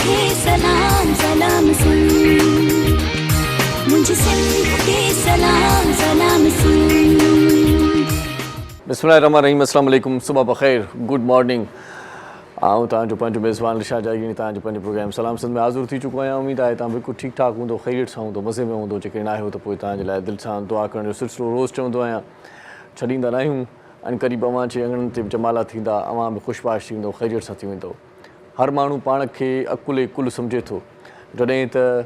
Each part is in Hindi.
खे सलाम सलाम सुन, मुझे सिंध खे सलाम सलाम सुन। बिस्मिल्लाहिर्रहमानिर्रहीम, अस्सलाम वालेकुम, सुबह बख़ैर, गुड मॉर्निंग। आऊं तव्हांजो पंहिंजो मेज़बान रिशा जागी तव्हांजो पंहिंजो प्रोग्राम सलाम सिंध में हाज़िर थी चुको आहियां। उमेद आहे तव्हां बिल्कुलु ठीकु ठाक हूंदो, ख़ैरियत सां हूंदो, मज़े में हूंदो। जेकॾहिं आहे त पोइ तव्हांजे लाइ दिलि सां दुआ करण जो सिलसिलो रोज़ु चवंदो आहियां, छॾींदा न आहियूं। ऐं क़रीब अव्हां जे अङणनि ते जमाला थींदा, अव्हां बि ख़ुशबाश थी वेंदो, ख़ैरियत सां थी वेंदो। हर माण्हू पाण खे अकुल कुल सम्झे थो, जॾहिं त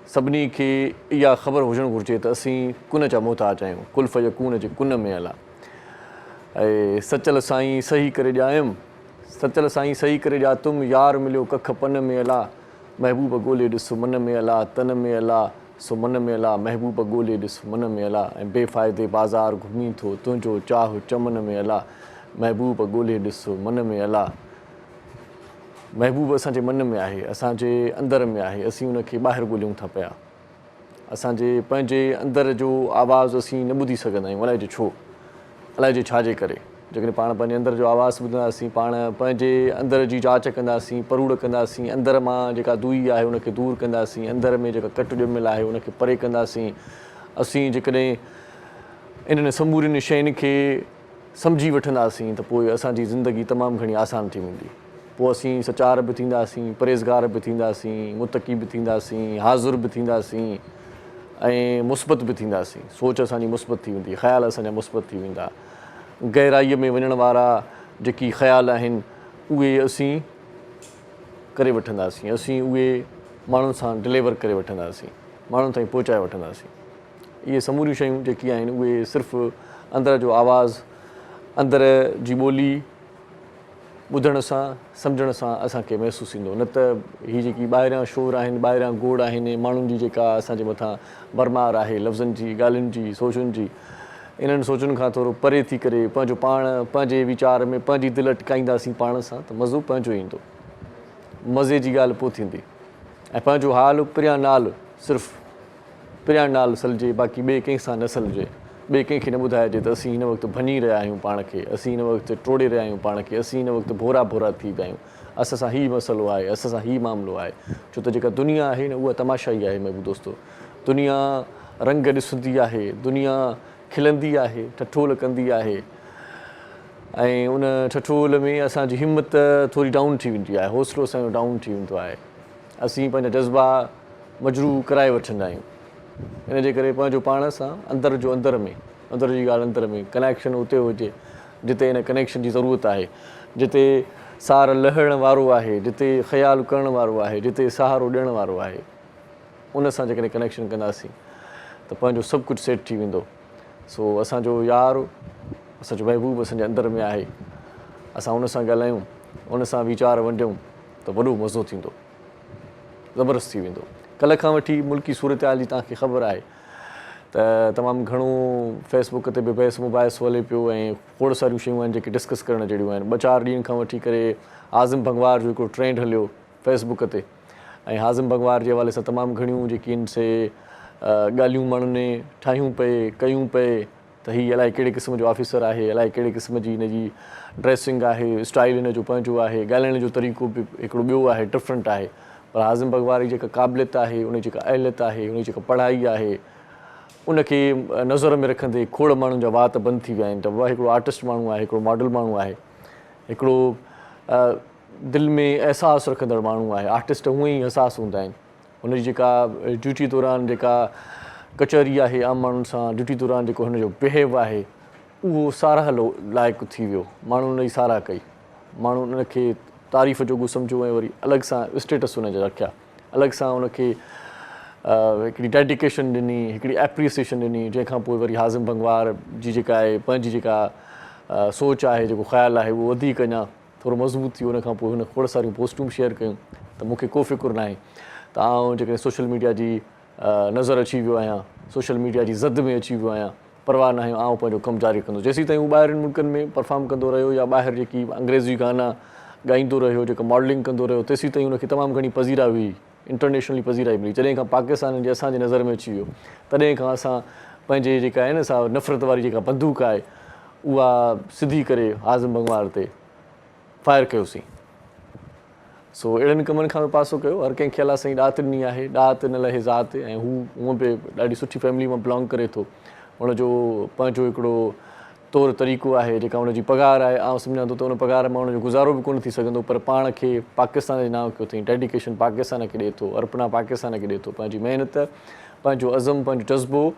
सभिनी खे इहा ख़बर हुजणु घुरिजे त असीं कुन जा मोहताज आहियूं। कुल्फ़ यकून जे कुन में अला ऐं सचल साईं सही करे ॼायुमि, सचल साईं सही करे ॼातुमि, यार मिलियो कख पन में अला, महबूब ॻोल्हे ॾिस मन में अला, तन में अला सो मन में अला, महबूब ॻोल्हे ॾिस मन में अला। ऐं बेफ़ाइदे बाज़ार घुमी थो, तुंहिंजो चाह चमन में अला, महबूब ॻोल्हे ॾिस मन में अला। महबूब असांजे मन में आहे, असांजे अंदर में आहे, असीं उनखे ॿाहिरि ॻोल्हियूं था पिया। असांजे पंहिंजे अंदर जो आवाज़ु असीं न ॿुधी सघंदा आहियूं, अलाए जो छो, अलाए जे छाजे करे। जेकॾहिं पाण पंहिंजे अंदर जो आवाज़ु ॿुधंदासीं, पाण पंहिंजे अंदर जी जांच कंदासीं, परूड़ कंदासीं, अंदर मां जेका दुई आहे उनखे दूरि कंदासीं, अंदर में जेका कट ॼमियल आहे उनखे परे कंदासीं। असीं जेकॾहिं इन्हनि समूरियुनि शयुनि खे सम्झी वठंदासीं त पोइ असांजी ज़िंदगी तमामु घणी आसान थी वेंदी। पोइ असीं सचार बि थींदासीं, परहेज़गार बि थींदासीं, मुतक़ी बि थींदासीं, हाज़ुर बि थींदासीं ऐं मुस्बत बि थींदासीं। सोच असांजी मुस्बत थी वेंदी, ख़्याल असांजा मुस्बत थी वेंदा। गहराईअ में वञण वारा जेकी ख़्याल आहिनि उहे असीं करे वठंदासीं, असीं उहे माण्हुनि सां डिलीवर करे वठंदासीं, माण्हुनि ताईं पहुचाए वठंदासीं। इहे समूरियूं शयूं जेकी आहिनि उहे सिर्फ़ु अंदर जो आवाज़ु, अंदर जी ॿोली ॿुधण सां सम्झण सां असांखे महसूसु थींदो। न त हीअ जेकी ॿाहिरियां शोर आहिनि, ॿाहिरियां गोड़ आहिनि, माण्हुनि जी जेका असांजे मथां भरमार आहे लफ़्ज़नि जी, ॻाल्हियुनि जी, सोचुनि जी, इन्हनि सोचुनि खां थोरो परे थी करे पंहिंजो पाण पंहिंजे वीचार में पंहिंजी दिलि अटकाईंदासीं पाण सां त मज़ो पंहिंजो ईंदो। मज़े जी ॻाल्हि पोइ थींदी। ऐं पंहिंजो हाल परियां नाल, सिर्फ़ु परियां नाल सलिजे, बाक़ी ॿिए कंहिंसां न सलिजे, ॿिए कंहिंखे न ॿुधाइजे त असीं हिन वक़्तु भञी रहिया आहियूं पाण खे, असीं हिन वक़्तु टोड़े रहिया आहियूं पाण खे, असीं हिन वक़्तु भोरा भोरा थी विया आहियूं, असां सां हीउ मसइलो आहे, असां सां हीउ मामिलो आहे। छो त जेका दुनिया आहे न उहा तमाशाई आहे महबूब दोस्तो। दुनिया रंग ॾिसंदी आहे, दुनिया खिलंदी आहे, ठठोल कंदी आहे ऐं उन ठठोल में असांजी हिमत थोरी डाउन थी वेंदी आहे, हौसलो असांजो डाउन थी वेंदो आहे। असीं पंहिंजा जज़्बा मजरू कराए वठंदा आहियूं। इन जे करे पंहिंजो पाण सां अंदर जो अंदर में, अंदर जी ॻाल्हि अंदर में, कनेक्शन उते हुजे जिते हिन कनेक्शन जी ज़रूरत आहे, जिते सार लहण वारो आहे, जिते ख़्यालु करण वारो आहे, जिते सहारो ॾियण वारो आहे। उन सां जेकॾहिं कनेक्शन कंदासीं त पंहिंजो सभु कुझु सेट थी वेंदो। सो असांजो यार, असांजो महबूब असांजे अंदर में आहे। असां उन सां ॻाल्हायूं, उन सां वीचार वंडियूं त वॾो मज़ो थींदो, ज़बरदस्त थी वेंदो। कल्ह खां वठी मुल्की सूरत हाल जी तव्हांखे ख़बर आहे त तमामु घणो फेसबुक ते बि बहस मुबाहिस हले पियो ऐं खोड़ सारियूं शयूं आहिनि जेके डिस्कस करण जहिड़ियूं आहिनि। 2-4 ॾींहंनि खां वठी करे हाज़िम भंगवार जो हिकिड़ो ट्रेंड हलियो फेसबुक ते ऐं हाज़िम भंगवार जे हवाले सां तमामु घणियूं जेकी आहिनि से ॻाल्हियूं माण्हुनि ठाहियूं पए, कयूं पए त हीअ अलाए कहिड़े क़िस्म जो ऑफिसर आहे, अलाए कहिड़े क़िस्म जी हिन जी ड्रेसिंग आहे, स्टाइल हिन जो पंहिंजो आहे, ॻाल्हाइण जो तरीक़ो बि हिकिड़ो ॿियो आहे, डिफरेंट आहे। पर हाज़िम भंगवार जी जेका क़ाबिलियत आहे, उन जेका अहलियत आहे, उन जेका पढ़ाई आहे, उनखे नज़र में रखंदे खोड़ माण्हुनि जा वात बंदि थी विया आहिनि त उहा हिकिड़ो आर्टिस्ट माण्हू आहे, हिकिड़ो मॉडल माण्हू आहे, हिकिड़ो दिलि में अहसासु रखंदड़ माण्हू आहे। आर्टिस्ट हूअं ई अहसासु हूंदा आहिनि। हुनजी जेका ड्यूटी दौरान जेका कचहरी आहे आम माण्हुनि सां, ड्यूटी दौरान जेको हुनजो बिहेव आहे उहो साराह लाइक़ु थी वियो। माण्हुनि उन जी साराह कई, माण्हू उनखे तारीफ़ जोॻो सम्झो ऐं वरी अलॻि सां स्टेटस हुनजा रखिया, अलॻि सां उनखे हिकिड़ी डेडिकेशन ॾिनी, हिकिड़ी एप्रिसिएशन ॾिनी, जंहिंखां पोइ वरी हाज़िम भंगवार जी जेका आहे पंहिंजी जेका सोच आहे, जेको ख़्यालु आहे, उहो वधीक अञा थोरो मज़बूत थी वियो। उनखां पोइ हुन खोड़ सारियूं पोस्टूं शेयर कयूं त मूंखे को फ़िक्रु न आहे त आउं जेकॾहिं सोशल मीडिया जी नज़र अची वियो आहियां, सोशल मीडिया जी ज़द में अची वियो आहियां, परवाह न आहे, आउं पंहिंजो कमु जारी कंदो। जेसीं ताईं हू ॿाहिरिनि मुल्कनि में परफॉर्म कंदो रहियो या ॿाहिरि जेकी अंग्रेज़ी गाना ॻाईंदो रहियो, जेको मॉडलिंग कंदो रहियो, तेसीं ताईं उनखे तमामु घणी पज़ीरा हुई, इंटरनेशनली पज़ीराई मिली। जॾहिं खां पाकिस्तान जे असांजे नज़र में अची वियो, तॾहिं खां असां पंहिंजे जेका आहे न सा नफ़रत वारी जेका बंदूक आहे उहा सिधी करे हाज़िम भंगवार ते फायर कयोसीं। सो अहिड़नि कमनि खां पासो कयो। हर कंहिंखे अलाह साईं ॾात ॾिनी आहे, ॾात न लहे ज़ात, ऐं हू हूअं बि ॾाढी सुठी फैमिली मां बिलोंग करे थो। हुनजो पंहिंजो हिकिड़ो तौरु तरीक़ो आहे, जेका हुनजी पघार आहे, आउं सम्झां थो त हुन पघार मां हुनजो गुज़ारो बि कोन थी सघंदो, पर पाण खे पाकिस्तान जे नाम कयो अथई, डेडिकेशन पाकिस्तान खे ॾिए थो, अर्पणा पाकिस्तान खे ॾिए थो, पंहिंजी महिनत, पंहिंजो अज़म, पंहिंजो जज़्बो,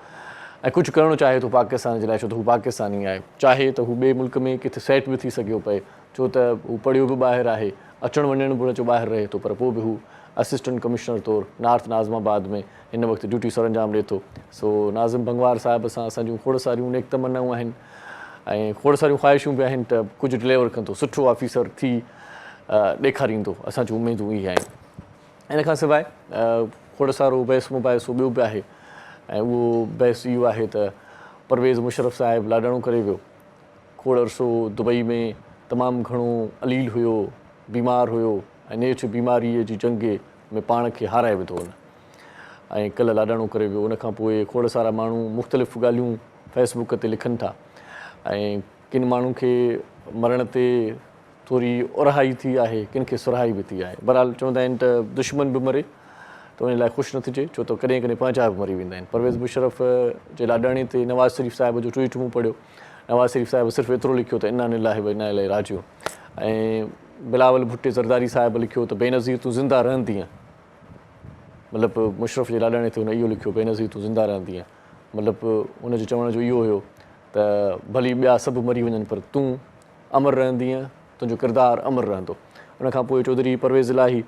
ऐं कुझु करणु चाहे थो पाकिस्तान जे लाइ, छो त हू पाकिस्तानी आहे। चाहे त हू ॿिए मुल्क में किथे सेट बि थी सघियो पए, छो त हू पढ़ियो बि ॿाहिरि आहे, अचणु वञणु बि हुनजो ॿाहिरि रहे थो, पर पोइ बि हू असिस्टेंट कमिश्नर तौरु नॉर्थ नाज़िमाबाद में हिन वक़्तु ड्यूटी सरअंजाम ॾिए थो। सो नाज़िम भंगवार साहिब सां असांजूं खोड़ सारियूं नेक तमन्नाऊं आहिनि ऐं खोड़ सारियूं ख़्वाहिशूं बि आहिनि त कुझु डिलीवर कंदो, सुठो ऑफिसर थी ॾेखारींदो, असांजूं उमेदूं इहे आहिनि। इन खां सवाइ खोड़ सारो बहस मुबाहिसो ॿियो बि आहे, ऐं उहो बहस इहो आहे त परवेज़ मुशर्रफ साहिबु लाॾाणो करे वियो, खोड़ अरसो दुबई में तमामु घणो अलील हुयो, बीमार हुयो, ऐं नेठि बीमारीअ जी जंग में पाण खे हाराए विधो हुन, ऐं कल्ह लाॾाणो करे वियो। उनखां पोइ खोड़ सारा माण्हू मुख़्तलिफ़ ॻाल्हियूं फेसबुक ते लिखनि था, ऐं किन माण्हुनि खे मरण ते थोरी उरहाई थी आहे, किन खे सुरहाई बि थी आहे। बहरहाल चवंदा आहिनि त दुश्मन बि मरे त उन लाइ ख़ुशि न थिजे, छो त कॾहिं कॾहिं पंहिंजा बि मरी वेंदा आहिनि। परवेज़ मुशर्रफ जे लाॾाणे ते नवाज़ शरीफ़ साहिब जो ट्वीट मूं पढ़ियो। नवाज़ शरीफ़ साहिब सिर्फ़ु एतिरो लिखियो त इना लिलाहि व इना इलैहि राजिऊं, ऐं बिलावल भुट्टे ज़रदारी साहिब लिखियो त बेनज़ीर तूं ज़िंदा रहंदीअं, मतिलबु मुशर्रफ जे लाॾाणे ते हुन इहो लिखियो, बेनज़ीर तूं ज़िंदा रहंदीअं, मतिलबु हुनजे चवण जो इहो हुयो त भली ॿिया सभु मरी वञनि पर तूं अमर रहंदीअं, तुंहिंजो किरदारु अमर रहंदो। उनखां पोइ चौधरी परवेज़ इलाही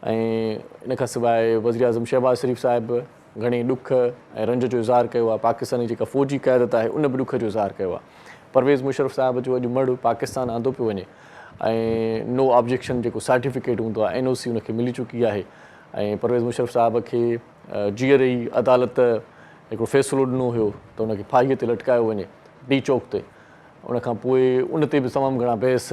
ऐं इन खां सवाइ वज़ीर आज़म शहबाज़ शरीफ़ साहिबु घणेई ॾुख ऐं रंज जो इज़हार कयो आहे। पाकिस्तानी जेका फ़ौजी क़यादत आहे उन बि ॾुख जो इज़हार कयो आहे। परवेज़ मुशर्रफ साहिब जो अॼु मड़ पाकिस्तान आंदो पियो वञे, ऐं नो ऑब्जेक्शन जेको सर्टिफिकेट हूंदो आहे NOC उनखे मिली चुकी आहे, ऐं परवेज़ मुशर्रफ साहिब खे जीअर ई अदालत हिकिड़ो फ़ैसिलो ॾिनो हुयो त उनखे फाहीअ ते लटकायो वञे डी चौक ते। उनखां पोइ उन ते बि तमामु घणा बहस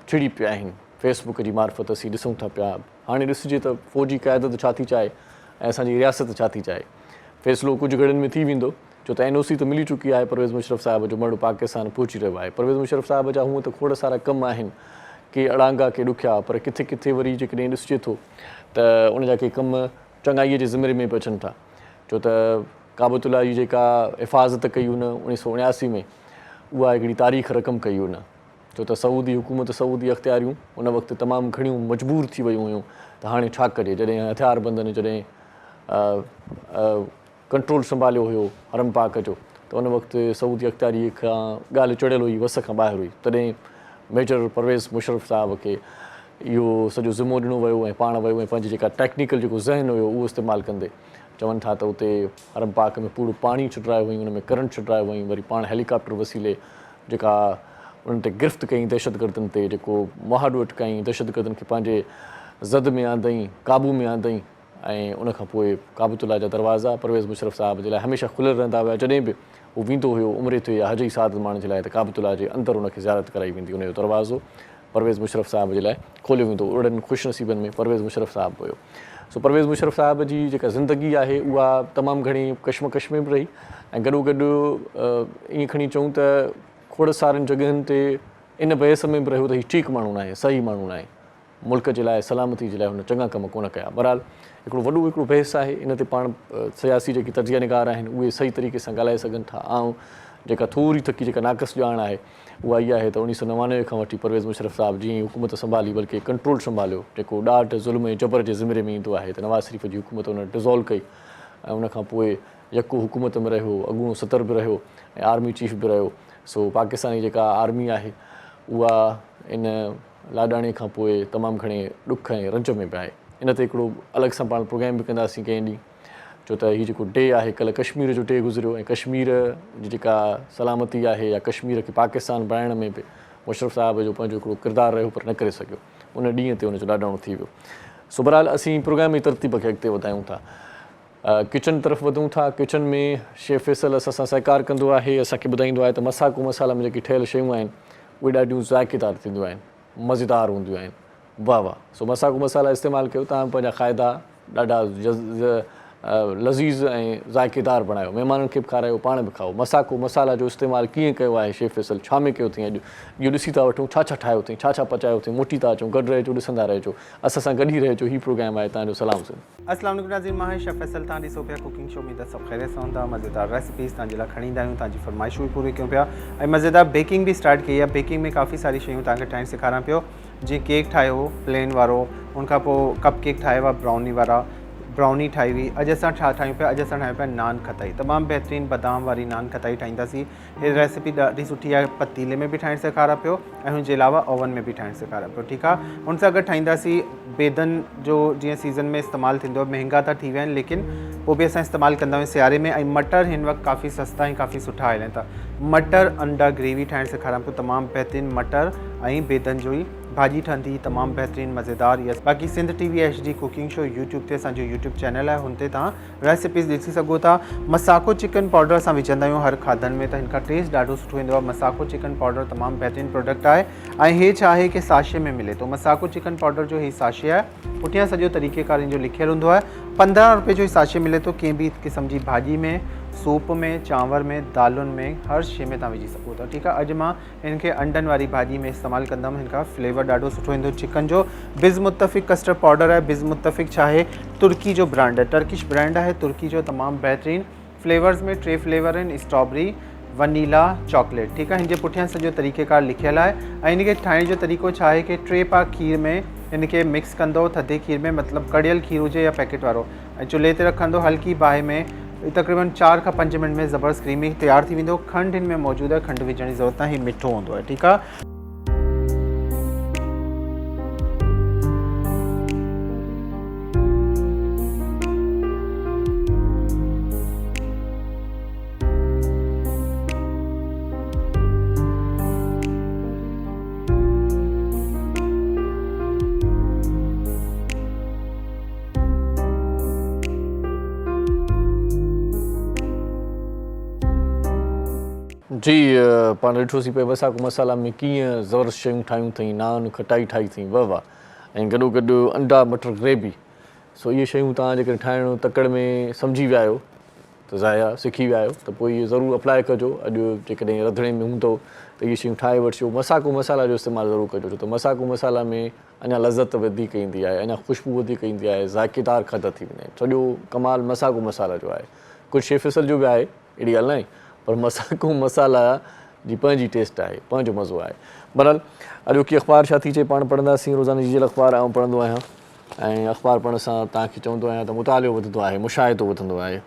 छिड़ी पिया आहिनि फेसबुक जी मार्फत, असीं ॾिसूं था पिया। हाणे ॾिसिजे त फ़ौजी क़यादत छा थी चाहे ऐं असांजी रियासत छा थी चाहे। फ़ैसिलो कुझु घड़ियुनि में थी वेंदो, छो त NOC त मिली चुकी आहे परवेज़ मुशर्रफ साहिब जो मड़ पाकिस्तान पहुची रहियो आहे। परवेज़ मुशर्रफ साहिब जा हूअं त खोड़ सारा कम आहिनि, के अड़ांगा के ॾुखिया, पर किथे किथे वरी जेकॾहिं ॾिसिजे थो त उनजा के कम चङाईअ जे ज़िमरे में बि अचनि था, छो त काबतुल्लाह जी जेका हिफ़ाज़त कई हुन 1979 में, उहा हिकिड़ी तारीख़ रक़म कई हुन, छो त सऊदी हुकूमत, सऊदी अख़्तियारियूं उन वक़्तु तमामु घणियूं मजबूर थी वियूं हुयूं त हाणे छा कजे, जॾहिं हथियारबंदनि जॾहिं कंट्रोल संभालियो हुयो हरम पाक जो, त उन वक़्तु सऊदी अख़्तियारी खां ॻाल्हि चढ़ियल हुई, वस खां ॿाहिरि हुई, तॾहिं मेजर परवेज़ मुशर्रफ साहिब खे इहो सॼो ज़िमो ॾिनो वियो ऐं पाण वियो ऐं पंहिंजी जेका टेक्निकल जेको ज़हन हुयो उहो इस्तेमालु कंदे चवनि था त उते हरम पाक में पूरो पाणी छिटिरायो हुई, हुन में करंट छिटिरायो हुई, वरी पाण हेलीकॉप्टर वसीले जेका उन्हनि ते गिरफ़्त कई दहशतगर्दनि ते, जेको मुहाॾो अटकाई दहशतगर्दनि खे पंहिंजे ज़द में आंदई, काबू में आंदई, ऐं उनखां पोइ काबतुल्लाह जा दरवाज़ा परवेज़ मुशर्रफ साहिब जे लाइ हमेशह खुलियल रहंदा हुआ। जॾहिं बि हू वेंदो हुयो उमिरि ते या हज जी सादत माण्हुनि जे लाइ, त काबतुल्लाह जे अंदरि उनखे ज़ियारत कराई वेंदी, उनजो दरवाज़ो परवेज़ मुशर्रफ साहिब जे लाइ खोलियो वेंदो। अहिड़नि ख़ुशनसीबनि में परवेज़ मुशर्रफ साहिबु हुयो। सो परवेज़ मुशर्रफ साहिब जी जेका ज़िंदगी आहे उहा तमामु घणी कशमकश में बि रही, ऐं गॾोगॾु ईअं खणी चऊं त खोड़ सारनि जॻहियुनि ते इन बहस में बि रहियो त हीउ ठीकु माण्हू न आहे, सही माण्हू न आहे, मुल्क जे लाइ सलामती जे लाइ हुन चङा कम कोन कया। बहरहाल हिकिड़ो वॾो हिकिड़ो बहस आहे, इन ते पाण सियासी जेकी तजिया निगार आहिनि उहे सही तरीक़े सां ॻाल्हाए सघनि था। ऐं जेका थोरी थकी जेका नाक़स ॼाण आहे उहा इहा आहे त 1999 खां वठी परवेज़ मुशर्रफ साहिब जीअं ई हुकूमत संभाली, बल्कि कंट्रोल संभालियो, जेको ॾाढ ज़ुल्म ऐं जबर जे ज़िमरे में ईंदो आहे, त नवाज़ शरीफ़ जी हुकूमत हुन डिज़ोल्व कई, ऐं उनखां पोइ यको हुकूमत में रहियो, अॻूणो सतर बि रहियो ऐं आर्मी चीफ बि रहियो। सो पाकिस्तानी जेका आर्मी आहे उहा इन लाॾाणे खां पोइ तमामु घणे ॾुख ऐं रंज में बि आहे। इन ते हिकिड़ो अलॻि सां पाण प्रोग्राम बि कंदासीं कंहिं ॾींहुं, छो त हीउ जेको डे आहे कल्ह कश्मीर जो डे गुज़रियो, ऐं कश्मीर जी जेका सलामती आहे या कश्मीर खे पाकिस्तान बणाइण में बि मुशर्रफ साहिब जो पंहिंजो हिकिड़ो किरदारु रहियो, पर न करे सघियो, उन ॾींहं ते हुनजो लाॾाणो थी वियो। सो बहरहाल असीं प्रोग्राम जी तरतीब खे अॻिते वधायूं था, किचन तरफ़ वधूं था। किचन में शेफ फैसल असां सां सहकार कंदो आहे, असांखे ॿुधाईंदो आहे त मसाको मसाला में जेकी ठहियल शयूं आहिनि उहे ॾाढियूं ज़ाइक़ेदार थींदियूं आहिनि, मज़ेदार हूंदियूं आहिनि। वाह वाह। सो मसाको मसाला इस्तेमालु कयो, तव्हां पंहिंजा क़ाइदा ॾाढा लज़ीज़ ऐं ज़ाइक़ेदार बणायो, महिमाननि खे बि खारायो, पाण बि खाओ। मसाको मसाला जो इस्तेमालु कीअं कयो आहे शेफ़ फैसल, छा में कयो अथई अॼु, इहो ॾिसी था वठूं छा छा ठाहियो अथई, छा छा पचायो अथई, मोटी था अचूं, गॾु रहिजो, ॾिसंदा रहिजो, असां सां गॾु ई रहिजो। हीउ प्रोग्राम आहे तव्हांजो सलाम सिंध। अस्सलाम वालेकुम नाज़रीन, मां शेफ़ फैसल तव्हां ॾिसो पिया कुकिंग शो में। त सभु ख़ैरियत सां हूंदा। मज़ेदार रेसिपीज़ तव्हांजे लाइ खणी ईंदा आहियूं, तव्हांजी फरमाइशूं बि पूरी कयूं पिया ऐं मज़ेदार बेकिंग बि स्टार्ट कई आहे। बेकिंग में काफ़ी सारी शयूं तव्हांखे ठाहिणु सेखारां पियो, जीअं केक ठाहियो हो प्लेन वारो, उनखां पोइ कप केक ठाहिया हुआ ब्राउनी वारा, ब्राउनी ठाही हुई। अॼु असां छा ठाहियूं पिया, अॼु असां ठाहियूं पिया नान खटाई, तमामु बहितरीनु बादाम वारी नान खटाई ठाहींदासीं। हीअ रेसिपी ॾाढी सुठी आहे, पतीले में बि ठाहिणु सेखारिया पियो ऐं हुनजे अलावा ओवन में बि ठाहिणु सेखारिया पियो। ठीकु आहे, हुन सां गॾु ठाहींदासीं बेदनि जो, जीअं सीज़न में इस्तेमालु थींदो आहे, महांगा त थी विया आहिनि लेकिन पोइ बि असां इस्तेमालु कंदा आहियूं सियारे में। ऐं मटर हिन वक़्तु काफ़ी सस्ता ऐं काफ़ी सुठा हलनि था। मटर अंडा ग्रेवी ठाहिणु सेखारिया पियो, तमामु बहितरीनु मटर ऐं बेदनि जो ई भाॼी ठहंदी, तमामु बहितरीनु मज़ेदार। यस, बाक़ी Sindh TV HD cooking show YouTube ते असांजो यूट्यूब चैनल आहे, हुन ते तव्हां रेसिपीज़ ॾिसी सघो था। मसाको चिकन पाउडर असां विझंदा आहियूं हर खाधनि में, त हिन खां टेस्ट ॾाढो सुठो ईंदो आहे। मसाको चिकन पाउडर तमामु बहितरीनु प्रोडक्ट आहे ऐं हे छा आहे कि साशे में मिले थो। मसाको चिकन पाउडर जो ही साशे आहे, पुठियां सॼो तरीक़ेकार जो लिखियलु हूंदो आहे। 15 रुपए जो ही साशे मिले थो, कंहिं बि क़िस्म जी भाॼी में, सूप में, चांवर में, दालुनि में, हर शइ में तव्हां विझी सघो था। ठीकु आहे, अॼु मां हिन खे अंडनि वारी भाॼी में इस्तेमालु कंदमि, हिन खां फ्लेवर ॾाढो सुठो ईंदो चिकन जो। बिज़ मुत्तफ़िक़ कस्टर्ड पाउडर आहे, बिज़ मुत्तफ़िक़ छा आहे, तुर्की जो ब्रांड आहे, टर्किश ब्रांड आहे तुर्की जो, तमामु बहितरीनु। फ्लेवर्स में 3 फ्लेवर आहिनि, स्ट्रॉबेरी, वनीला, चॉकलेट। ठीकु आहे, हिन जे पुठियां सॼो तरीक़ेकार लिखियलु आहे ऐं हिन खे ठाहिण जो तरीक़ो छा आहे कि 3 पा खीर में हिन खे मिक्स कंदो, थधे खीर में, मतिलबु कड़ियल खीर हुजे या पैकेट वारो, ऐं चुल्हे ते रखंदो हल्की बाहि में। तक़रीबन 4 खां 5 मिनट में ज़बरदस्त क्रीमी तैयार थी वेंदो। खंडु हिन में मौजूदु आहे, खंडु विझण जी ज़रूरत न आहे, हीउ मिठो हूंदो आहे। ठीकु आहे, जी पाण ॾिठोसीं पिया मसाको मसाला में कीअं ज़बरदस्त शयूं ठाहियूं अथई, नान खटाई ठाही अथई, वाह वाह, ऐं गॾोगॾु अंडा मटर ग्रेवी। सो इहे शयूं तव्हां जेकॾहिं ठाहिणु तकड़ में सम्झी विया आहियो त ज़ाया सिखी विया आहियो, त पोइ इहे ज़रूरु अप्लाई कजो। अॼु जेकॾहिं रंधिणे में हूंदो त इहे शयूं ठाहे वठिजो। मसाको मसाला जो इस्तेमालु ज़रूरु कजो, छो त मसाको मसाला में अञा लज़त वधीक ईंदी आहे, अञा ख़ुशबू वधीक ईंदी आहे, ज़ाइक़ेदार खाधा थी वेंदा आहिनि। सॼो कमाल मसाको मसाला जो आहे। कुझु शेफ़ फैसल जो बि आहे, अहिड़ी ॻाल्हि न आहे, पर मसाको मसाला जी पंहिंजी टेस्ट आहे, पंहिंजो मज़ो आहे। बहरहाल अॼोकी अख़बार छा थी चए, पाण पढ़ंदासीं। रोज़ाना जी जेल अख़बार आउं पढ़ंदो आहियां ऐं अख़बार पढ़ण सां तव्हांखे चवंदो आहियां त मुतालियो वधंदो आहे, मुशाहिदो वधंदो आहे।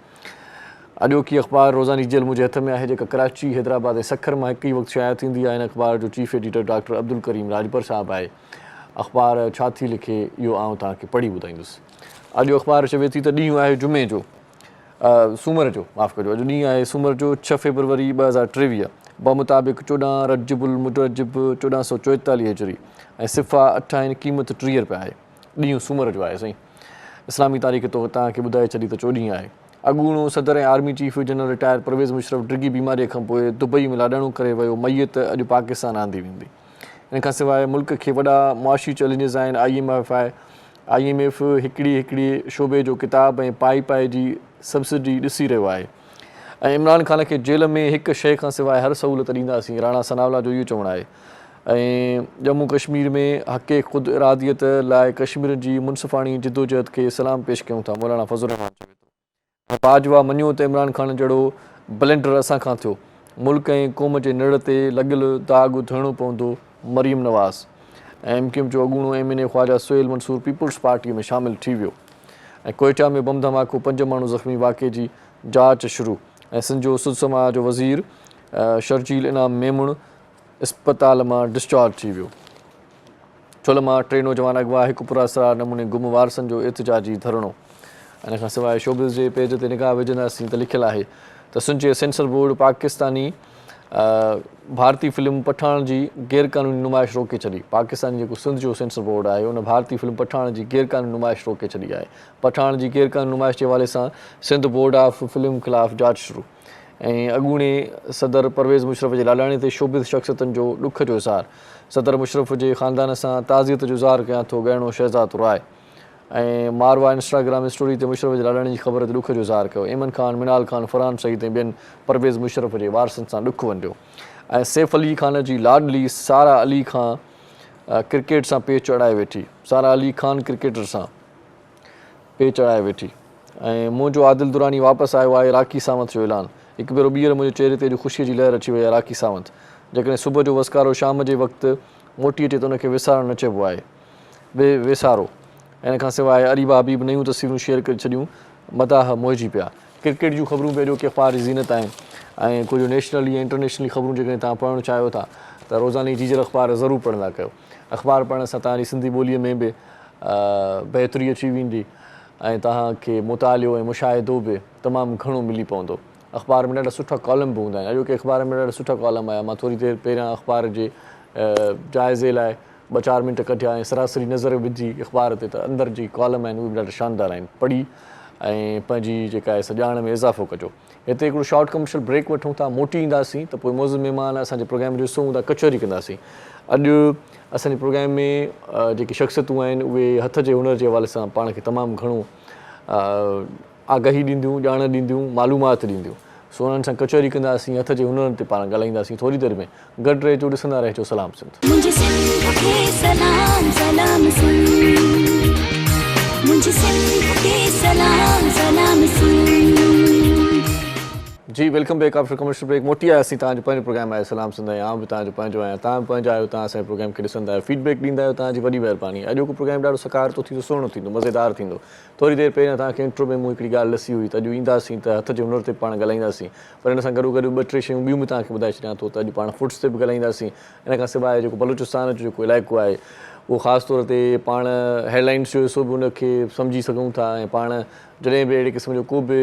अॼोकी अख़बार रोज़ानी जेल मुंहिंजे हथ में आहे, जेका कराची, हैदराबाद ऐं सखर मां हिकु ई वक़्तु शाया थींदी आहे। हिन अख़बार जो chief editor doctor Abdul Karim Rajpar साहिबु आहे। अख़बार छा थी लिखे इहो आउं तव्हांखे पढ़ी ॿुधाईंदुसि। अॼु अख़बार चवे थी त ॾींहुं आहे जुमे जो, सूमर जो, माफ़ु कजो, अॼु ॾींहुं आहे सूमर जो 6 फरवरी 2023 बमुताबिक़ 14 रजबुल मुतरजब 1444 हिजरी ऐं सिफ़ा 8 आहिनि, क़ीमत 30 रुपया आहे। ॾींहुं सूमर जो आहे साईं। इस्लामी तारीख़ तो तव्हांखे ॿुधाए छॾी त 14 आहे। अॻूणो सदर ऐं army chief general retired Pervez Musharraf डिघी बीमारीअ खां पोइ दुबई में लाॾाणो करे वियो, मैयत अॼु पाकिस्तान आंदी वेंदी। इन खां सवाइ मुल्क खे वॾा मुआशी चैलेंजिस आहिनि। IMF हिकिड़ी शोबे जो किताब ऐं पाई जी सब्सिडी ॾिसी रहियो आहे ऐं इमरान ख़ान खे जेल में हिकु शइ खां सवाइ हर सहूलियत ॾींदासीं, राणा सनावला जो इहो चवणु आहे। ऐं जम्मू कश्मीर में हक़े ख़ुदि इरादियत लाइ कश्मीर जी मुनसिफ़ाणी जिदोजहद खे सलाम पेश कयूं था, मौलाना फज़लुर रहमान चवे थो। बाजवा मञियो त इमरान ख़ान जहिड़ो ब्लेंडर असां खां थियो, मुल्क ऐं क़ौम जे निड़ ते लॻियल दाग़ थियणो पवंदो। मरियम नवाज़ ऐं MQM जो अॻूणो MNA ख़्वाजा सुहेल मंसूर पीपुल्स पार्टीअ में शामिलु थी वियो ऐं कोयटा में बम धमाको, 5 माण्हू ज़ख़्मी वाक़े जी जांच शुरू ऐं सिंध जो सुषमा जो वज़ीर शर्जील इनाम मेमुण इस्पताल मां डिस्चार्ज थी वियो। छुल मां 3 नौजवान अगवा, हिकु पुरअसरार नमूने गुम, वारसनि जो एहतिजाजी धरणो। इन खां सवाइ शोबिज़ जे पेज ते निगाह विझंदासीं त लिखियलु आहे त सिंध सेंसर बोर्ड पाकिस्तानी भारतीय फिल्म पठान जी गैरक़ानूनी नुमाइश रोके छॾी। पाकिस्तानी जेको सिंध जो सेंसर बोर्ड आहे उन भारतीय फिल्म पठान जी गैरक़ानूनी नुमाइश रोके छॾी आहे। पठान जी गैरक़ानूनी नुमाइश जे हवाले सां सिंध बोर्ड ऑफ फिल्म ख़िलाफ़ु जांच शुरू ऐं अॻूणे सदर परवेज़ मुशरफ जे लाॾाणे ते शोबिज़ शख़्सियतनि जो ॾुख जो इज़हार। सदर मुशरफ जे ख़ानदान सां ताज़ियत जो इज़हार कयां थो ॻाइणो शहज़ाद राय। ऐं मारवा इंस्टाग्राम स्टोरी ते मुशरफ जे लाॾाणी जी ख़बर ते ॾुख जो इज़हार कयो। इमन ख़ान, मिनाल ख़ान, फरहान सईद ऐं ॿियनि परवेज़ मुशरफ जे वारसनि सां ॾुखु वंडियो। ऐं सैफ अली ख़ान जी लाडली सारा अली खां क्रिकेट सां पेच अड़ाए वेठी। सारा अली ख़ान क्रिकेटर सां पेच अड़ाए वेठी। ऐं मुंहिंजो आदिल दुरानी वापसि आयो आहे, राखी सावंत जो ऐलान। हिकु भेरो ॿीहर मुंहिंजे चहिरे ते अॼु ख़ुशीअ जी लहर अची वई आहे। राखी सावंत जेकॾहिं सुबुह जो वसकारो शाम जे वक़्तु मोटी अचे त उनखे विसारणु न चइबो आहे, वेसारो। इन खां सवाइ अरीबा हबीब नयूं तस्वीरूं शेयर करे छॾियूं, मदाह मोहिजी पिया। क्रिकेट जूं ख़बरूं बि अॼोके अख़बार जी ज़ीनत आहिनि ऐं कुझु नेशनली ऐं इंटरनेशनली ख़बरूं जेकॾहिं तव्हां पढ़णु चाहियो था त रोज़ानी जीजर अख़बार ज़रूरु पढ़ंदा कयो। अख़बार पढ़ण सां तव्हांजी सिंधी ॿोलीअ में बि बहितरी अची वेंदी ऐं तव्हांखे मुतालियो ऐं मुशाहिदो बि तमामु घणो मिली पवंदो। अख़बार में ॾाढा सुठा कॉलम बि हूंदा आहिनि। अॼोके अख़बार में ॾाढा सुठा कॉलम आया। मां थोरी देरि पहिरियां अख़बार जे जाइज़े लाइ 2-4 मिंट कढिया ऐं सरासरी नज़र विधी अख़बार ते त अंदरि जी कॉलम आहिनि उहे बि ॾाढा शानदार आहिनि। पढ़ी ऐं पंहिंजी जेका आहे ॼाण में इज़ाफ़ो कजो। हिते हिकिड़ो शॉर्ट कमर्शियल ब्रेक वठूं था, मोटी ईंदासीं त पोइ मौज़ूद महिमान असांजे प्रोग्राम जो हिसो हूंदा, कचहरी कंदासीं। अॼु असांजे प्रोग्राम में जेकी शख़्सियतूं आहिनि उहे हथ जे हुनर जे हवाले सां पाण खे तमामु घणो आगाही ॾींदियूं, ॼाण ॾींदियूं, मालूमात ॾींदियूं। सो उन्हनि सां कचहरी कंदासीं, हथ जे हुनरनि ते पाण ॻाल्हाईंदासीं। थोरी देरि में गॾु रहिजो, ॾिसंदा रहिजो सलाम सिंध। मुझे सिंध के सलाम सलाम सिंध, मुझे सिंध के सलाम सलाम सिंध। जी welcome back after commercial break. मोटी आयासीं, तव्हांजो पंहिंजो प्रोग्राम आहे सलाम सिंध ऐं आउं बि तव्हांजो पंहिंजो आहियां। तव्हां बि पंहिंजा आहियो, तव्हां असांजे प्रोग्राम खे ॾिसंदा आहियो, फीडबैक ॾींदा आहियो, तव्हांजी वॾी महिरबानी। अॼोको प्रोग्राम ॾाढो सकारतो थींदो, सुहिणो थींदो, मज़ेदार थींदो। थोरी देरि पहिरियां तव्हांखे इंट्रो में मूं हिकिड़ी ॻाल्हि ॾसी हुई त अॼु ईंदासीं त हथ जे हुनर ते पाण ॻाल्हाईंदासीं, पर हिन सां गॾो गॾु 2-3 शयूं ॿियूं बि तव्हांखे ॿुधाए छॾियां थो त अॼु पाण फूड्स ते बि ॻाल्हाईंदासीं। इन खां सवाइ जेको बलूचिस्तान जो जेको इलाइक़ो आहे उहो ख़ासि तौर ते पाण हेडलाइन्स जो हिसो बि उनखे सम्झी सघूं था ऐं पाण जॾहिं बि अहिड़े क़िस्म जो को बि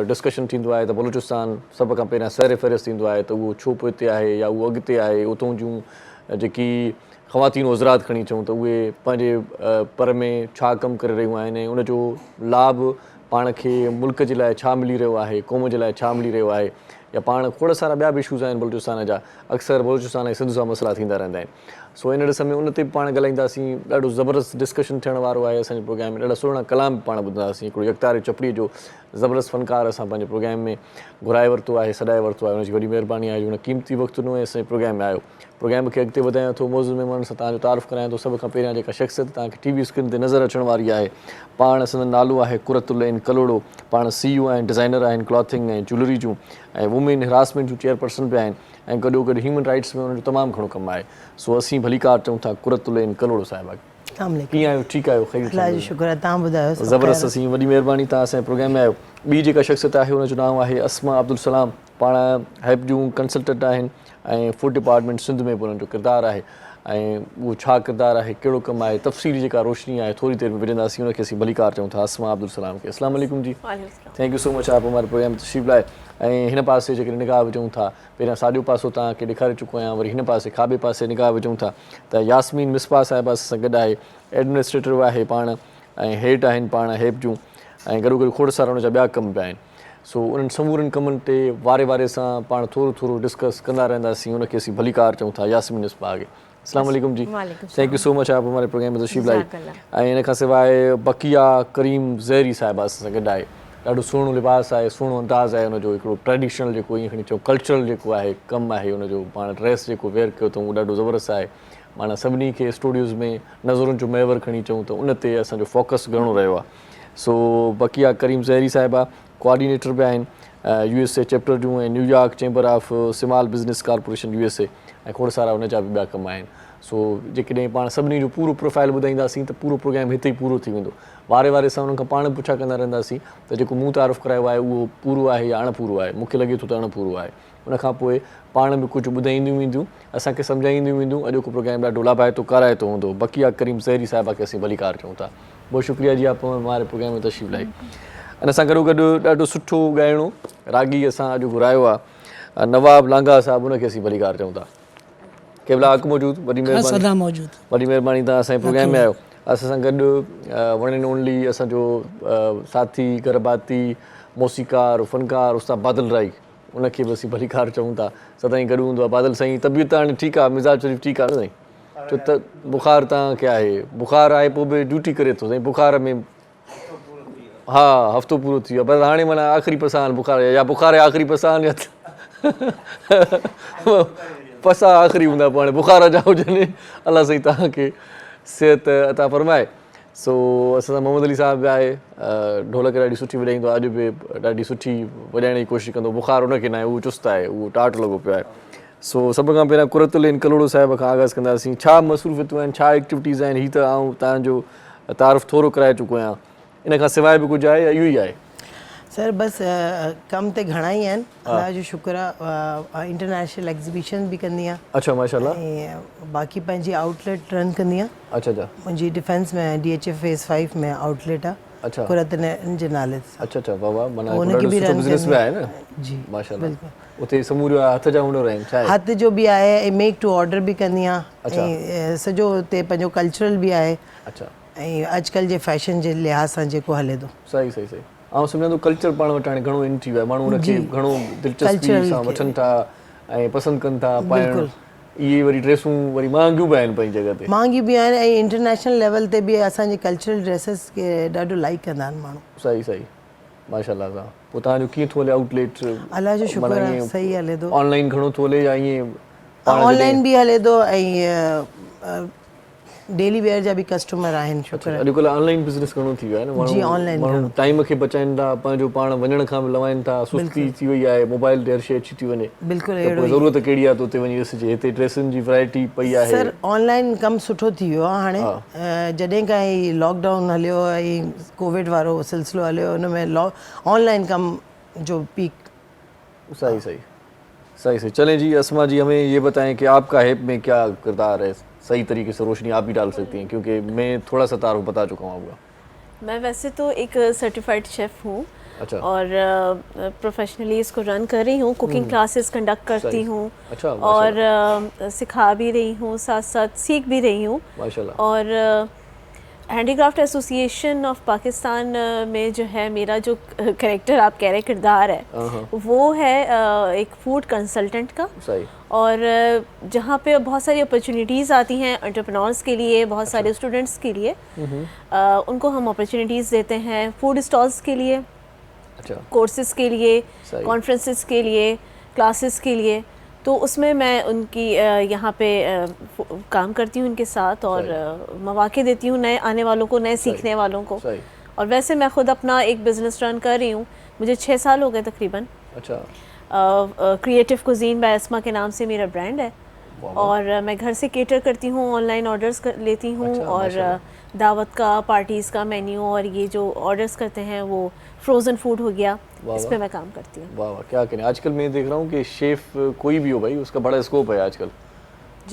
डिस्कशन थींदो आहे त बलूचिस्तान सभ खां पहिरियां सैर फ़हरिस्त थींदो आहे त उहो छो पोइ हिते आहे या उहो अॻिते आहे। उतां जूं जेकी ख़वातीन हज़रात खणी अचूं त उहे पंहिंजे पर में छा कमु करे रहियूं आहिनि ऐं उनजो लाभ पाण खे मुल्क जे लाइ छा मिली रहियो आहे, क़ौम जे लाइ छा मिली रहियो आहे, या पाण खोड़ सारा ॿिया बि इशूज़ आहिनि बलूचिस्तान जा। अक्सर बलूचिस्तान ऐं सिंध जा मसइला थींदा रहंदा आहिनि। सो इन ॾिस में उन ते बि पाण ॻाल्हाईंदासीं। ॾाढो ज़बरदस्त डिस्कशन थियण वारो आहे असांजे प्रोग्राम में। ॾाढा सुहिणा कलाम बि पाण ॿुधंदासीं। हिकिड़ो यकतार चपड़ी जो ज़बरदस्त फ़नकार असां पंहिंजे प्रोग्राम में घुराए वरितो आहे, सॾाए वरितो आहे। हुनजी वॾी महिरबानी आहे जो हुन क़ीमती वक़्तु ॾिनो ऐं असांजे प्रोग्राम में आयो। प्रोग्राम खे अॻिते वधायां थो, मौज़ूद महिमान सां तव्हांजो तारीफ़ करायां थो। सभ खां पहिरियां जेका शख़्सियत तव्हांखे टीवी स्क्रीन ते नज़र अचण वारी आहे, पाण असांजो नालो आहे कुरतुल ऐं कलोड़ो। पाण CEO आहिनि, डिज़ाइनर आहिनि क्लॉथिंग ऐं ज्वेलरी जूं ऐं वुमेन हिरासमेंट जूं चेयरपर्सन बि आहिनि ऐं गॾो गॾु ह्यूमन राइट्स में उन्हनि जो तमामु घणो कमु आहे। सो असीं भलीकार चऊं था कुरतुल ऐं कलोड़ो साहिबा। कीअं आहियो? ठीकु आहियो? अल्लाह जो शुक्र आहे, तव्हां ॿुधायो? ज़बरदस्त, असीं वॾी महिरबानी, तव्हां असांजे प्रोग्राम में आहियो। ॿी जेका शख़्सियत आहे हुनजो नालो आहे अस्मा अब्दुल सलाम। पाण हैप जूं कंसल्टेंट आहिनि ऐं फूड डिपार्टमेंट सिंध में बि उन्हनि जो किरदारु आहे ऐं उहो छा किरदारु आहे, कहिड़ो कमु आहे, तफ़सीली जेका रोशनी आहे थोरी देरि में विझंदासीं। उनखे असीं भलीकार चऊं था अस्मा अब्दुल सलाम खे। अस्सलाम वालेकुम जी। थैंक यू सो मच आप हमारे प्रोग्राम में तशरीफ़ लाए। ऐं हिन पासे जेके निगाह विझूं था, पहिरियां साॼो पासो तव्हांखे ॾेखारे चुको आहियां, वरी हिन पासे खाॿे पासे निगाह विझूं था त यास्मीन मिसबा साहिबा सां गॾु आहे, एडमिनिस्ट्रेटर आहे पाण ऐं हेड आहिनि पाण हैप जूं ऐं गॾो गॾु खोड़ सारा हुनजा ॿिया कम बि आहिनि। सो उन्हनि समूरनि कमनि ते वारे वारे सां पाण थोरो थोरो डिस्कस कंदा रहंदासीं। उनखे असीं भलीकार चऊं था यास्मीन मिसबा खे। अस्सलाम वालेकुम जी। थैंक यू सो मच आप हमारे प्रोग्राम में तशरीफ़ लाई। ऐं इन खां सवाइ बकिया करीम ज़हरी साहिबा सां गॾु आहे। ॾाढो सुहिणो लिबास आहे, सुहिणो अंदाज़ आहे हुनजो, हिकिड़ो ट्रेडिशनल जेको ईअं खणी चऊं कल्चरल जेको आहे कमु आहे हुनजो, पाण ड्रेस जेको वेयर कयो अथऊं उहो ॾाढो ज़बरदस्त आहे। माना सभिनी खे स्टूडियोज़ में नज़रुनि जो महवर खणी चऊं त उन ते असांजो फोकस घणो रहियो आहे। सो बकिया करीम ज़हरी साहिबा कोऑर्डिनेटर बि आहिनि USA चैप्टर जूं ऐं New York chamber of small business corporation USA ऐं खोड़ सारा हुनजा बि ॿिया कम आहिनि। सो जेकॾहिं पाण सभिनी जो पूरो प्रोफाइल ॿुधाईंदासीं त पूरो प्रोग्राम हिते ई पूरो थी वेंदो। वारे वारे सां हुननि खां पाण पुछा कंदा रहंदासीं त जेको मूं तारीफ़ करायो आहे उहो पूरो आहे या अणपूरो आहे, मूंखे लॻे थो त अणपूरो आहे। उनखां पोइ पाण बि कुझु ॿुधाईंदियूं वेंदियूं, असांखे सम्झाईंदियूं वेंदियूं। अॼोको प्रोग्राम ॾाढो लाभाइतो कराइतो हूंदो। बकिया करीम ज़हरी साहिबा खे असीं भलीकार चऊं था। बहुत शुक्रिया जी आप हमारे प्रोग्राम में तशरीफ़ लाई। अने सां गॾो गॾु ॾाढो सुठो ॻाइणो रागी असां अॼु घुरायो आहे नवाब लांघा साहिबु, उनखे असीं भलीकार चऊं था। केवला हक़ मौजूद, वॾी महिरबानी, वॾी महिरबानी, तव्हां असांजे प्रोग्राम में आहियो। असां सां गॾु वन एंड ओनली असांजो साथी गरबाती मौसीकार फ़नकार उस्ताद बादल राई, उनखे बि असीं भलीकार चऊं था। सदाईं गॾु हूंदो आहे बादल साईं। तबियत हाणे ठीकु आहे, मिज़ाज शरीफ़ ठीकु आहे न साईं? छो त बुखार तव्हांखे आहे, बुखार आहे पोइ बि ड्यूटी करे थो साईं, बुखार में हा हफ़्तो पूरो थी वियो आहे, पर हाणे माना आख़िरी पसान बुखार या बुखार आहे आख़िरी पसान या पसा आख़िरी हूंदा पोइ हाणे बुखार जा हुजनि, अलाह साईं तव्हांखे सिहत अता फरमाए। सो असां सां मोहम्मद अली साहिबु आहे, ढोलक ॾाढी सुठी वॼाईंदो आहे, अॼु बि ॾाढी सुठी वॼाइण जी कोशिशि कंदो, बुखार उनखे न आहे, उहो चुस्त आहे, उहो टाट लॻो पियो आहे। सो सभ खां पहिरियां कुरतुल कलोड़ो साहिब खां आगाज़ कंदासीं, छा मसरूफ़ियतूं आहिनि, छा एक्टिविटीज़ आहिनि, हीअ त आउं तव्हांजो तारीफ़ थोरो कराए चुको आहियां, इन खां सवाइ बि कुझु आहे या इहो ई आहे? सर बस कम ते घणा ई आहिनि, अल्लाह जो शुक्र आहे। इंटरनेशनल एग्ज़िबिशन बि कंदी आहियां, अच्छा माशाल्लाह, ऐं बाक़ी पंहिंजी आउटलेट रन कंदी आहियां। अच्छा अच्छा मुंहिंजी डिफेंस में DHF फेज़ 5 में आउटलेट आहे, अच्छा कुरतन जे नाले सां। अच्छा अच्छा वाह वाह, माना उनखे बि रन बिज़नेस में आहे न जी माशाल्लाह। बिल्कुलु। उते समूरो हथ जा हुनर आहिनि छा आहे? हथ जो बि आहे, ऐं मेक टू ऑर्डर बि कंदी आहियां, ऐं सॼो हुते पंहिंजो कल्चरल बि आहे, अच्छा ऐं अॼुकल्ह जे फैशन जे लिहाज़ सां जेको हले थो। सही सही सही, ऐं सम्झां थो कल्चर पाण वटि हाणे घणो इन थी वियो आहे, माण्हू हुनखे घणो दिलचस्पी सां वठनि था ऐं पसंदि कनि था पाइण। इहे वरी ड्रेसूं वरी महांगियूं बि आहिनि पंहिंजी जॻह ते, महांगी बि आहिनि, ऐं इंटरनेशनल लेवल ते बि असांजे कल्चरल ड्रेसिस खे ॾाढो लाइक कंदा आहिनि माण्हू। सही सही माशाल्लाह सां। पोइ तव्हांजो कीअं थो हले आउटलेट? अल्लाह जो शुक्र आहे सही हले थो। ऑनलाइन घणो थो हले या ईअं? ऑनलाइन बि हले थो, ऐं डेली वेयर जा बि कस्टमर आहिनि, शुक्र आहे। अॼुकल्ह ऑनलाइन बिज़नेस घणो थी वियो आहे न, जी ऑनलाइन माण्हू टाइम खे बचाइनि था, पंहिंजो पाण वञण खां बि लवाइनि था, सुस्ती थी वई आहे, मोबाइल ते हर शइ अची थी वञे, बिल्कुलु त अहिड़ो पोइ ज़रूरत कहिड़ी आहे त उते वञी ॾिसिजे, हिते ड्रेसुनि जी वैरायटी पई आहे। सर ऑनलाइन कमु सुठो थी वियो आहे हाणे, जॾहिं खां ही लॉकडाउन हलियो ऐं कोविड वारो सिलसिलो हलियो, हुन में ऑनलाइन कमु जो पीक। सही सही सही सही। चलें जी अस्मा जी, हमें ये बताएं कि आपका हैप में क्या किरदार है, सही तरीके से रोशनी आप भी डाल सकती हैं, क्योंकि मैं थोड़ा सा तारुफ बता चुका हूँ आपका। मैं वैसे तो एक सर्टिफाइड शेफ़ हूँ, अच्छा, और प्रोफेशनली इसको रन कर रही हूँ, कुकिंग क्लासेस कंडक्ट करती हूँ, अच्छा, और सिखा भी रही हूँ, साथ साथ सीख भी रही हूँ माशाल्लाह। और हैंडीक्राफ्ट एसोसिएशन ऑफ पाकिस्तान में जो है मेरा जो कैरेक्टर आप कह रहे किरदार है, वो है एक फूड कंसल्टेंट का। सही। और जहाँ पे बहुत सारी अपॉर्चुनिटीज़ आती हैं एंटरप्रेन्योर्स के लिए, बहुत सारे स्टूडेंट्स के लिए, उनको हम अपॉर्चुनिटीज़ देते हैं, फूड स्टॉल्स के लिए, अच्छा, कोर्सेज़ के लिए, कॉन्फ्रेंसेस के लिए, क्लासेस के लिए। तो उसमें मैं उनकी यहाँ पे काम करती हूँ उनके साथ, और मौके देती हूँ नए आने वालों को, नए सीखने वालों को। और वैसे मैं ख़ुद अपना एक बिज़नेस रन कर रही हूँ, मुझे 6 साल हो गए तकरीबन। अच्छा। क्रिएटिव कुजीन बाय अस्मा के नाम से मेरा ब्रांड है, और मैं घर से केटर करती हूँ, ऑनलाइन ऑर्डर्स लेती हूँ, और दावत का, पार्टीज़ का मेन्यू, और ये जो ऑर्डर्स करते हैं वो फ्रोज़न फूड हो गया, इस पे मैं काम करती हूँ। वाह वाह, क्या करें, आजकल मैं देख रहा हूँ कि शेफ़ कोई भी हो भाई, उसका बड़ा स्कोप है आजकल,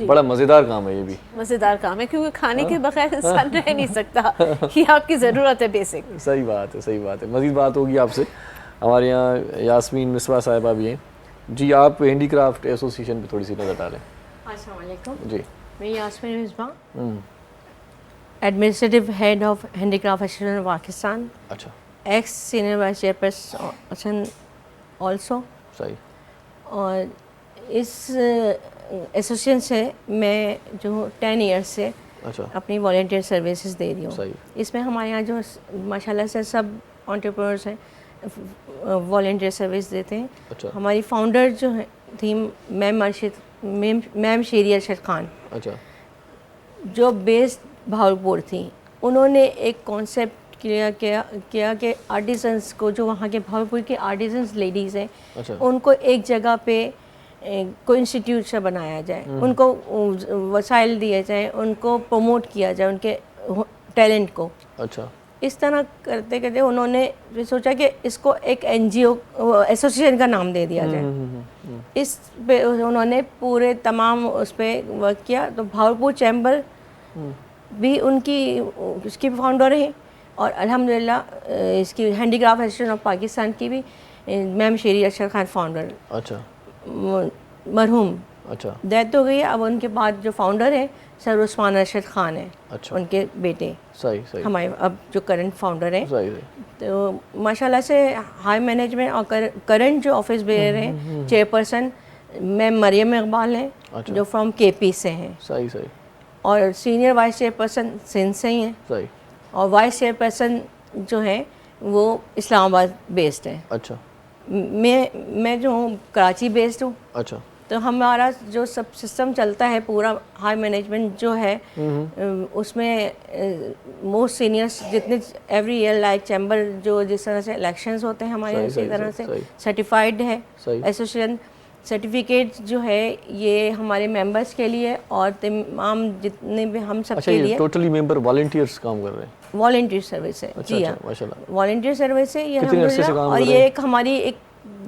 बड़ा मज़ेदार काम है, ये भी मज़ेदार काम है, क्योंकि खाने के बगैर इंसान रह नहीं सकता, ये आपकी ज़रूरत है बेसिक। सही बात है, सही बात है। मज़ीद बात होगी आपसे। हमारे यहाँ यास्मीन मिसबा साहिबा भी हैं जी, आप हैंडीक्राफ्ट एसोसिएशन पे थोड़ी सी नज़र डालें। अस्सलाम वालेकुम जी, मैं Yasmeen Misbah, administrative head of handicraft association Pakistan, अच्छा, ex senior vice chairperson also. सही। और इस एसोसिएशन से मैं जो 10 ईयर्स से अच्छा, अपनी वॉलंटियर सर्विसेज दे रही हूँ। सही। इसमें हमारे यहाँ जो माशाल्लाह से सब एंटरप्रेन्योर्स हैं वॉलंटियर सर्विस देते हैं। अच्छा। हमारी फाउंडर जो है थी मैम शेरी अरशद खान, अच्छा, जो बेस्ड भावलपुर थी। उन्होंने एक कॉन्सेप्ट किया कि आर्टिजन्स को, जो वहाँ के भावलपुर के आर्टिजन्स लेडीज़ हैं, अच्छा, उनको एक जगह पे कोई इंस्टीट्यूट से बनाया जाए, उनको वसाइल दिए जाएं, उनको प्रमोट किया जाए उनके टैलेंट को। अच्छा, इस तरह करते करते उन्होंने सोचा कि इसको एक NGO एसोसिएशन का नाम दे दिया जाए। इस पे उन्होंने पूरे तमाम उस पर वर्क किया। तो भावलपुर चैम्बर भी उनकी उसकी फाउंडर है, और अल्हम्दुलिल्लाह इसकी हैंडीक्राफ्ट एसोसिएशन ऑफ पाकिस्तान की भी मैम शेरी अरशद खान फाउंडर। अच्छा, मरहूम अच्छा, डेथ हो गई है। अब उनके बाद जो फाउंडर है सर उस्मान अरशद खान है, अच्छा, उनके बेटे सही सही, हमारे अब जो करंट फाउंडर हैं। सही सही, तो माशाल्लाह से हाई मैनेजमेंट और करंट जो ऑफिस बेयर हैं, चेयरपर्सन मैम मरियम इकबाल हैं, अच्छा, जो फ्रॉम KP से हैं। सही सही। और सीनियर वाइस चेयरपर्सन सिंध से ही हैं, सही। और वाइस चेयरपर्सन जो है वो इस्लामाबाद बेस्ड है। अच्छा मैं जो हूँ कराची बेस्ड हूँ। अच्छा। तो हमारा जो सब सिस्टम चलता है पूरा हाई मैनेजमेंट जो है उसमें मोस्ट सीनियर्स जितने एवरी ईयर लाइक चैम्बर जो जिस तरह से इलेक्शंस होते हैं हमारे उसी तरह से सर्टिफाइड है एसोसिएशन। सर्टिफिकेट जो है ये हमारे मेंबर्स के लिए और तमाम जितने भी हम सब के लिए। टोटली मेंबर वॉलंटियर्स काम कर रहे हैं? वॉलंटियर सर्विस है। जी हाँ, माशाल्लाह। वॉलंटियर सर्विस है ये अल्हम्दुलिल्लाह। और ये एक हमारी एक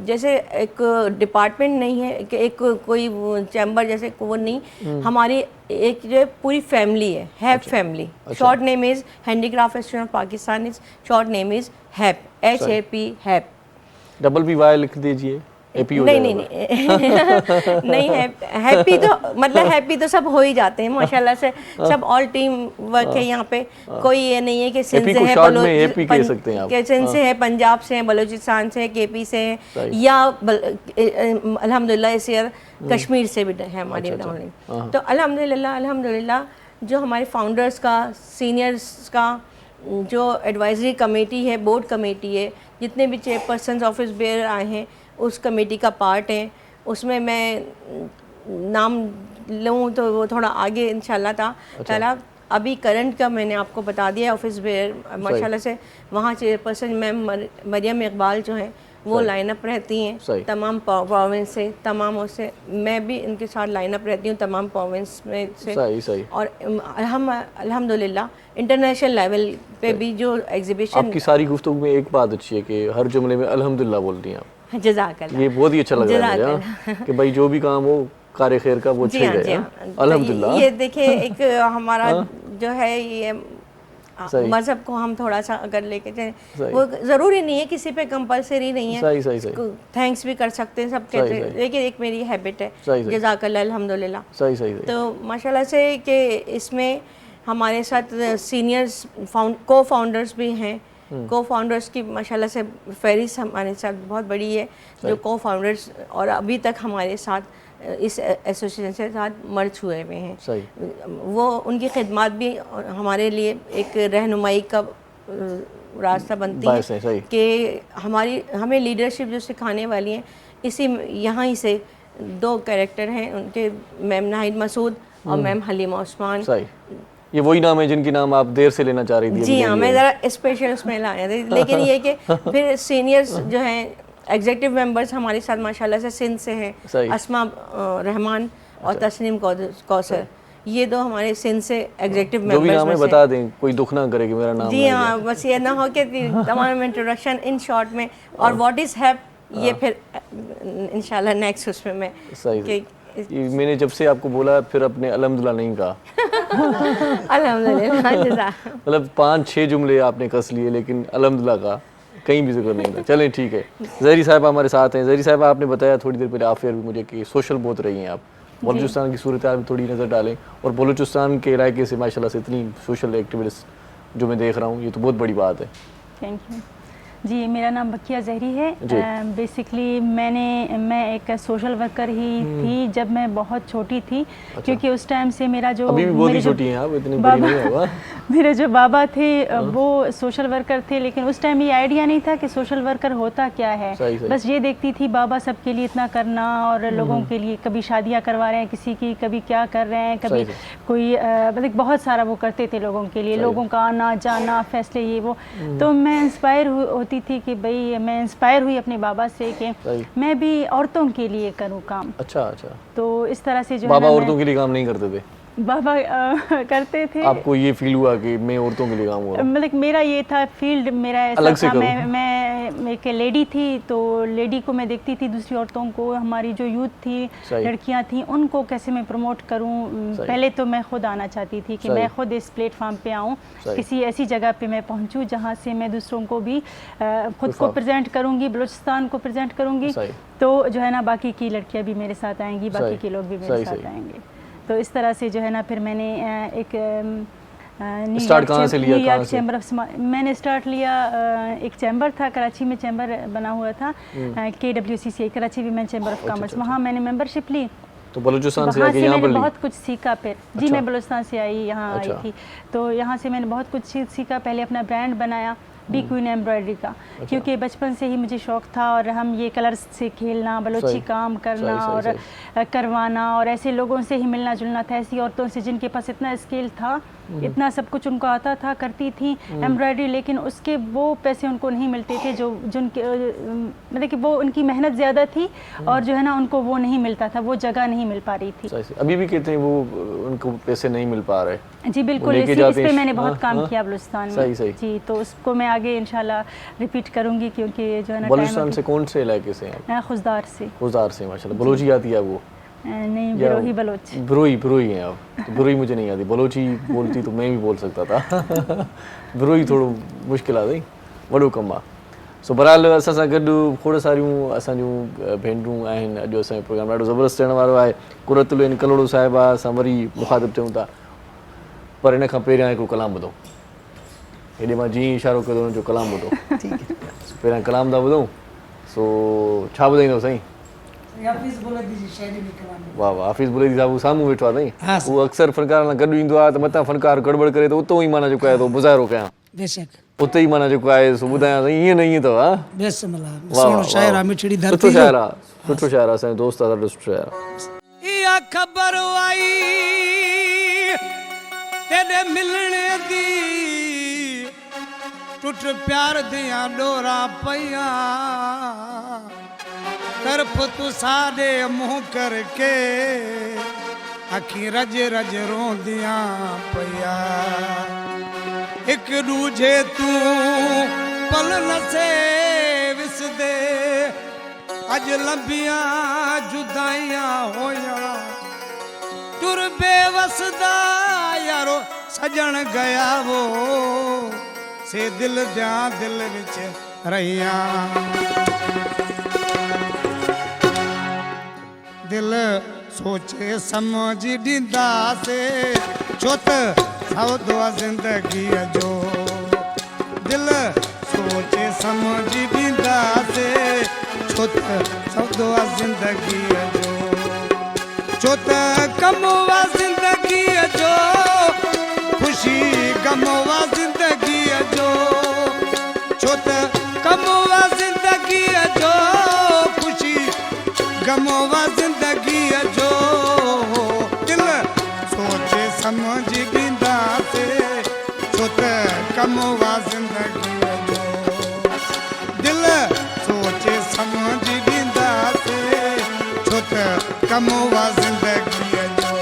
जैसे एक डिपार्टमेंट नहीं है कि एक कोई चैम्बर जैसे वो नहीं, हमारी एक जो पूरी फैमिली है, HAP family. Short name is handicraft association of Pakistan, is short name is HAP, HAP HAP. Double भी वाई लिख दीजिए, हैप्पी हो नहीं नहीं नहीं नहीं हैप्पी तो मतलब हैप्पी तो सब हो ही जाते हैं माशाल्लाह से, सब ऑल टीम वर्क है यहाँ पे। कोई ये नहीं है कि सिंध से है, सिंध से है, पंजाब से है, बलूचिस्तान से है, KP से है, या अल्हम्दुलिल्लाह इस ईयर कश्मीर से भी है हमारी। तो अल्हम्दुलिल्लाह जो हमारे फाउंडर्स का, सीनियर्स का जो एडवाइजरी कमेटी है, बोर्ड कमेटी है, जितने भी चेयरपर्सन ऑफिस बेयर आए हैं उस कमेटी का पार्ट है। उसमें मैं नाम लूँ तो वो थोड़ा आगे इंशाल्लाह ताला। अभी करंट का मैंने आपको बता दिया ऑफिस बेयर माशाल्लाह से। वहाँ चेयरपर्सन मैम मरियम इकबाल जो है वो लाइन अप रहती हैं तमाम प्रोविंस से, तमाम उससे मैं भी इनके साथ लाइन अप रहती हूँ तमाम प्रोविंस में से। सही। और हम अल्हम्दुलिल्लाह इंटरनेशनल लेवल पे भी जो एग्जीबिशन। आपकी सारी गुफ्तगू में एक बात अच्छी है कि हर जुमले में अल्हम्दुलिल्लाह बोलती हैं आप। जज़ाकल्लाह। ये बहुत ही अच्छा लग रहा है मुझे कि भाई जो भी काम हो कार खैर का वो अच्छे गए अल्हम्दुलिल्लाह। ये देखिए एक हमारा जो है ये मज़हब को हम थोड़ा सा अगर लेके जाए, वो ज़रूरी नहीं है, किसी पे कंपलसरी नहीं है। सही। थैंक्स भी कर सकते हैं सब कहते हैं, लेकिन एक मेरी हैबिट है। जज़ाकल्लाह अल्हम्दुलिल्लाह। सही। तो माशाल्लाह से कि इसमें हमारे साथ सीनियर्स को फाउंडर्स भी हैं। को फाउंडर्स की माशाल्लाह से फहरिस्त हमारे साथ बहुत बड़ी है, जो को फाउंडर्स और अभी तक हमारे साथ इस एसोसिएशन से साथ मर्ज हुए हुए हैं। वो उनकी खिदमत भी हमारे लिए एक रहनुमाई का रास्ता बनती है कि हमें लीडरशिप जो सिखाने वाली हैं। इसी यहाँ ही से 2 कैरेक्टर हैं उनके, मैम नाहिद मसूद और मैम हलीमा उस्मान। ये वही नाम है जिनकी नाम आप देर से लेना चाह रही थी? जी हाँ, मैं ज़रा स्पेशल उसमें लाया था, लेकिन ये कि फिर सीनियर्स जो हैं एग्जीक्यूटिव मेंबर्स हमारे साथ माशाल्लाह से सिंध से हैं, अस्मा रहमान और तस्नीम कौसर। ये 2 हमारे सिंध से एग्जीक्यूटिव मेंबर्स। जो भी नाम है बता दें, कोई दुख ना करे कि मेरा नाम। जी हाँ, बस ये ना हो कि तमाम इंट्रोडक्शन इन शॉर्ट में। और व्हाट इज़ हैप ये फिर इंशाल्लाह नेक्स्ट उसमें मैं मैंने जब से आपको बोला फिर अपने अल्हम्दुलिल्लाह नहीं कहा। अल्हम्दुलिल्लाह मतलब 5-6 जुमले आपने कस लिए, लेकिन अल्हम्दुलिल्लाह का कहीं भी जिक्र नहीं था। चलें ठीक है। ज़हरी साहब हमारे साथ हैं। ज़हरी साहब आपने बताया थोड़ी देर पहले आफियर भी मुझे कि सोशल बहुत रही हैं आप, बलूचिस्तान की सूरत हाल में थोड़ी नज़र डालें। और बलूचिस्तान के इलाके से माशाल्लाह से इतनी सोशल एक्टिविटीज़ जो मैं देख रहा हूँ, ये तो बहुत बड़ी बात है। थैंक यू जी। मेरा नाम बकिया ज़हरी है। बेसिकली मैं एक सोशल वर्कर ही थी जब मैं बहुत छोटी थी। अच्छा। क्योंकि उस टाइम से मेरा जो अभी भी बहुत ही छोटी हैं आप, इतनी बड़ी नहीं होगा। मेरे जो बाबा थे वो सोशल वर्कर थे, लेकिन उस टाइम ये आइडिया नहीं था कि सोशल वर्कर होता क्या है। सही। बस ये देखती थी बाबा सबके लिए इतना करना और लोगों के लिए, कभी शादियाँ करवा रहे हैं किसी की, कभी क्या कर रहे हैं, कभी कोई मतलब बहुत सारा वो करते थे लोगों के लिए, लोगों का आना जाना, फैसले ये वो। तो मैं इंस्पायर होती थी कि भाई मैं इंस्पायर हुई अपने बाबा से कि मैं भी औरतों के लिए करूँ काम। अच्छा। तो इस तरह से जो बाबा औरतों के लिए काम नहीं करते थे? बाबा करते थे। आपको ये फील हुआ कि मैं औरतों के लिए काम हो रहा हूं? मतलब मेरा ये था फील्ड मेरा ऐसा था। मैं एक लेडी थी, तो लेडी को मैं देखती थी, दूसरी औरतों को, हमारी जो यूथ थी, लड़कियां थी, उनको कैसे मैं प्रमोट करूं। पहले तो मैं खुद आना चाहती थी कि मैं खुद इस प्लेटफॉर्म पे आऊं, किसी ऐसी जगह पे मैं पहुंचूं जहां से मैं दूसरों को भी खुद को प्रेजेंट करूंगी, बलूचिस्तान को प्रेजेंट करूंगी। तो जो है ना बाकी की लड़कियाँ भी मेरे साथ आएंगी, बाकी के लोग भी मेरे साथ आएंगे। तो इस तरह से जो है ना फिर मैंने एक न्यूयॉर्क चैम्बर ऑफ, मैंने स्टार्ट लिया। एक चैम्बर था कराची में, चैम्बर बना हुआ था KWCCI, Karachi women chamber of commerce. वहाँ मैंने मेंबरशिप ली तो बलूचिस्तान से वहाँ आके से यहाँ मैंने पर बहुत कुछ सीखा फिर जी। अच्छा। मैं बलूचिस्तान से आई, यहाँ आई अच्छा। थी, तो यहाँ से मैंने बहुत कुछ सीखा। पहले अपना ब्रांड बनाया बी क्वीन एम्ब्रॉयडरी का, क्योंकि बचपन से ही मुझे शौक़ था, और हम ये कलर्स से खेलना, बलोची काम करना और करवाना, और ऐसे लोगों से ही मिलना जुलना था, ऐसी औरतों से जिनके पास इतना स्किल था, इतना सब कुछ उनको आता था, करती थी एम्ब्रॉयडरी, लेकिन उसके वो पैसे उनको नहीं मिलते थे जो जिनके मतलब कि वो उनकी मेहनत ज़्यादा थी, और जो है ना उनको वो नहीं मिलता था, वो जगह नहीं मिल पा रही थी। अभी भी कहते हैं वो उनको पैसे नहीं मिल पा रहे। जी बिल्कुल, इस पे मैंने बहुत काम किया बलूचिस्तान में। सही। जी, तो उसको मैं आगे इंशाल्लाह रिपीट करूंगी, क्योंकि जो है ना बलूचिस्तान से कौन से इलाके से हैं? खुजदार से। खुजदार से, माशाल्लाह। बलोची आती है वो? नहीं, बिरोही बलोच। बिरोही हैं आप? तो बिरोही मुझे नहीं आती, बलोची बोलती तो मैं भी बोल सकता था। बिरोही थोड़ो मुश्किल आहे, वॾो कमु आहे। सो बहरहाल असां सां गॾु खोड़ सारियूं असांजूं भेनरूं आहिनि। अॼु असांजो प्रोग्राम ॾाढो ज़बरदस्त थियण वारो आहे। कुरतुल कलोड़ो साहिबा असां वरी मुखातिब थियूं था, पर इन खां पहिरियां हिकिड़ो कलाम ॿुधो। हेॾे मां जीअं इशारो कयो हुनजो कलाम ॿुधो। पहिरियां कलाम था ॿुधूं। सो छा ॿुधाईंदव साईं? वाह वाह, हाफ़िज़ बुलैदी साहिब साम्हूं वेठो आहे साईं। उहो अक्सर फ़नकार सां गॾु ईंदो आहे त मथां फ़नकार गड़बड़ करे त उतो ई माना जेको आहे तो मुज़ाहिरो कयां, बेशक उते ई माना जेको आहे सो ॿुधायां साईं, ईअं न ईअं अथव। सुठो शाइर आहे, मिठड़ी धरती सुठो शाइर आहे, सुठो शाइर आहे, असांजो दोस्त आहे, ॾाढो सुठो शाइर आहे। इहा ख़बर आई तेरे मिलने दी, टुट प्यार दियां डोरा पईयां, तरफ तू साडे मुंह करके अखी रज रज रोंदियां पईया, एक दूजे तू पल न से विसदे, अज लंबियां जुदाइयां होया, टुर बेवसदा यारो सजन गया वो, से दिल दिया दिल विच रहिया, दिल सोचे समझ ॾींदा से, छो त सौदो ज़िंदगी जो, दिल सोचे समझ ॾींदा से, छो त सौदो ज़िंदगी जो, छो त कम वा ज़िंदगी जो, खुशी गम वा ज़िंदगी जो, छो त कम वा ज़िंदगी जो, खुशी गम वा ज़िंदगी जो, दिल सोचे समझ ॾींदा से, छो त कम वा ज़िंदगी जो, दिल सोचे समझ ॾींदा से, छो त कम वा ज़िंदगी जो।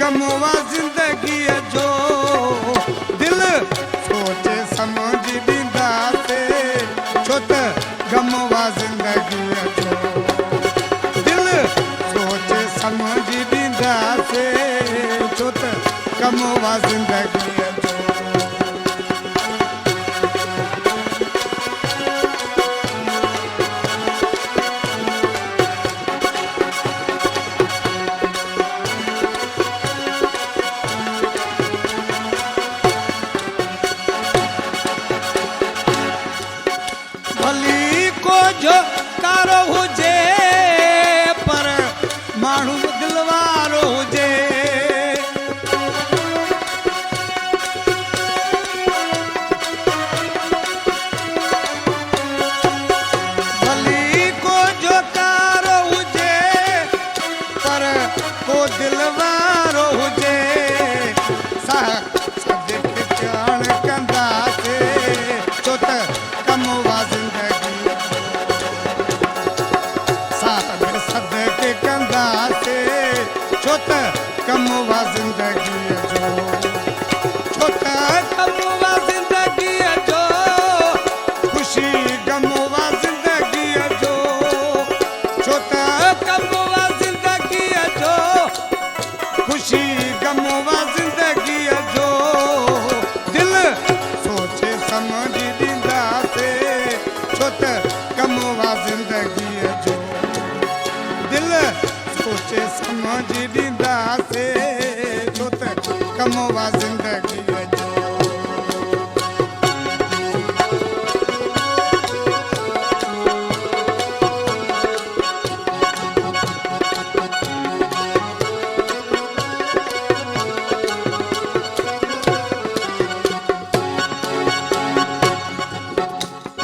गमवा जिंदगी जो, दिल सोचे समझ ॾींदा से, छो त गमवा जिंदगी जो, दिल सोचे समझ ॾींदा से, छो त गमवा जिंदगी जो। जो कारो हुजे पर माण्हू दिलवारो छोत कमवा जिंदगी जो छोत कमवा जिंदगी जो खुशी गमवा जिंदगी जो छोत कमवा जिंदगी जो खुशी गमवा जिंदगी जो दिल सोचे समझ दींदा से छोत कमवा जिंदगी जो दिल सोचे समझ दींदा से छोत कमवा जिंदगी जो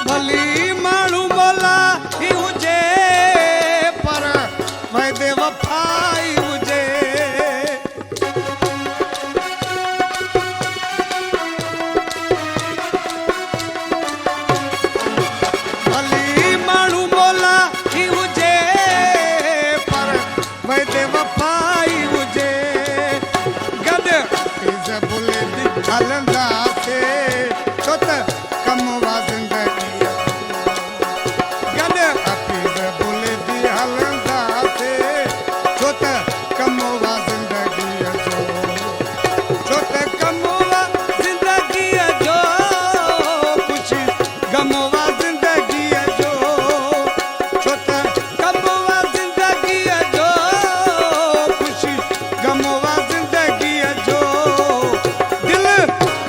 भली माण्हू बोला ही हुजे पर वैदे वफाई हुजे भली माण्हू बोला ही हुजे पर वैदे वफाई हुजे गॾु इज़ बुले हलंदा से छो त कमवा जिंदगी गॾु हफ़ीज़ बुले हलंदा से छो त कमवा जिंदगी जो छो त कमवा जिंदगी जो ख़ुशी गमवा जिंदगी जो छो त कमवा जिंदगी जो ख़ुशी गमवा जिंदगी जो दिल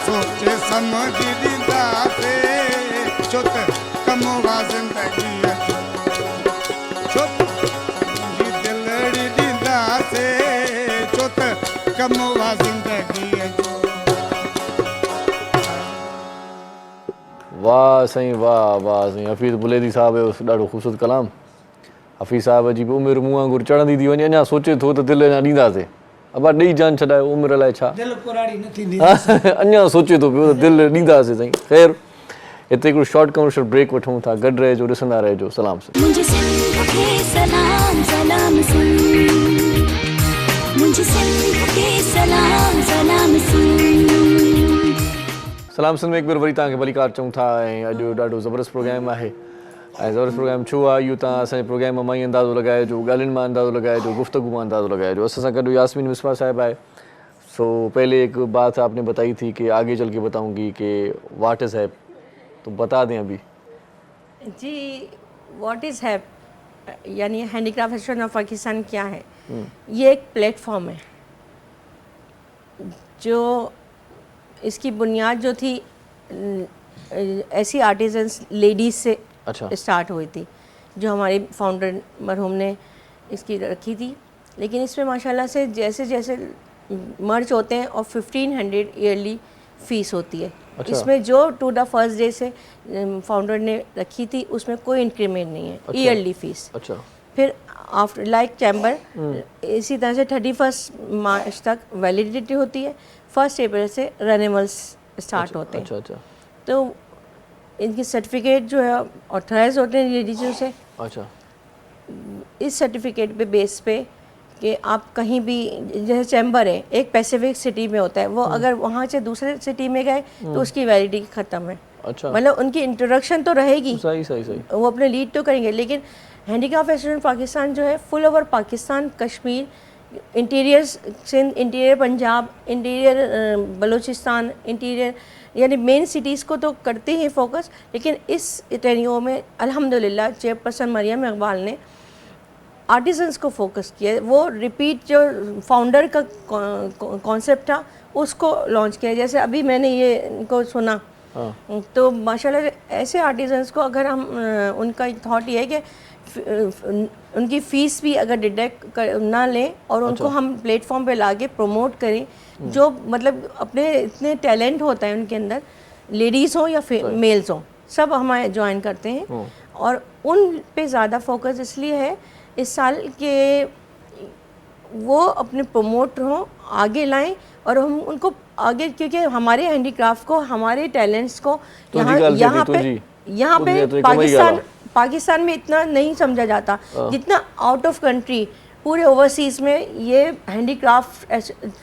सोचे समझ दींदा से छो त कमवा जिंदगी जो छो त मुंहिंजी दिलड़ी ॾींदा से छो त कमवा जिंदगी जो वाह साईं वाह वाह साईं हफ़ीज़ बुलेदी साहब जो ॾाढो ख़ूबसूरत कलाम हफ़ीज़ साहब जी बि उमिरि मुंहुं वांगुरु चढ़ंदी थी वञे अञा सोचे थो त दिलि अञा ॾींदासीं अबा ॾेई जान छॾायो उमिरि लाइ छा अञा सोचे थो पियो त दिलि ॾींदासीं साईं ख़ैर हिते हिकिड़ो शॉर्ट कमर्शियल ब्रेक वठूं था गॾु रहिजो ॾिसंदा रहिजो सलाम सां मुझे सिंध के सलाम सलाम सुन मुझे सिंध के सलाम सलाम सुन सलाम सिंध में हिकु भेरो वरी तव्हांखे भलीकार चऊं था ऐं अॼु ॾाढो ज़बरदस्त प्रोग्राम आहे ऐं ज़बरदस्त प्रोग्राम छो आहे इहो तव्हां असांजे प्रोग्राम मां ई अंदाज़ो लॻाइजो ॻाल्हियुनि मां अंदाज़ो लॻाइजो गुफ़्तगू मां अंदाज़ो लॻाइजो असां सां गॾु यास्मीन मिसबा साहिब आहे सो पहले एक बात आपने बताई थी कि आगे चल के बताऊंगी कि व्हाट इज़ हैप तो बता दें अभी जी व्हाट इज़ हैप यानी हैंडीक्राफ्ट एसोसिएशन ऑफ पाकिस्तान क्या है ये एक प्लेटफॉर्म है जो इसकी बुनियाद जो थी ऐसी आर्टिजन्स लेडीज़ से अच्छा स्टार्ट हुई थी जो हमारे फाउंडर मरहूम ने इसकी रखी थी लेकिन इसमें माशाल्लाह से जैसे जैसे मर्ज होते हैं और 1500 ईयरली फ़ीस होती है अच्छा। इसमें जो टू द फर्स्ट डे से फाउंडर ने रखी थी उसमें कोई इंक्रीमेंट नहीं है अच्छा। ईयरली फ़ीस अच्छा फिर आफ्टर लाइक चैम्बर इसी तरह से 31 मार्च तक वैलिडिटी होती है 1 अप्रैल से रेन्यूअल्स स्टार्ट होते हैं अच्छा अच्छा तो इनकी सर्टिफिकेट जो है ऑथराइज होते हैं लेडीज़ों से अच्छा इस सर्टिफिकेट पे बेस पे कि आप कहीं भी जैसे चैम्बर है एक पैसिफिक सिटी में होता है वो अगर वहाँ से दूसरे सिटी में गए तो उसकी वैलिडिटी ख़त्म है अच्छा मतलब उनकी इंट्रोडक्शन तो रहेगी सही सही सही वो अपने लीड तो करेंगे लेकिन हैंडीक्राफ्ट एसोसिएशन पाकिस्तान जो है full over Pakistan Kashmir interior Sindh interior Punjab interior Balochistan interior यानी मेन सिटीज़ को तो करते हैं फोकस लेकिन इस टेनियो में अल्हम्दुलिल्लाह चेयरपर्सन मरियम इकबाल ने आर्टिजन्स को फोकस किया वो रिपीट जो फाउंडर का कॉन्सेप्ट था उसको लॉन्च किया जैसे अभी मैंने ये इनको सुना तो माशाल्लाह ऐसे आर्टिजन्स को अगर हम उनका थॉट ये है कि उनकी फ़ीस भी अगर डिडक्ट ना लें और उनको हम प्लेटफॉर्म पे लाके प्रमोट करें जो मतलब अपने इतने टैलेंट होता है उनके अंदर लेडीज़ हों या मेल्स हों सब हमारे ज्वाइन करते हैं और उन पे ज़्यादा फोकस इसलिए है इस साल के वो अपने प्रमोट हों आगे लाएं और हम उनको आगे क्योंकि हमारे हैंडीक्राफ्ट को हमारे टैलेंट्स को यहाँ पे पाकिस्तान में इतना नहीं समझा जाता जितना आउट ऑफ कंट्री पूरे ओवरसीज़ में ये हैंडीक्राफ्ट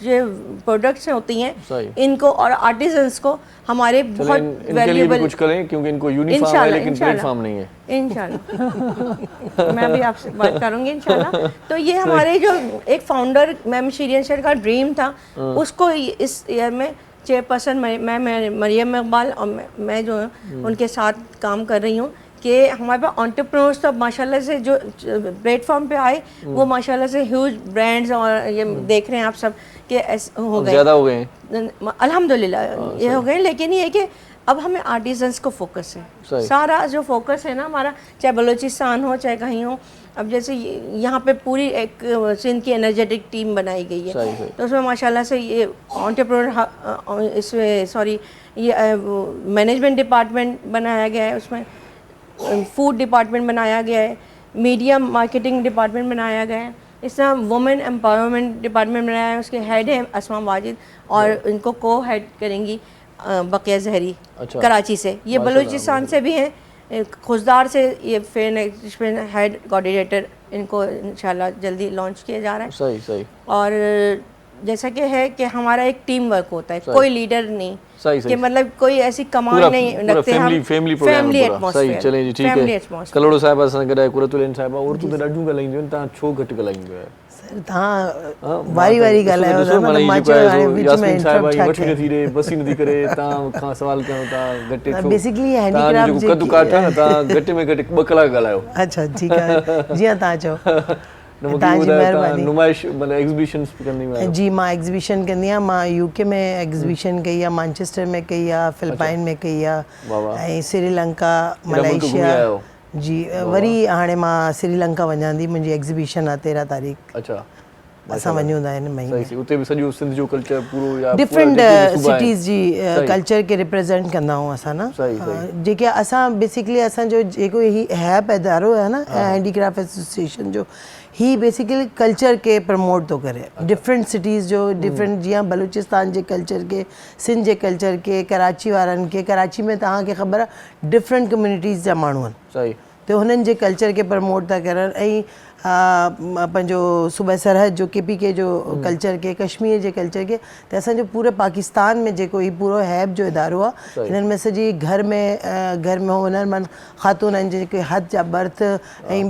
जो प्रोडक्ट्स होती हैं इनको और आर्टिजन्स को हमारे बहुत वैल्यूएबल कुछ करें, क्योंकि इनको यूनिफॉर्म है लेकिन प्लेटफॉर्म नहीं है। इंशाल्लाह मैं भी आपसे बात करूंगी इंशाल्लाह। तो ये हमारे जो एक फाउंडर मैम शीरिन शेर का ड्रीम था, उसको इस ईयर में चेयरपर्सन मैं मरियम इकबाल और मैं जो उनके साथ काम कर रही हूँ कि हमारे पास एंटरप्रेन्योर्स तो माशाल्लाह से जो प्लेटफॉर्म पे आए वो माशाल्लाह से ह्यूज ब्रांड्स और ये देख रहे हैं आप सब कि हो गए, ज़्यादा हो गए हैं अल्हम्दुलिल्लाह ये हो गए। लेकिन ये कि अब हमें आर्टिजन्स को फोकस है, सारा जो फोकस है ना हमारा, चाहे बलूचिस्तान हो चाहे कहीं हो। अब जैसे यहाँ पे पूरी एक सिंध की एनर्जेटिक टीम बनाई गई है, तो उसमें माशाल्लाह से ये एंटरप्रेन्योर इसमें सॉरी ये मैनेजमेंट डिपार्टमेंट बनाया गया है, उसमें फूड डिपार्टमेंट बनाया गया है, मीडिया मार्केटिंग डिपार्टमेंट बनाया गया है, इस तरह वुमेन एम्पावरमेंट डिपार्टमेंट बनाया है। उसके हेड है असमा वाजिद और इनको को हेड करेंगी बकिया जहरी कराची से। ये बलूचिस्तान से भी हैं, खुशदार से ये फेयर एग्जीबिशन हेड कोऑर्डिनेटर, इनको इंशाल्लाह जल्दी लॉन्च किया जा रहा है। सही सही। और जैसा कि है कि हमारा एक टीम वर्क होता है, कोई लीडर नहीं कि मतलब कोई ऐसी कमांड नहीं रखते हम, फैमिली एटमॉस्फेयर। चलें जी, ठीक है। कलोड़ो साहिबा सां गॾु कुरतुल साहिबा और तू त ॾाढियूं ॻाल्हाईंदियूं आहिनि, तव्हां छो घटि ॻाल्हाईंदियूं आहियो? सर तव्हां वारी वारी ॻाल्हायो था न, मां चयो हाणे विच में इंटरप्ट छा कयां। थी रे बसी नथी करे, तव्हां खां सवाल कयूं था घटि छो? बेसिकली हैंडीक्राफ्ट कदु काठ आहे न, तव्हां घटि में घटि 2 कलाक ॻाल्हायो। अच्छा ठीकु आहे, जीअं तव्हां चओ। तव्हांजी महिरबानी। नुमाइश मतलब एग्जीबिशंस कंदी आहियो? जी मां एग्जीबिशन कंदी आहियां। मां यूके में एग्जीबिशन कई आहे, मैनचेस्टर में कई आहे, फिलिपाइन में कई आहे, ऐं श्रीलंका, मलेशिया। जी वरी हाणे मां श्रीलंका वञां थी, मुंहिंजी एग्जीबिशन आहे 13 तारीख़। अच्छा असां वञूं था हिन महीने। सही, उते भी सॼो सिंध जो कल्चर पूरो या डिफरेंट सिटीज़ जी कल्चर खे रिप्रेजेंट कंदा आहियूं असां न। जेके असां बेसिकली असांजो जेको ही हैप इदारो आहे न हैंडीक्राफ्ट एसोसिएशन जो, ही बेसिकली कल्चर के प्रमोट थो करे, डिफरेंट सिटीज़ जो डिफरेंट, जीअं बलूचिस्तान जे कल्चर के, सिंध जे कल्चर के, कराची वारनि खे, कराची में तव्हांखे ख़बर आहे डिफरेंट कम्युनिटीज़ जा माण्हू आहिनि, सही, तो हुननि जे कल्चर के प्रमोट था करनि। ऐं पंहिंजो सूबे सरहद जो KPK जो कल्चर के, कश्मीर जे कल्चर के, त असांजो पूरे पाकिस्तान में जेको ही पूरो हैब जो इदारो आहे, हिननि में सॼी घर में हुनरमंद ख़ातून आहिनि जेके हथ जा बर्थ ऐं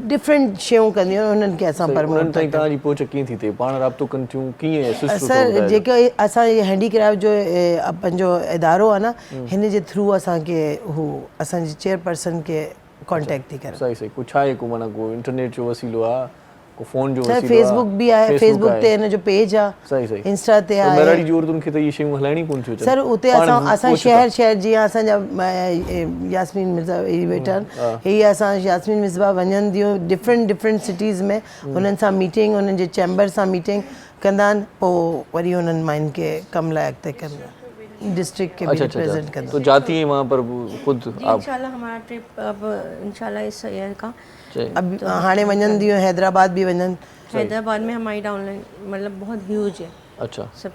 डिफरेंट शयूं कंदियूं आहिनि, हुननि खे असां प्रमोट। तव्हांजी पहुच कीअं थी थिए, पाण राब्तो कनि थियूं कीअं? सर जेके असां हैंडीक्राफ्ट जो पंहिंजो इदारो आहे न, हिन जे थ्रू असांखे हू असांजी चेयरपर्सन खे कॉन्टेक्ट थी करे। सही सही। कुछ आहे को माना को इंटरनेट जो वसीलो आहे, को फोन जो वसीलो आहे? फेसबुक भी आहे, फेसबुक ते हिन जो पेज आहे। सही सही। इंस्टा ते आहे। मेराड़ी जोर तुमखे त ये शयूं हलाइणी कोन थियूं सर उते असां शहर जीअं असांजा यास्मीन मिर्ज़ा वेठा आहिनि, हे असां यास्मीन मिसबा वञनि थियूं डिफरेंट सिटीज़ में, हुननि सां मीटिंग, हुननि जे चैम्बर सां मीटिंग कंदा आहिनि, पोइ वरी हुननि मां इनके कम लाइ अॻिते कंदा आहिनि, डिस्ट्रिक्ट के भी रिप्रेजेंट करना। तो जाती हैं वहाँ पर खुद आप? इंशाल्लाह हमारा ट्रिप अब इंशाल्लाह इस ईयर का अब हाणे वञन दियो, हैदराबाद भी वञन। हैदराबाद में हमारी डाउनलाइन मतलब बहुत ह्यूज है। अच्छा सब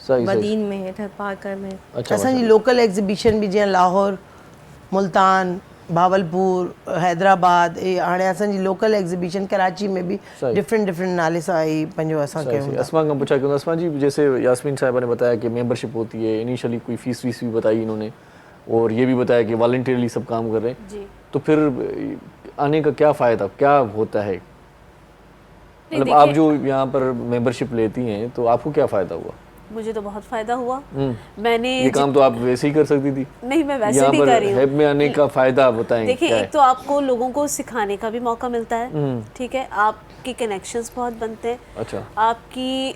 सही बदीन में है, थरपाकर में। अच्छा, असांजी लोकल एग्जीबिशन भी जीअं लाहौर, मुल्तान, भावलपुर, हैदराबाद, हाणे असांजी लोकल एग्जीबिशन कराची में भी डिफरेंट नाले सां आई पंहिंजो असां कयूं। असमा का पूछा क्यों? असमा जी जैसे यास्मीन साहिबा ने बताया कि मेंबरशिप होती है, इनिशियली कोई फीस भी बताई इन्होंने, और ये भी बताया कि वॉलंटियरली सब काम कर रहे हैं, तो फिर आने का क्या फ़ायदा क्या होता है? मतलब आप जो यहाँ पर मेंबरशिप लेती हैं तो आपको क्या फ़ायदा हुआ? मुझे तो बहुत फायदा हुआ। मैंने ये काम तो आप वैसे ही कर सकती थी। नहीं, मैं वैसे भी कर रही हूँ। हैब में आने का फायदा बताएं। देखिए, एक तो आपको लोगों को सिखाने का भी मौका मिलता है, ठीक है, आपके कनेक्शंस बहुत बनते हैं। अच्छा। आपकी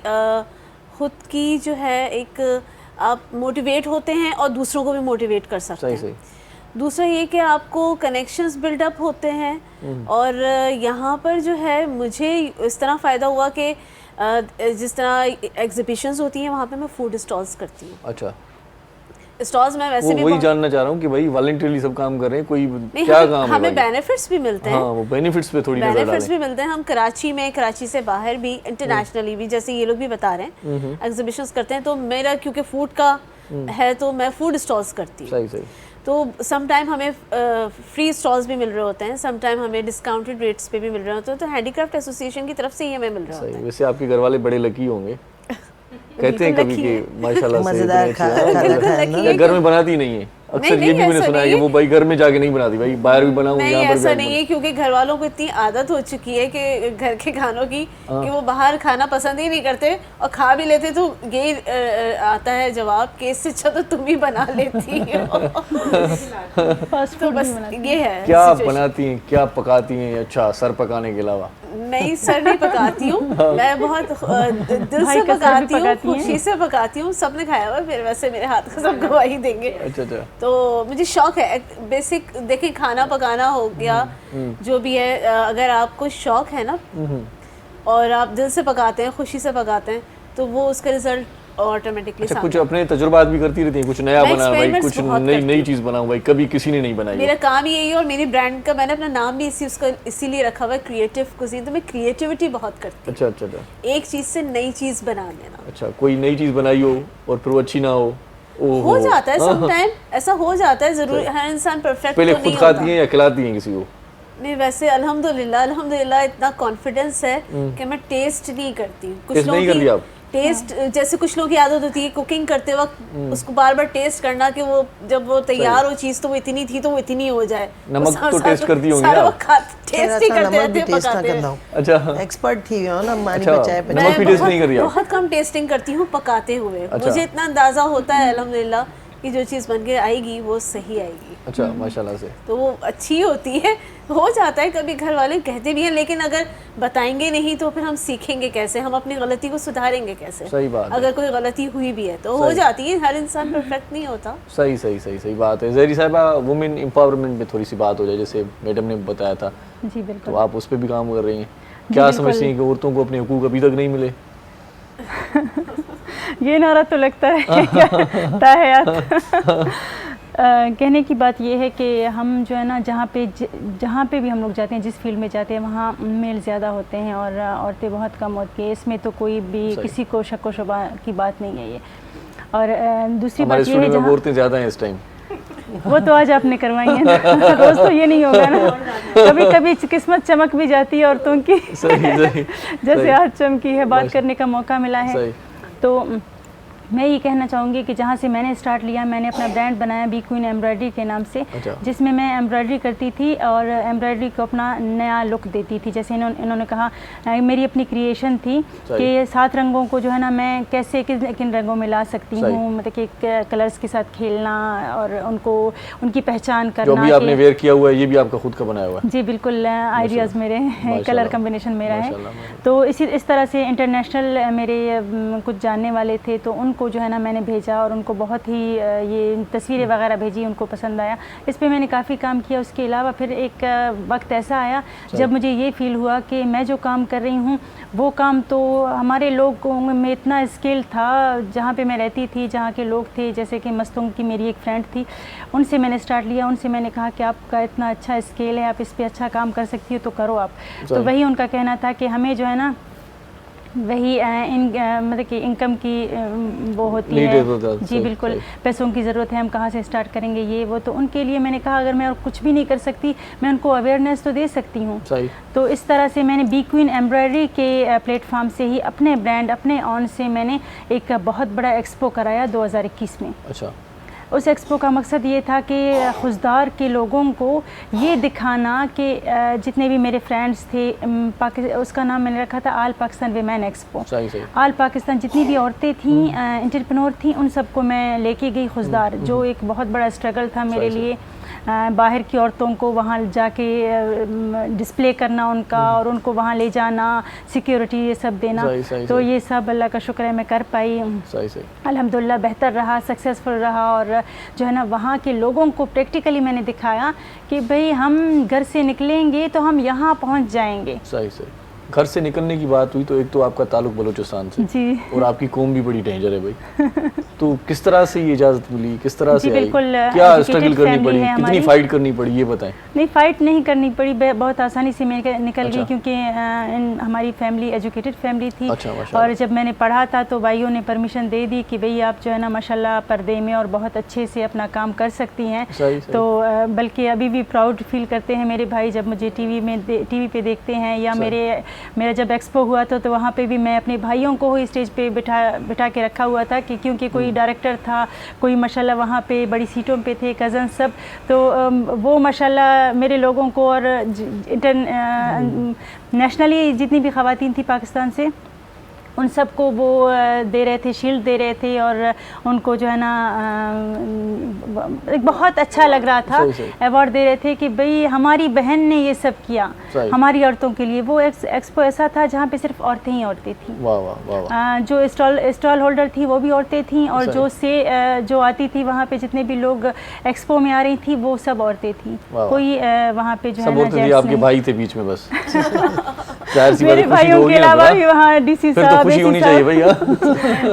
खुद की जो है एक आप मोटिवेट होते हैं और दूसरों को भी मोटिवेट कर सकते हैं। सही। दूसरा ये कि आपको कनेक्शंस बिल्डअप होते हैं, और यहाँ पर जो है मुझे इस तरह फ़ायदा हुआ कि जिस तरह एग्जीबिशंस होती हैं वहाँ पे मैं फूड स्टॉल्स करती हूँ। अच्छा। स्टॉल्स में वैसे भी वही जानना चाह रहा हूँ कि भाई वॉलंटियरली सब काम कर रहे हैं, कोई क्या काम है? हमें बेनिफिट्स भी मिलते हैं। हाँ, वो बेनिफिट्स पे थोड़ी नजर डालें। बेनिफिट्स भी मिलते हैं। हम कराची में, कराची से बाहर भी, इंटरनेशनली भी, जैसे ये लोग भी बता रहे हैं, एग्जीबिशंस करते हैं। तो मेरा क्योंकि फूड का है तो मैं फूड स्टॉल्स करती हूँ। सही सही। तो सम टाइम हमें फ्री स्टॉल्स भी मिल रहे होते हैं, सम टाइम हमें डिस्काउंटेड रेट्स पे भी मिल रहे होते हैं, तो हैंडीक्राफ्ट एसोसिएशन की तरफ से ही हमें मिल रहा होता है। वैसे आपके घर वाले बड़े लकी होंगे, कहते हैं कभी कि माशाल्लाह से मजेदार खाना घर में बनाती नहीं है। अक्सर ये भी मैंने सुना है कि वो भाई घर में जाके नहीं बनाती, भाई बाहर भी बनाऊं, यहाँ पर भी ऐसा नहीं है, क्योंकि घर वालों को इतनी आदत हो चुकी है कि घर के खानों की कि वो बाहर खाना पसंद ही नहीं करते, और खा भी लेते तो यही आता है जवाब कि इससे अच्छा तो तुम ही बना लेती हो। तो बस ये है। क्या बनाती हैं, क्या पकाती हैं? अच्छा, सर पकाने के अलावा? नहीं, सर नहीं पकाती हूँ मैं, बहुत दिल से पकाती हूँ, खुशी से पकाती हूँ। सबने खाया हुआ, फिर वैसे मेरे हाथ का सब गवाही देंगे। अच्छा। तो मुझे शौक है बेसिक, देखिए खाना पकाना हो गया, जो भी है, अगर आपको शौक है ना और आप दिल से पकाते हैं, खुशी से पकाते हैं, तो वो उसका रिजल्ट ऑटोमेटिकली। अच्छा, कुछ अपने तजुर्बात भी करती रहती हैं, कुछ नया बना भाई, कुछ नई चीज बनाऊं भाई, कभी किसी ने नहीं बनाई। मेरा काम ही यही है, और मेरी ब्रांड का मैंने अपना नाम भी इसीलिए रखा हुआ है, क्रिएटिव कुजीन। तो मैं क्रिएटिविटी बहुत करती हूँ। अच्छा, एक चीज से नई चीज बना देना। अच्छा, कोई नई चीज बनाई हो और फिर वो अच्छी ना हो? हो जाता है सम टाइम, ऐसा हो जाता है, जरूर हर इंसान परफेक्ट तो नहीं होता। पहले खुद खाती हैं या खिलाती हैं किसी को? नहीं, वैसे अल्हम्दुलिल्लाह इतना कॉन्फिडेंस है कि मैं टेस्ट नहीं करती। कुछ लोगों की टेस्ट, जैसे कुछ लोगों की आदत होती है कुकिंग करते वक्त उसको बार बार टेस्ट करना, कि वो जब वो तैयार हो चीज तो वो इतनी थी तो वो इतनी हो जाए। नमक तो टेस्ट करती होंगी ना? टेस्ट ही करते रहते हैं, पकाते हैं। अच्छा, एक्सपर्ट थी हो ना, मानी बचाए। नमक भी टेस्ट नहीं कर रही? बहुत कम टेस्टिंग करती हूँ पकाते हुए। मुझे इतना अंदाजा होता है अल्हम्दुलिल्लाह कि जो चीज़ बन के आएगी वो सही आएगी। अच्छा, माशाल्लाह से तो वो अच्छी होती है। हो जाता है कभी घर वाले कहते भी हैं, लेकिन अगर बताएंगे नहीं तो फिर हम सीखेंगे कैसे, हम अपनी गलती को सुधारेंगे कैसे? सही बात। अगर कोई गलती हुई भी है तो हो जाती है, हर इंसान परफेक्ट नहीं होता। सही बात है। ज़हरी साहिबा, वुमेन एम्पावरमेंट में थोड़ी सी बात हो जाए, जैसे मैडम ने बताया था। जी बिल्कुल। तो आप उस पर भी काम कर रही हैं, क्या समझती हैं कि औरतों को अपने हुकूक अभी तक नहीं मिले? ये नारा तो लगता है कहने की बात ये है कि हम जो है ना, जहाँ पे भी हम लोग जाते हैं, जिस फील्ड में जाते हैं, वहाँ मेल ज़्यादा होते हैं और औरतें बहुत कम होती हैं। इसमें तो कोई भी किसी को शक व शुबा की बात नहीं है ये। और दूसरी बात ये है, जहाँ औरतें ज़्यादा हैं इस टाइम, वो तो आज आपने करवाई है ना, रोज़ तो ये नहीं होगा ना, कभी कभी किस्मत चमक भी जाती है औरतों की। जैसे आज चमकी है, बात करने का मौका मिला है। तो मैं ये कहना चाहूँगी कि जहाँ से मैंने स्टार्ट लिया, मैंने अपना ब्रांड बनाया बी क्वीन एम्ब्रॉयडरी के नाम से, जिसमें मैं एम्ब्रॉयडरी करती थी और एम्ब्रॉयडरी को अपना नया लुक देती थी। जैसे इन्होंने कहा, मेरी अपनी क्रिएशन थी कि 7 रंगों को जो है ना मैं कैसे किन रंगों में ला सकती हूँ, मतलब कि कलर्स के साथ खेलना और उनकी पहचान करना। जो भी आपने वेयर किया हुआ है ये भी आपका खुद का बनाया हुआ है? जी बिल्कुल, आइडियाज़ मेरे, कलर कम्बिनेशन मेरा है। तो इस तरह से इंटरनेशनल मेरे कुछ जानने वाले थे, तो उनको जो है ना मैंने भेजा और उनको बहुत ही ये तस्वीरें वगैरह भेजी, उनको पसंद आया। इस पे मैंने काफ़ी काम किया। उसके अलावा फिर एक वक्त ऐसा आया जब मुझे ये फ़ील हुआ कि मैं जो काम कर रही हूँ वो काम तो हमारे लोगों में इतना स्किल था, जहाँ पे मैं रहती थी, जहाँ के लोग थे, जैसे कि मस्तूम की मेरी एक फ्रेंड थी, उनसे मैंने स्टार्ट लिया। उनसे मैंने कहा कि आपका इतना अच्छा स्किल है, आप इस पर अच्छा काम कर सकती हो, तो करो आप। तो वही उनका कहना था कि हमें जो है ना वही मतलब कि इनकम की वो होती है। जी बिल्कुल, पैसों की ज़रूरत है, हम कहाँ से स्टार्ट करेंगे ये वो। तो उनके लिए मैंने कहा अगर मैं और कुछ भी नहीं कर सकती, मैं उनको अवेयरनेस तो दे सकती हूँ। तो इस तरह से मैंने बी क्वीन एम्ब्रॉयडरी के प्लेटफॉर्म से ही अपने ब्रांड, अपने ऑन से मैंने एक बहुत बड़ा एक्सपो कराया 2021 में। अच्छा। उस एक्सपो का मकसद ये था कि खुशदार के लोगों को ये दिखाना कि जितने भी मेरे फ्रेंड्स थे, उसका नाम मैंने रखा था आल पाकिस्तान वीमेन एक्सपो। आल पाकिस्तान जितनी भी औरतें थीं, एंटरप्रेन्योर थीं, उन सबको मैं लेके गई खुशदार, जो एक बहुत बड़ा स्ट्रगल था मेरे लिए। बाहर की औरतों को वहाँ जाके डिस्प्ले करना उनका, और उनको वहाँ ले जाना, सिक्योरिटी ये सब देना। तो ये सब अल्लाह का शुक्र है मैं कर पाई। अल्हम्दुलिल्लाह बेहतर रहा, सक्सेसफुल रहा। और जो है ना वहाँ के लोगों को प्रैक्टिकली मैंने दिखाया कि भाई हम घर से निकलेंगे तो हम यहाँ पहुँच जाएंगे। घर से निकलने की बात हुई तो एक तो आपका ताल्लुक बलूचिस्तान से जी और आपकी कौम भी बड़ी डेंजर है भाई। तो किस तरह से ये इजाज़त मिली, किस तरह से आई, बिल्कुल, क्या educated स्ट्रगल करनी family पड़ी, है कितनी हमारी। फाइट करनी पड़ी, ये बताएं। नहीं, फ़ाइट नहीं करनी पड़ी, बहुत आसानी से निकल अच्छा। गई, क्योंकि हमारी फैमिली एजुकेटेड फैमिली थी। अच्छा, माशाल्लाह। और जब मैंने पढ़ा था तो भाइयों ने परमिशन दे दी कि भाई आप जो है ना माशाल्लाह पर्दे में और बहुत अच्छे से अपना काम कर सकती हैं। सही, सही। तो बल्कि अभी भी प्राउड फील करते हैं मेरे भाई जब मुझे टीवी पे देखते हैं, या मेरा जब एक्सपो हुआ था तो वहाँ पे भी मैं अपने भाइयों को ही स्टेज पे बिठा के रखा हुआ था, कि क्योंकि कोई डायरेक्टर था, कोई माशाल्लाह वहाँ पे बड़ी सीटों पे थे, कज़न सब, तो वो माशाल्लाह मेरे लोगों को और नेशनली जितनी भी ख़वातीन थी पाकिस्तान से, उन सबको वो दे रहे थे, शील्ड दे रहे थे, और उनको जो है ना बहुत अच्छा लग रहा था, अवार्ड दे रहे थे कि भाई हमारी बहन ने ये सब किया हमारी औरतों के लिए। वो एक्सपो ऐसा था जहाँ पे सिर्फ औरतें ही औरतें थीं। वाह वाह वाह। जो स्टॉल होल्डर थी वो भी औरतें थीं, और जो आती थी वहाँ पे जितने भी लोग एक्सपो में आ रही थी वो सब औरतें थी। कोई वहाँ पे जो है ना आपके भाई थे बीच में बस मेरे भाइयों के अलावा भी वहाँ डीसी साहब, खुशी होनी चाहिए भैया।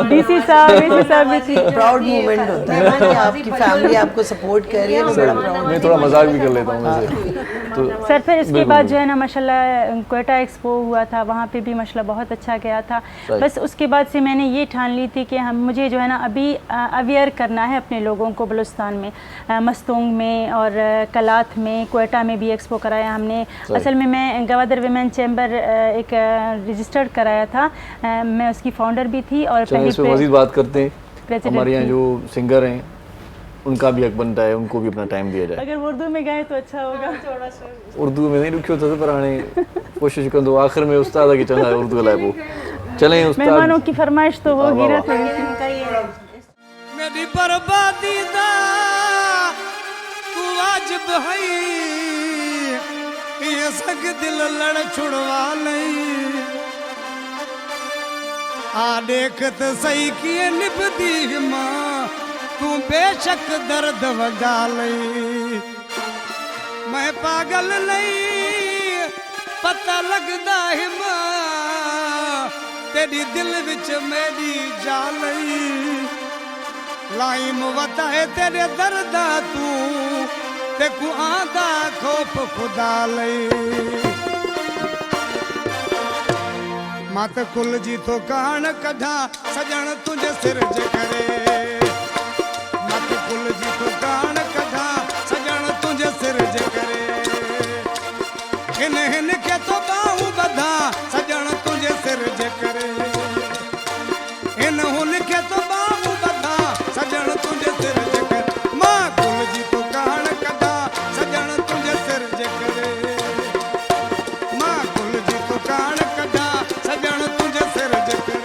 डीसी साहब भी थी। प्राउड मोमेंट होता है ना कि आपकी फैमिली आपको सपोर्ट कर रही है, तो बड़ा प्राउड। मैं थोड़ा मजाक भी कर लेता हूँ वैसे तो। सर फिर इसके बाद जो है ना माशाल्लाह क्वेटा एक्सपो हुआ था, वहाँ पे भी माशाल्लाह बहुत अच्छा गया था। बस उसके बाद से मैंने ये ठान ली थी कि मुझे जो है ना अभी अवेयर करना है अपने लोगों को बलूचिस्तान में, मस्तोंग में और कलात में, क्वेटा में भी एक्सपो कराया हमने। असल में मैं गवादर विमेन चैम्बर एक रजिस्टर्ड कराया था, मैं उसकी फाउंडर भी थी। और पहले मज़ीद बात करते हैं, हमारे यहाँ जो सिंगर हैं उनका भी हक बनता है, उनको भी अपना टाइम दिया जाए। अगर उर्दू में गाए तो अच्छा होगा। उर्दू में नहीं रुकियो तो पर हाणे कोशिश कंदो, आखिर में उस्ताद की चंदा उर्दू ॻाल्हाइबो। चलें उस्ताद, मेहमानों की फरमाइश तो होगी ना। मेरी बर्बादी दा तू वाजिब है, ये सग दिल लड़ छुड़वा नहीं। आ देख तो सही किए निभदी माँ, तू बेशक दर्द वगा लई। मैं पागल नहीं पता लगदा है माँ, तेरी दिल विच मेरी जालई। लाइम वता है तेरे दर्दा तू, ते को आंदा खोप खुदा लई। मत कुल जी तो कान कढा सजण तुझे सिर जे करे। मत कुल जी तो कान कढा सजण तुझे सिर जे करे। हिन के तो बाहू बधा सजण तुझे सिर जे करे। हुन के तो बाहू बधा सजण तुझे सिर जे करे। मां कुल जी तो कान कढा सजण तुझे सिर जे करे। मां कुल जी तो कान कढा सजण तुझे सिर जे करे।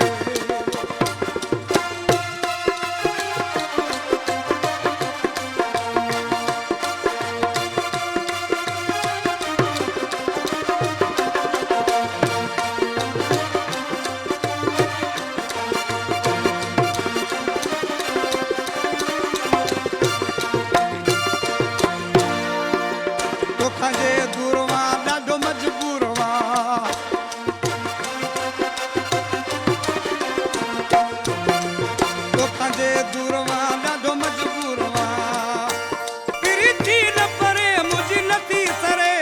तोखांजे दूरवा ॾाढो मजबूर वा। तोखांजे दूरवा ॾाढो मजबूर वा। प्रीति न परे मुंहिंजी नथी सरे,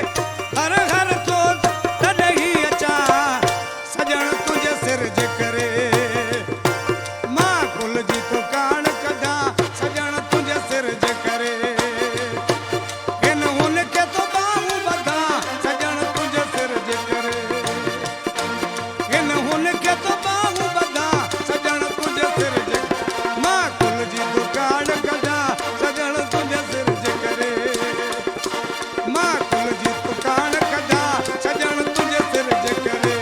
हर हर तो तॾहिं अचा सजण तुंहिंजे सिर जे करे। मां कुल जी तो कान कढा सजण तुंहिंजे सिर जे करे। हुन के तो बाहू बधा सजण तुझे सिर जे करे। हुन के तो बाहू बधा सजण तुझे सिर जे करे। मां कुल जी दुकान कढा सजण तुझे सिर जे करे। मां कुल जी दुकान कढा सजण तुझे सिर जे करे।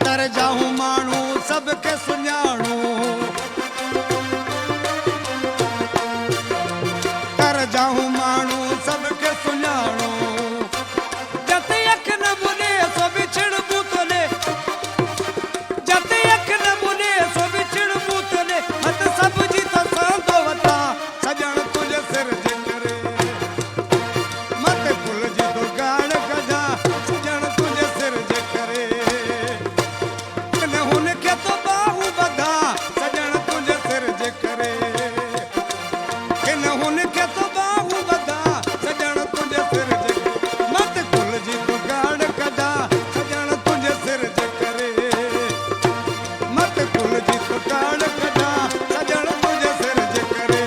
तर जाऊं माण्हू सबके सुञाणो। कान कदा सजन तुझे सिर जे करे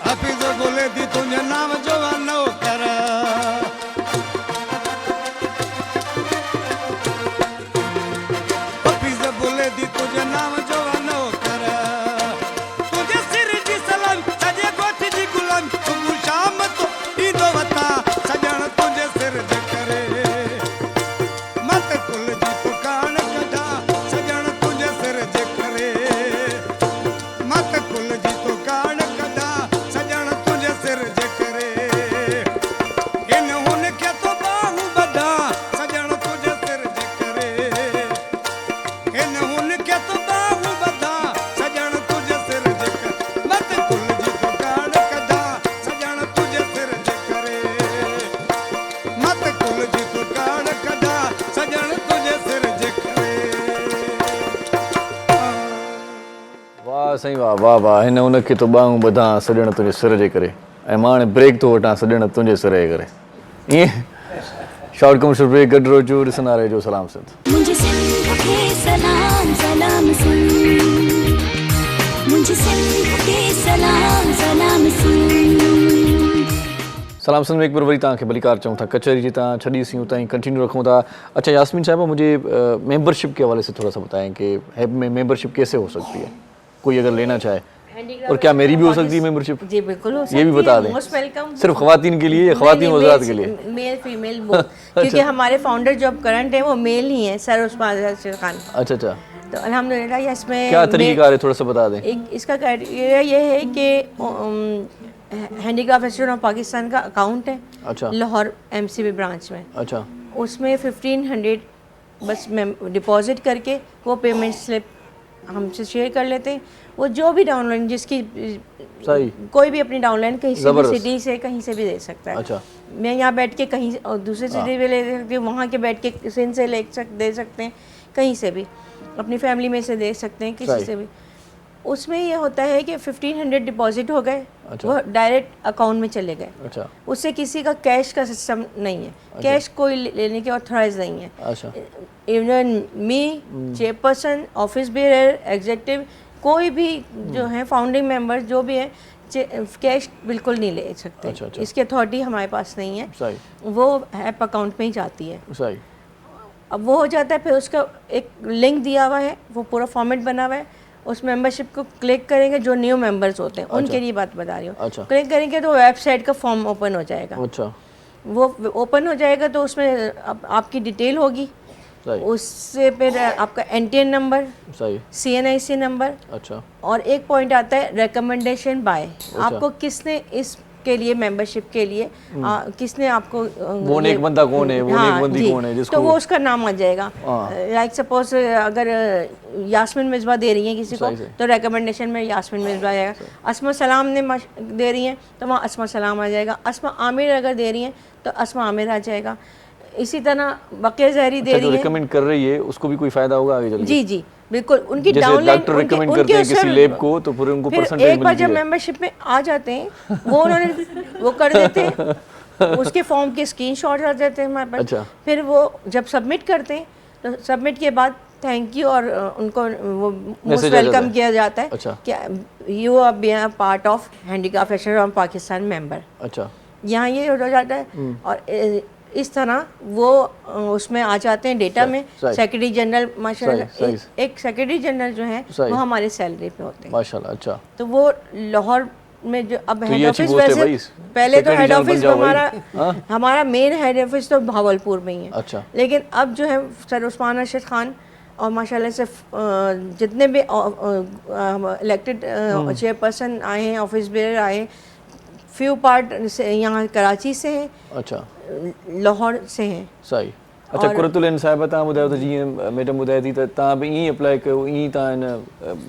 हाफिज बोले दी तुझे नाम जवानो कर हाफिज बोले दी तुझे नाम जवानो कर तुझे सिर जी सलाम सजे गोठ जी गुलाम सुबह शाम तो ईदो वता सजन तुझे सिर जे करे मत कुल जी तो कान कदा सजन तुझे सिर जे करे मत कुल जी तो कान कदा सजन तुझे सिर जे करे इन हुन के तो बाहु बदा सजन तुझे सिर जे करे इन हुन के तो बाहु बदा सजन तुझे सिर जे करे मत कुल जी तो कान कदा सजन तुझे सिर जे करे मत कुल जी तो कान कदा सजन तुझे सिर जे करे वाह साईं वाह वाह वाह हिन उनखे तो ॿाहूं ॿधां सॼण तुंहिंजे सिर जे करे ऐं मां हाणे ब्रेक थो वठां सॼण तुंहिंजे सिर जे करे ईअं शॉर्ट कमर्शियल ब्रेक गॾु रोजो ॾिसंदा रहिजो सलाम सिंध मुझे सिंध के सलाम सलाम सिंध मुझे सिंध के सलाम सलाम सिंध सलाम सिंध में हिकु बार वरी तव्हांखे भलीकार चऊं था कचहरी जी तव्हां छॾीसीं उतां ई कंटिन्यू रखूं था अच्छा यास्मीन साहिबा मुझे मेंबरशिप के हवाले से थोड़ा सा बताएं कि हैब में मेंबरशिप कैसे हो सकती है कोई अगर लेना चाहे और क्या मेरी भी हो सकती है मेंबरशिप जी बिल्कुल हो सकती ये भी बता दें मोस्ट वेलकम सिर्फ खवातीन के लिए या खवातीन हज़रात के लिए मेल फीमेल बोथ क्योंकि हमारे फाउंडर जो अब करंट है वो मेल ही है सर उस्मान रशीद खान अच्छा अच्छा तो अल्हम्दुलिल्लाह इसमें क्या तरीक़ाकार है थोड़ा सा बता दें इसका क्राइटेरिया ये है कि हैंडीक्राफ्ट एसोसिएशन ऑफ पाकिस्तान का अकाउंट है अच्छा लाहौर एमसीबी ब्रांच में अच्छा उसमें 1500 बस डिपॉजिट करके वो पेमेंट स्लिप हमसे शेयर कर लेते हैं वो जो भी डाउनलाइन जिसकी सही कोई भी अपनी डाउनलाइन कहीं से भी सिटी से कहीं से भी दे सकता है अच्छा मैं यहाँ बैठ के कहीं और दूसरे सिटी में ले सकती हूँ वहाँ के बैठ के सिंध से दे सकते हैं कहीं से भी अपनी फैमिली में से दे सकते हैं किसी से भी उसमें ये होता है कि 1500 डिपॉजिट हो गए वो डायरेक्ट अकाउंट में चले गए अच्छा उससे किसी का कैश का सिस्टम नहीं है कैश कोई लेने के ऑथराइज नहीं है अच्छा इवन मी चेयरपर्सन ऑफिस बेयर एग्जीक्यूटिव कोई भी जो है फाउंडिंग मेंबर जो भी है कैश बिल्कुल नहीं ले सकते अच्छा। इसकी अथॉरिटी हमारे पास नहीं है सही वो ऐप अकाउंट में ही जाती है सही अब वो हो जाता है फिर उसका एक लिंक दिया हुआ है वो पूरा फॉर्मेट बना हुआ है उस मेंबरशिप को क्लिक करेंगे जो न्यू मेंबर्स होते हैं उनके लिए बात बता रही हूँ अच्छा। क्लिक करेंगे तो वेबसाइट का फॉर्म ओपन हो जाएगा अच्छा वो ओपन हो जाएगा तो उसमें आपकी डिटेल होगी उससे फिर आपका एनटीएन नंबर सही सीएनआईसी नंबर अच्छा और एक पॉइंट आता है रिकमेंडेशन बाय आपको किसने इस के लिए मेंबरशिप के लिए किसने आपको वो एक बंदा कौन है वो एक बंदी कौन है जिसको तो वो उसका नाम आ जाएगा लाइक सपोज अगर यास्मीन मिसबा दे रही हैं किसी को तो रिकमेंडेशन में यास्मीन मिसबा आएगा अस्मा सलाम ने दे रही हैं तो वहाँ अस्मा सलाम आ जाएगा अस्मा आमिर अगर दे रही हैं तो अस्मा आमिर आ जाएगा इसी तरह बकिया जहरी दे रही है रिकमेंड कर रही है उसको भी कोई फायदा होगा आगे चल जी जी बिल्कुल उनकी जैसे डाउनलाइन डॉक्टर रिकमेंड करते हैं किसी लैब को तो फिर उनको परसेंटेज एक बार जब मेंबरशिप में आ जाते हैं वो उन्होंने वो कर देते हैं उसके फॉर्म के स्क्रीनशॉट आ जाते हैं हमारे पास अच्छा। फिर वो जब सबमिट करते हैं तो सबमिट के बाद थैंक यू और उनको वो मोस्ट वेलकम किया जाता है अच्छा। कि you are be part of handicraft association of Pakistan member अच्छा यहाँ ये हो जाता है और इस तरह वो उसमें आ जाते हैं डेटा में सेक्रेटरी जनरल माशाल्लाह एक सेक्रेटरी जनरल जो है वो हमारे सैलरी पे होते हैं माशाल्लाह अच्छा तो वो लाहौर में जो अब हेड ऑफिस वैसे पहले तो हेड ऑफिस हमारा मेन हेड ऑफिस तो भावलपुर में ही है अच्छा लेकिन अब जो है सर उस्मान रशीद खान और माशाल्लाह से जितने भी इलेक्टेड चेयरपर्सन आए हैं ऑफिस बेयर आए फ्यू पार्ट से यहाँ कराची से हैं अच्छा लाहौर से हैं सही अच्छा कुरतुल साहिब तव्हां ॿुधायो त जीअं मैडम ॿुधाए थी त तव्हां बि ईअं अप्लाई कयो ईअं तव्हां इन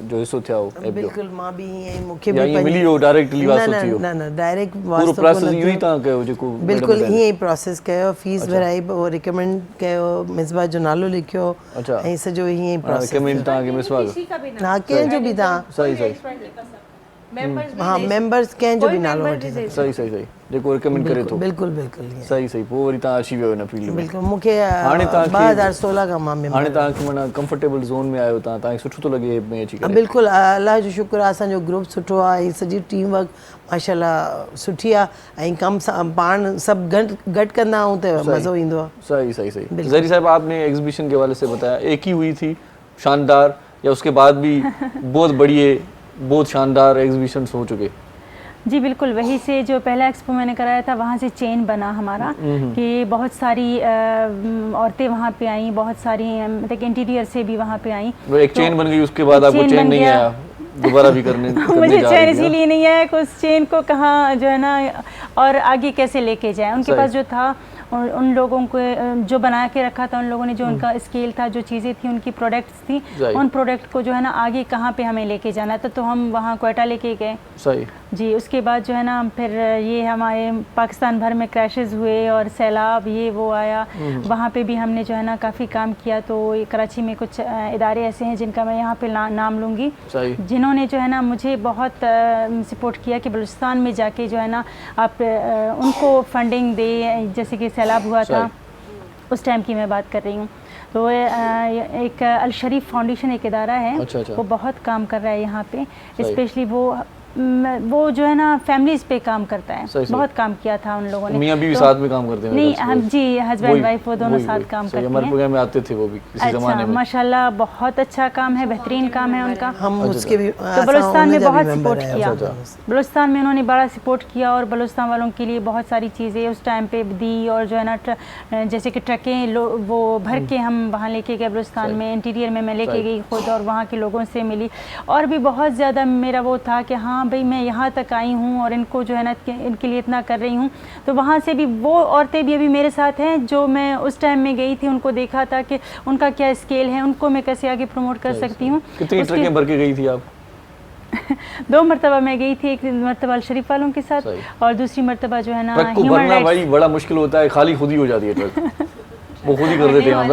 जो हिसो थिया हो? बिल्कुलु मां बि ईअं ई मूंखे या ईअं मिली वियो डायरेक्टली वास्तो थी वियो? न डायरेक्ट पूरो प्रोसेस इहो ई तव्हां कयो जेको बिल्कुलु ईअं ई प्रोसेस कयो, फीस भराई, पोइ रिकमेंड कयो, मिसबा जो नालो लिखियो ऐं सॼो ईअं ई प्रोसेस। रिकमेंड तव्हांखे मिसबा हा कंहिंजो बि तव्हां सही सही हाँ मेंबर्स कंहिंजो बि नालो वठी सघो। सही सही सही जेको रिकमेंड करे थो। बिल्कुलु बिल्कुलु सही सही पोइ वरी तव्हां अची वियो हिन फील्ड में। बिल्कुलु मूंखे हाणे तव्हांखे 2016 खां मां हाणे तव्हांखे माना कंफर्टेबल ज़ोन में आयो तव्हांखे सुठो थो लॻे में अची करे? बिल्कुलु अलाह जो शुक्र आहे असांजो ग्रुप सुठो आहे ऐं सॼी टीम वर्क माशाल्लाह सुठी आहे ऐं कमु पाण सभु गॾु कंदा आहियूं त मज़ो ईंदो आहे। सही सही सही। ज़री साहब आपने एग्जीबिशन के हवाले से बताया एक ही हुई थी शानदार या उसके बाद भी बहुत बढ़िया बहुत शानदार एग्जीबिशंस हो चुके? जी बिल्कुल, वहीं से जो पहला एक्सपो मैंने कराया था वहाँ से चेन बना हमारा कि बहुत सारी औरतें वहाँ पे आई, बहुत सारी मतलब इंटीरियर से भी वहाँ पे आई। वो एक चेन बन गई, उसके बाद आपको चेन नहीं आया दोबारा भी करने मुझे चैन इसीलिए नहीं आया कि उस चेन को कहाँ जो है ना और आगे कैसे लेके जाए। उनके पास जो था उन लोगों को जो बना के रखा था, उन लोगों ने जो उनका स्केल था, जो चीज़ें थी उनकी प्रोडक्ट्स थी, उन प्रोडक्ट को जो है ना आगे कहाँ पे हमें लेके जाना था, तो हम वहाँ क्वेटा लेके गए। सही जी। उसके बाद जो है ना फिर ये हमारे पाकिस्तान भर में क्रैशेस हुए और सैलाब ये वो आया, वहाँ पे भी हमने जो है ना काफ़ी काम किया। तो कराची में कुछ इदारे ऐसे हैं जिनका मैं यहाँ पे नाम लूँगी, जिन्होंने जो है ना मुझे बहुत सपोर्ट किया कि बलूचिस्तान में जाके जो है ना आप उनको फंडिंग दे। जैसे कि सैलाब हुआ था उस टाइम की मैं बात कर रही हूँ, तो एक अल शरीफ फाउंडेशन एक इदारा है, वो बहुत काम कर रहा है यहाँ पे, स्पेशली वो जो है ना फैमिलीज पे काम करता है। बहुत काम किया था उन लोगों ने। मियां बीवी साथ में काम करते हैं? नहीं हम जी हस्बैंड वाइफ वो दोनों साथ काम करते हैं। हमारे प्रोग्राम में आते थे वो भी किसी ज़माने में। माशाल्लाह बहुत अच्छा काम है, बेहतरीन काम है उनका। हम उसके भी तो बलूचिस्तान में बहुत सपोर्ट किया, बलूचिस्तान में उन्होंने बड़ा सपोर्ट किया और बलूचिस्तान वालों के लिए बहुत सारी चीज़ें उस टाइम पे दी। और जो है ना जैसे कि ट्रकें वो भर के हम वहाँ लेके गए बलूचिस्तान में, इंटीरियर में मैं लेके गई खुद और वहाँ के लोगों से मिली। और भी बहुत ज़्यादा मेरा वो था कि हाँ भाई मैं यहाँ तक आई हूँ और इनको जो है ना इनके लिए इतना कर रही हूँ। तो वहाँ से भी वो औरतें भी अभी मेरे साथ हैं जो मैं उस टाइम में गई थी, उनको देखा था कि उनका क्या स्केल है, उनको मैं कैसे आगे प्रमोट कर सकती हूँ। कितनी ट्रकें भर के गई थी आप? 2 मरतबा मैं गई थी, एक मरतबा अल शरीफ वालों के साथ और दूसरी मरतबा जो है ना ट्रक को भरना भाई बड़ा मुश्किल होता है, खाली खुद ही हो जाती है ट्रक वो खुद ही कर देते हैं।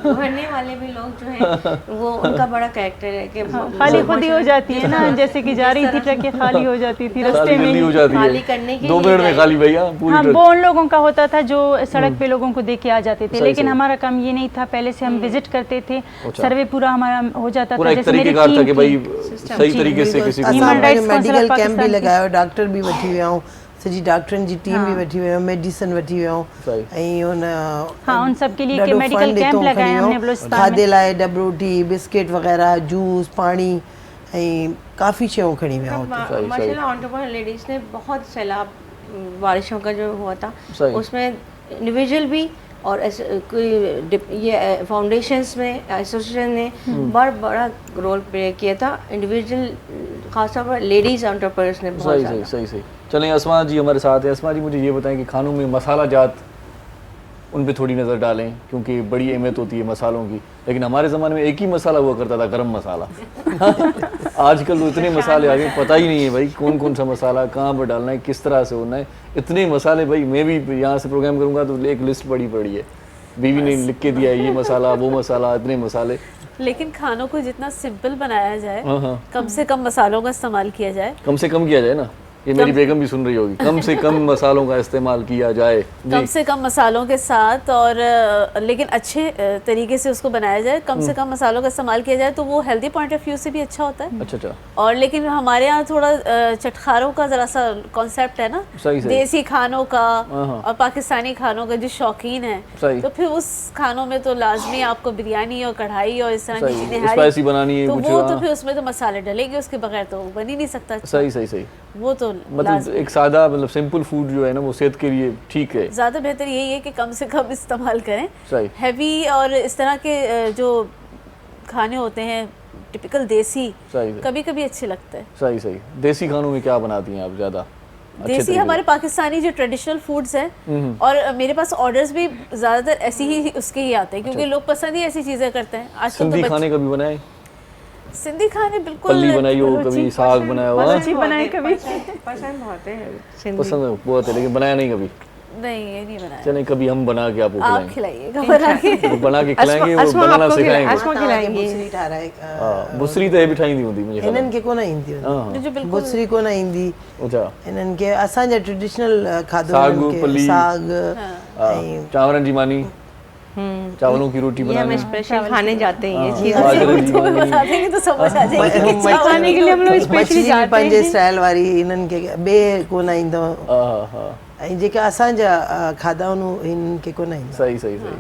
भरने वाले भी लोग जो हैं वो उनका बड़ा कैरेक्टर है कि खाली खुद ही हो जाती है ना, जैसे कि जा रही थी ट्रक खाली हो जाती थी रास्ते में हो जाती खाली करने के 2 मिनट में खाली भैया पूरी हाँ, वो उन लोगों का होता था जो सड़क पे लोगों को दे के आ जाते थे। लेकिन हमारा काम ये नहीं था, पहले से हम विजिट करते थे, सर्वे पूरा हमारा हो जाता था। जैसे मेरी टीम था कि भाई सही तरीके से किसी को मेडिकल कैंप भी लगायो, डॉक्टर भी वठी विया हूं, सॼी डॉक्टरनि जी टीम भी वठी विया, मेडिसिन वठी विया ऐं उन हाँ उन सब के लिए के मेडिकल कैंप लगाए हमने बलूचिस्तान में। खाधे लाइ डबरोटी बिस्किट वगैरह जूस पानी ऐं काफ़ी शयूं खणी विया हुते। माशाल्लाह एंटरप्रेन्योर लेडीज़ ने बहुत सैलाब बारिशों का जो हुआ था उसमें इंडिविजुअल भी और कोई ये फाउंडेशंस में एसोसिएशन ने बड़ा रोल प्ले किया था। इंडिविजुअल खासतौर पर लेडीज़ एंटरप्रेन्योर्स ने बहुत सही। चलें अस्मा जी हमारे साथ हैं। अस्मा जी मुझे ये बताएं कि खानों में मसाला जात उन पे थोड़ी नज़र डालें क्योंकि बड़ी अहमियत होती है मसालों की, लेकिन हमारे ज़माने में एक ही मसाला हुआ करता था, गरम मसाला। आजकल तो इतने मसाले आ गए, पता ही नहीं है भाई कौन कौन सा मसाला कहाँ पर डालना है, किस तरह से होना है, इतने मसाले। भाई मैं भी यहाँ से प्रोग्राम करूँगा तो एक लिस्ट पड़ी है, बीवी ने लिख के दिया है ये मसाला वो मसाला इतने मसाले। लेकिन खानों को जितना सिंपल बनाया जाए, कम से कम मसालों का इस्तेमाल किया जाए, कम से कम किया जाए ना, ये मेरी बेगम भी सुन रही होगी, कम से कम मसालों का इस्तेमाल किया जाए, कम से कम मसालों के साथ और लेकिन अच्छे तरीके से उसको बनाया जाए, कम से कम मसालों का इस्तेमाल किया जाए तो वो हेल्दी पॉइंट ऑफ व्यू से भी अच्छा होता है। अच्छा। और लेकिन हमारे यहाँ थोड़ा चटखारों का ज़रा सा कॉन्सेप्ट है ना, देसी खानों का और पाकिस्तानी खानों का जो शौकीन है, तो फिर उस खानों में तो लाजमी आपको बिरयानी और कढ़ाई और इस तरह की चीज़ें स्पाइसी बनानी है, तो वो तो फिर उसमें तो मसाले डलेंगे, उसके बगैर तो बन ही नहीं सकता। सही वो तो मतलब एक सादा मतलब सिंपल फूड जो है ना वो सेहत के लिए ठीक है। ज़्यादा बेहतर यही है कि कम से कम इस्तेमाल करें। हैवी और इस तरह के जो खाने होते हैं टिपिकल देसी, कभी कभी अच्छे लगते हैं। सही। देसी खानों में क्या बनाती हैं आप ज़्यादा? देसी हमारे पाकिस्तानी जो ट्रेडिशनल फूड्स हैं, और मेरे पास ऑर्डर्स भी ज़्यादातर ऐसी ही उसके ही आते हैं, क्योंकि लोग पसंद ही ऐसी चीज़ें करते हैं आजकल। सिंधी खाने कभी बनाए? सिंधी खाने बिल्कुल, पल्ली बनाई हो कभी, साग बनाया हो? बनाए कभी, पसंद बहुत है, पसंद बहुत है, लेकिन बनाया नहीं कभी? नहीं, ये नहीं बनाया। चलें कभी हम बना के आपको आप खिलाएंगे, बना के बना के खिलाएंगे, वो बनाना सिखाएंगे। असमा खिलाएंगे। बुसरी तो बि ठाहींदी हूंदी मुझे इन्हनि खे कोन ईंदी बिल्कुल बुसरी कोन ईंदी। अच्छा, इन्हनि खे असांजा ट्रेडिशनल खाधो, साग, इन्हनि खे पली, साग, चावरनि जी मानी, चावलों की रोटी ये हमें बनाना, स्पेशल खाने जाते हैं ये चीज़। बाजरे जी मानी। बता देंगे तो समझ आ जाएगी कि क्या खाने के लिए हम लोग स्पेशली मछली जाते पंहिंजे हैं। स्टाइल वारी, इन्हनि खे ॿिए कोन ईंदो, हा, ऐं जेका असांजा खाधा आहिनि हिननि खे कोन ईंदा। सही सही सही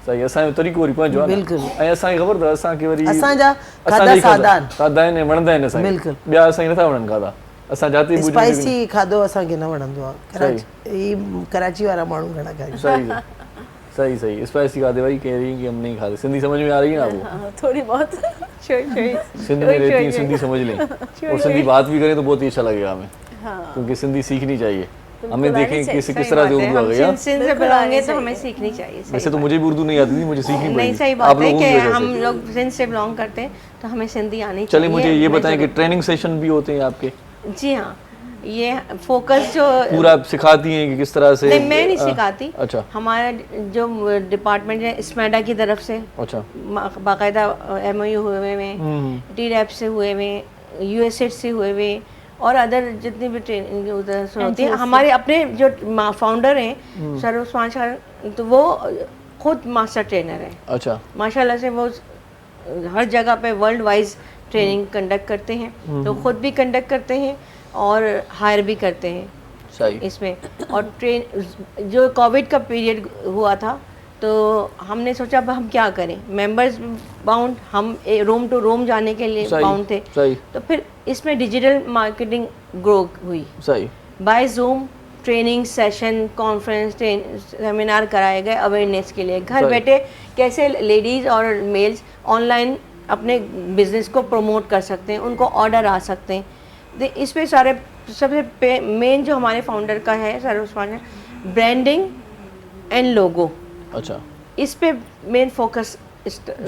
सही, असांजो तरीक़ो वरी पंहिंजो आहे न। बिल्कुलु। ऐं असांखे ख़बर अथव, असांखे वरी असांजा असांजा खाधा ई सादा आहिनि, सादा आहिनि ऐं वणंदा आहिनि असांखे। बिल्कुलु। ॿिया असांखे नथा वणनि खाधा, असां जाते भुज में स्पाइसी खाधो असांखे न वणंदो आहे। कराची वारा माण्हू घणा खाईंदा। सही सही सही, स्पाइसी खाते भाई कह रही हैं कि हम नहीं खाते। सिंधी समझ में आ रही है ना आपको? थोड़ी बहुत। सिंध में रहती हैं, सिंधी समझ लें, और सिंधी बात भी करें तो बहुत ही अच्छा लगेगा हमें, क्योंकि सिंधी सीखनी चाहिए। हमें देखें किस तरह से उर्दू आ गई। हम सिंध से बिलोंग है तो हमें सीखनी चाहिए। वैसे तो मुझे भी उर्दू नहीं आती थी, मुझे सीखनी पड़ी। नहीं, सही बात है कि हम लोग सिंध से बिलोंग करते हैं तो हमें सिंधी आनी चाहिए। चलिए मुझे ये बताएं कि ट्रेनिंग सेशन भी होते हैं आपके? जी हाँ, ये फोकस जो पूरा आप सिखाती हैं कि किस तरह से? नहीं, मैं नहीं सिखाती। अच्छा, हमारा जो डिपार्टमेंट है स्मेडा की तरफ से, अच्छा, बाकायदा MOU हुए में, TDAP से हुए में, USAID से हुए में, और अदर जितनी भी ट्रेनिंग उधर से होती है। हमारे अपने जो फाउंडर हैं सर उस्मान शाह, तो वो खुद मास्टर ट्रेनर है। अच्छा, माशाल्लाह से वो हर जगह पे वर्ल्ड वाइज ट्रेनिंग कंडक्ट करते हैं, तो खुद भी कंडक्ट करते हैं और हायर भी करते हैं। सही। इसमें और जो कोविड का पीरियड हुआ था तो हमने सोचा अब हम क्या करें, मेंबर्स बाउंड, हम रूम टू रूम जाने के लिए बाउंड थे। सही। तो फिर इसमें डिजिटल मार्केटिंग ग्रो हुई। सही। By Zoom training session, conference, seminar कराए गए अवेयरनेस के लिए। घर बैठे कैसे लेडीज़ और मेल्स ऑनलाइन अपने बिजनेस को प्रमोट कर सकते हैं, उनको ऑर्डर आ सकते हैं। इस पे सारे सबसे मेन जो हमारे फाउंडर का है sir Usman, branding and logo. अच्छा, इस पे मेन फोकस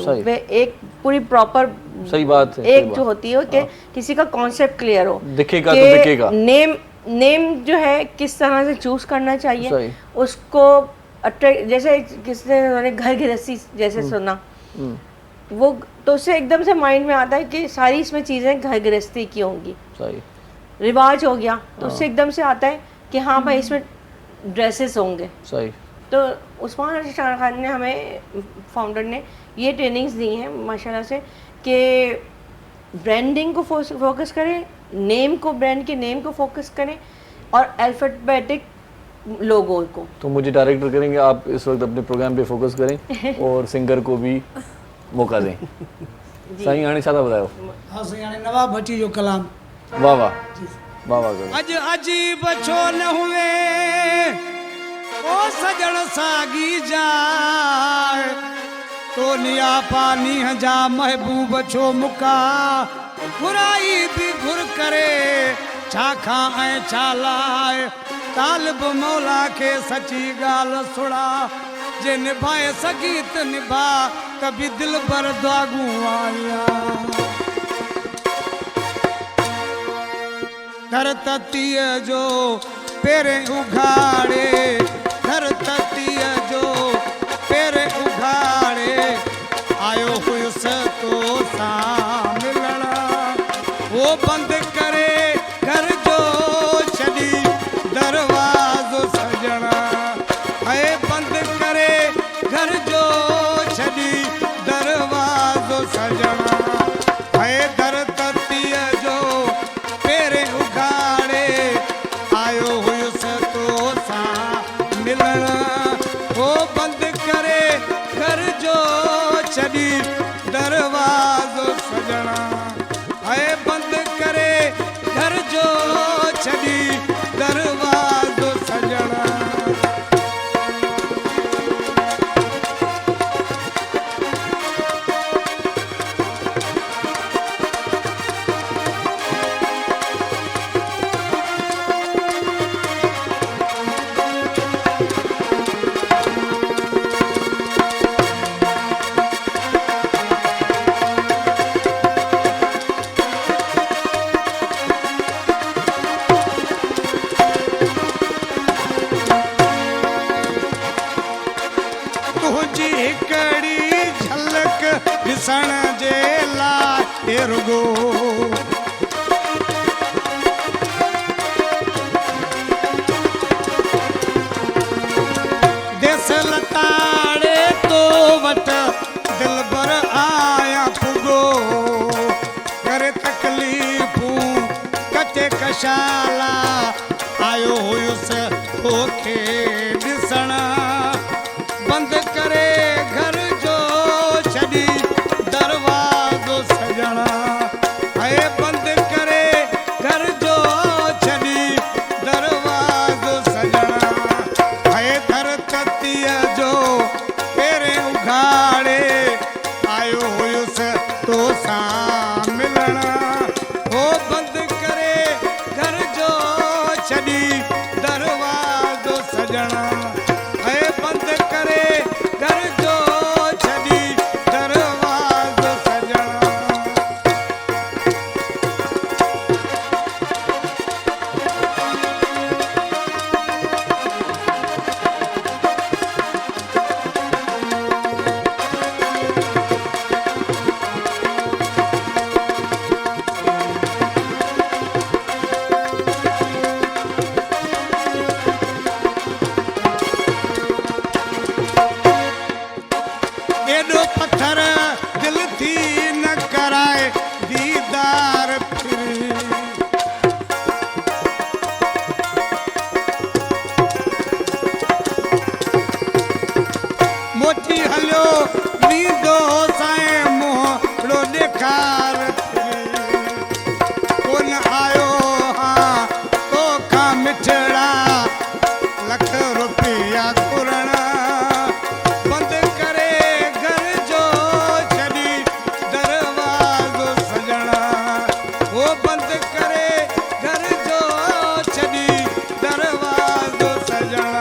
पे एक पूरी प्रॉपर, सही बात है, एक जो होती है कि किसी का कॉन्सेप्ट क्लियर हो, दिखेगा तो दिखेगा। नेम जो है किस तरह से चूज करना चाहिए, उसको अट्रैक्ट, जैसे किसने घर गृहस्थी जैसे सुना, वो तो उससे एकदम से माइंड में आता है कि सारी इसमें चीज़ें घर गृहस्थी की होंगी। सही। रिवाज हो गया तो उससे एकदम से आता है कि हाँ भाई इसमें ड्रेसेस होंगे। सही। तो उस्मान शाह खान ने हमें, फाउंडर ने ये ट्रेनिंग्स दी हैं माशाल्लाह से कि ब्रांडिंग को फोकस करें, नेम को, ब्रांड के नेम को फोकस करें, और अल्फाबेटिक लोगो को। तो मुझे डायरेक्टर करेंगे, आप इस वक्त अपने प्रोग्राम पे फोकस करें और सिंगर को भी मौका दें। सही हाणे छा था बतायो? हाँ सही हाणे नवाब भट्टी जो कलाम। वाह वाह वाह वाह। अज अजीब छो न हुए ओ सजण सागी जाए, तो निया पानी जा महबूब छो मुका, घुराई भी घुर करे छा खा ऐं छा लाए, तालिब मौला के सची गाल सुड़ा, जे निभाए सगी त निभा, कभी दिल पर दागू आया। धरतीअ जो पेरे उघाड़े, धरतीअ जो पेरे उघाड़े, आयो हुयुसि तो सां मिलण, वो बंदि करे घर जो छॾी दरवाज़ो सजण, ऐं बंदि करे घर जो छॾी दरवाज़ो सजण, ऐं धरतीअ जो पेरे उघाड़े, आयो हुयुसि तो सां ॾिसण जे लाइ रुगो देस लताड़े तो वट दिलबर आया पुगो करे तकलीफ़ूं कटे कशाला आयो हुयुसि तोखे ॾिसण बंदि करे घर जो छॾी दरवाज़ो सजण ऐं बंदि करे घर जो छॾी दरवाज़ो सजण ऐं दर ततीअ जो पहिरें उघाड़े आयो हुयुसि तोसां मिलण हो बंदि करे घर जो छॾी दरवाज़ो सजण ऐं बंदि करे घर जो छॾी दरवाज़ो सजण एॾो पत्थर दिल थी न कराए दीदार फिरी मोटी हलियो नींदो साए मोहड़ो ॾेखार फिरी कोन आयो हा तोखां मिठड़ा लख रुपया घुरण बंदि करे घर जो छॾी दरवाज़ो सजण हो बंदि करे घर जो छॾी दरवाज़ो सजण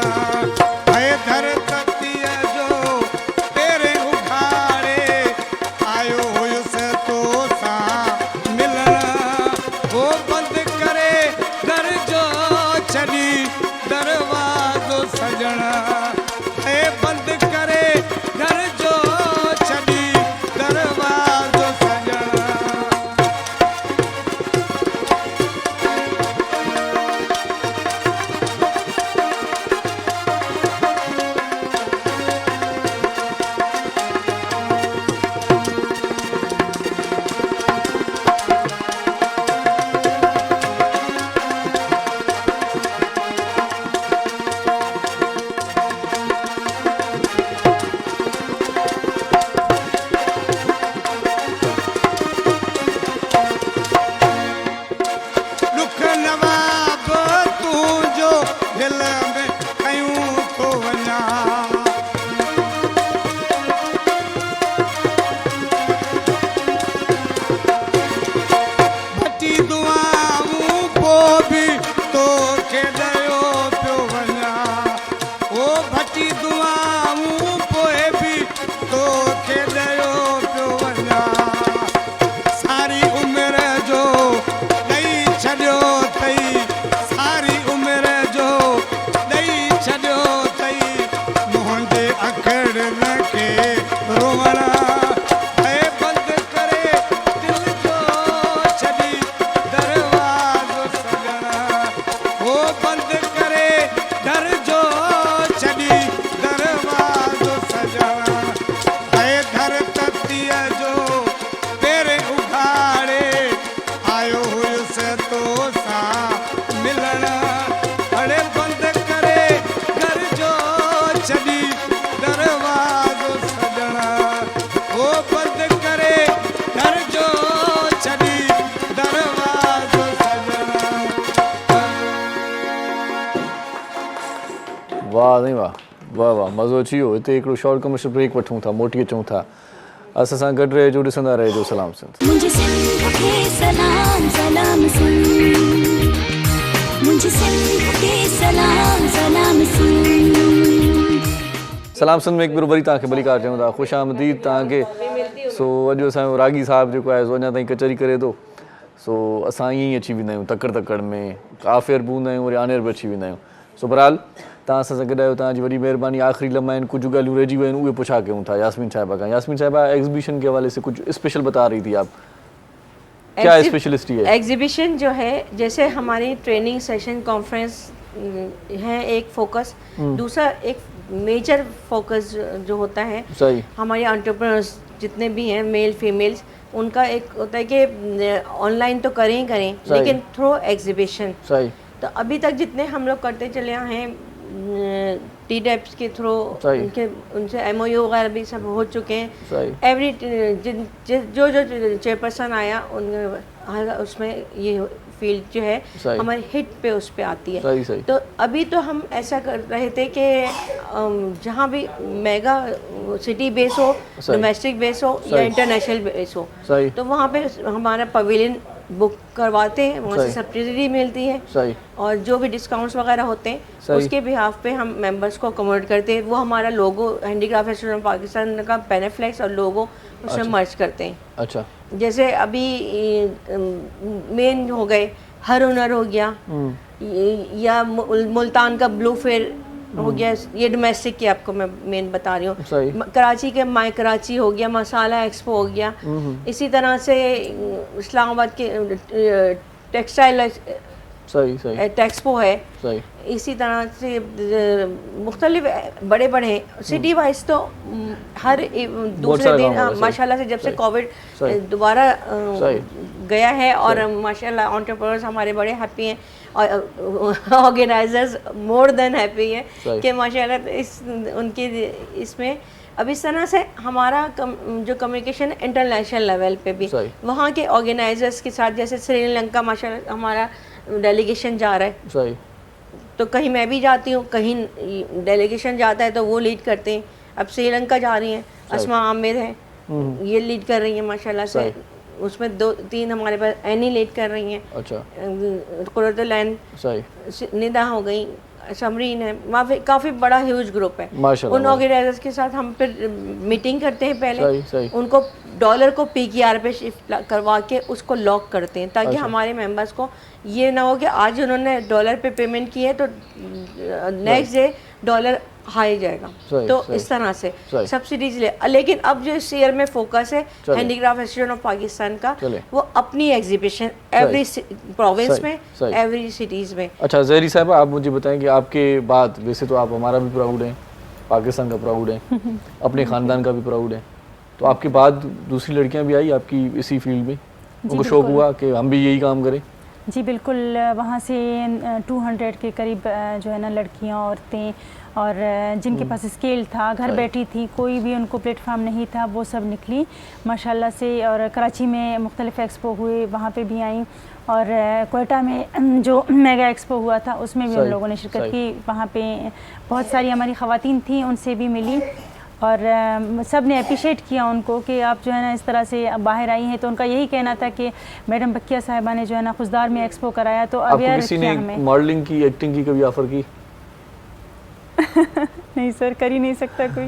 ऐं दर ततीअ जो पहिरें उघाड़े आयो हुयुसि तोसां मिलण हो बंदि करे घर जो छॾी दरवाज़ो सजण ऐं बंदि करे घर जो छॾी दरवाज़ो सजण दुख नवाब तूं जो दिल में कयूं थो वञा भटी दुआऊं पोइ बि तोखे ॾियो पियो वञा ओ भटी दुआऊं पोइ बि तोखे ॾियो पियो वञा सारी उमिरि जो ॾेई छॾियो अथई सारी उमिरि जो ॾेई छॾियो अथई मुंहिंजे अखड़नि खे रोवण ऐं बंदि करे दिल जो छॾी दरवाज़ो सजण हो बंदि करे घर जो छॾी दरवाज़ो सजण ऐं दर ततीअ जो पहिरें उघाड़े आयो हुयुसि तोसां मिलण अड़े बंदि करे घर जो छॾी दरवाज़ो सजण हो बंदि करे घर जो छॾी दरवाज़ो सजण वाह नहीं वाह वाह वाह मज़ो अची वियो हिते हिकिड़ो शॉर्ट कमर्शियल ब्रेक वठूं था मोटी अचूं था असां सां गॾु रहिजो ॾिसंदा रहिजो सलाम सिंध मुझे सिंध के सलाम सलाम सिंध मुझे सिंध के सलाम सलाम सिंध सलाम सिंध में हिकु भेरो वरी तव्हांखे भलीकार चऊं था ख़ुशि आमदीद तव्हांखे सो अॼु असांजो रागी साहिबु जेको आहे सो अञा ताईं कचहरी करे थो सो असां ईअं ई अची वेंदा आहियूं तकड़ में काफ़िर बि हूंदा आहियूं वरी आनिर बि अची वेंदा आहियूं सो बहरहाल तव्हां सां गॾु आहियो, तव्हांजी वॾी महिरबानी। आख़िरी लम्हा आहिनि, कुझु ॻाल्हियूं रहिजी वियूं आहिनि, उहे पुछा कयूं था यास्मीन साहिबा खां। यास्मीन साहिबा, एग्जीबिशन के हवाले से कुछ स्पेशल बता रही थी आप, क्या स्पेशलिस्ट है? एग्जीबिशन जो है, जैसे हमारी ट्रेनिंग सेशन कॉन्फ्रेंस है एक फोकस, दूसरा एक मेजर फोकस जो होता है सही, हमारे एंटरप्रेन्योर्स जितने भी हैं मेल फीमेल्स, उनका एक होता है कि ऑनलाइन तो करें ही करें, लेकिन थ्रू एग्जीबिशन। सही। तो अभी तक जितने हम लोग करते चले आए हैं TDEPS के थ्रू, उनसे MOU वगैरह भी सब हो चुके हैं। एवरी जो चेयरपर्सन आया उन उसमें ये फील्ड जो है हमारे हिट पे उस पे आती है। सही, सही। तो अभी तो हम ऐसा कर रहे थे कि जहाँ भी मेगा सिटी बेस हो, डोमेस्टिक बेस हो या इंटरनेशनल बेस हो, तो वहाँ पे हमारा पवेलियन बुक करवाते हैं, वहाँ से सब्सिडी मिलती है। सही। और जो भी डिस्काउंट्स वगैरह होते हैं उसके बिहाफ पे हम मेंबर्स को अकोमोडेट करते हैं। वो हमारा लोगो हैंडीक्राफ्ट एसोसिएशन ऑफ पाकिस्तान का बेनेफ्लेक्स और लोगो उसमें मर्ज करते हैं। अच्छा। जैसे अभी मेन हो गए हर हुनर हो गया, या मुल्तान का ब्लू फेयर हो गया, ये डोमेस्टिक की आपको मैं मेन बता रही हूँ। कराची के माई कराची हो गया, मसाला एक्सपो हो गया। इसी तरह से इस्लामाबाद के टेक्सटाइल टेक्सपो है। सही। इसी तरह से मुख्तलिफ बड़े बड़े सिटी वाइज तो हर दूसरे दिन माशाल्लाह से जब से कोविड दोबारा गया है, और माशाल्लाह एंटरप्रेन्योर्स हमारे बड़े हैप्पी हैं और ऑर्गेनाइजर्स मोर देन हैप्पी हैं कि माशाल्लाह इस उनके इसमें अब इस तरह से हमारा जो कम्युनिकेशन इंटरनेशनल लेवल पे भी वहाँ के ऑर्गेनाइजर्स के साथ, जैसे श्रीलंका माशाल्लाह हमारा डेलीगेशन जा रहा है। सही। तो कहीं मैं भी जाती हूँ, कहीं डेलीगेशन जाता है तो वो लीड करते हैं। अब श्रीलंका जा रही हैं, अस्मा आमिर हैं, ये लीड कर रही हैं माशाल्लाह से। उसमें 2-3 हमारे पास एनी लीड कर रही हैं। अच्छा। कुरतुलैन, सही। निदा हो गई, समरीन है, वहाँ पे काफ़ी बड़ा ह्यूज ग्रुप है। उन ऑर्गेनाइजर्स के साथ हम फिर मीटिंग करते हैं पहले। सही। उनको डॉलर को PKR पे शिफ्ट करवा के उसको लॉक करते हैं, ताकि हमारे मेंबर्स को ये ना हो कि आज उन्होंने डॉलर पे पेमेंट की है तो नेक्स्ट डे डॉलर हाई जाएगा। तो इस तरह से सब्सिडीज लेकिन अब जो इस ईयर में फोकस है हैंडीक्राफ्ट एसोसिएशन ऑफ पाकिस्तान का, वो अपनी एग्जीबिशन एवरी प्रोविंस में, एवरी सिटीज में। अच्छा ज़हरी साहब, आप मुझे बताएं कि आपके बाद, वैसे तो आप हमारा भी प्राउड हैं, पाकिस्तान का प्राउड है, अपने ख़ानदान का भी प्राउड है, तो आपके बाद दूसरी लड़कियां भी आई आपकी इसी फील्ड में, उनको शौक हुआ कि हम भी यही काम करें? जी बिल्कुल, वहाँ से 200 के करीब जो है ना लड़कियाँ, औरतें और जिनके पास स्केल था, घर बैठी थी, कोई भी उनको प्लेटफॉर्म नहीं था, वो सब निकली माशाल्लाह से। और कराची में मुख्तलिफ एक्सपो हुए, वहाँ पे भी आई, और कोयटा में जो मेगा एक्सपो हुआ था उसमें भी उन लोगों ने शिरकत की। वहाँ पे बहुत सारी हमारी ख़वातीन थी, उनसे भी मिली, और सब ने अप्रिशिएट किया उनको कि आप जो है ना इस तरह से बाहर आई हैं। तो उनका यही कहना था कि मैडम बकिया साहिबा ने जो है ना खुशदार में एक्सपो कराया, तो अवेयर किया हमें। मॉडलिंग की, एक्टिंग की कभी ऑफर की? नहीं सर, कर ही नहीं सकता कोई।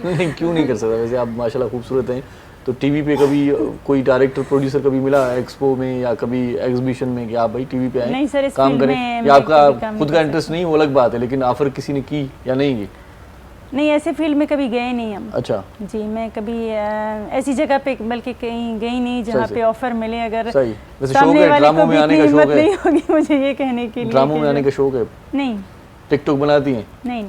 नहीं, क्यों नहीं कर सकता? वैसे आप माशाल्लाह खूबसूरत हैं, तो टीवी पे कभी कोई डायरेक्टर प्रोड्यूसर कभी मिला एक्सपो में या कभी एग्जीबिशन में कि आप भाई टीवी पे आए काम करें, या आपका खुद का इंटरेस्ट नहीं, वो अलग बात है, लेकिन ऑफर किसी ने की या नहीं की? नहीं, ऐसे फील्ड में कभी गए नहीं हम। अच्छा जी, मैं कभी ऐसी जगह पे बल्कि कहीं गई नहीं जहाँ पे ऑफर मिले। अगर सही, वैसे शौक है ड्रामों में आने का, शौक है? नहीं होगी मुझे ये कहने के लिए। ड्रामों में आने का शौक है? नहीं। टिकटॉक बनाती हैं? नहीं।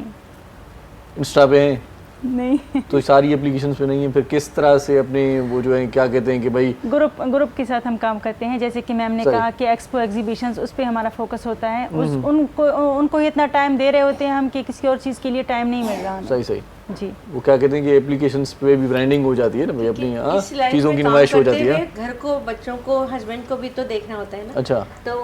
इंस्टा पे हैं? नहीं। तो सारी एप्लीकेशंस पे नहीं है, फिर किस तरह से अपने वो जो है क्या कहते हैं कि भाई ग्रुप के साथ हम काम करते हैं। जैसे कि मैम ने कहा कि एक्सपो एग्जीबिशंस, उस पे हमारा फोकस होता है। उनको इतना टाइम दे रहे होते हैं हम कि किसी और चीज़ के लिए टाइम नहीं मिल रहा। सही जी। वो क्या कहते हैं कि एप्लीकेशंस पे भी ब्रांडिंग हो जाती है ना भाई, अपनी चीज़ों की नुमाइश हो जाती है। घर को, बच्चों को, हस्बैंड को भी तो देखना होता है ना। अच्छा, तो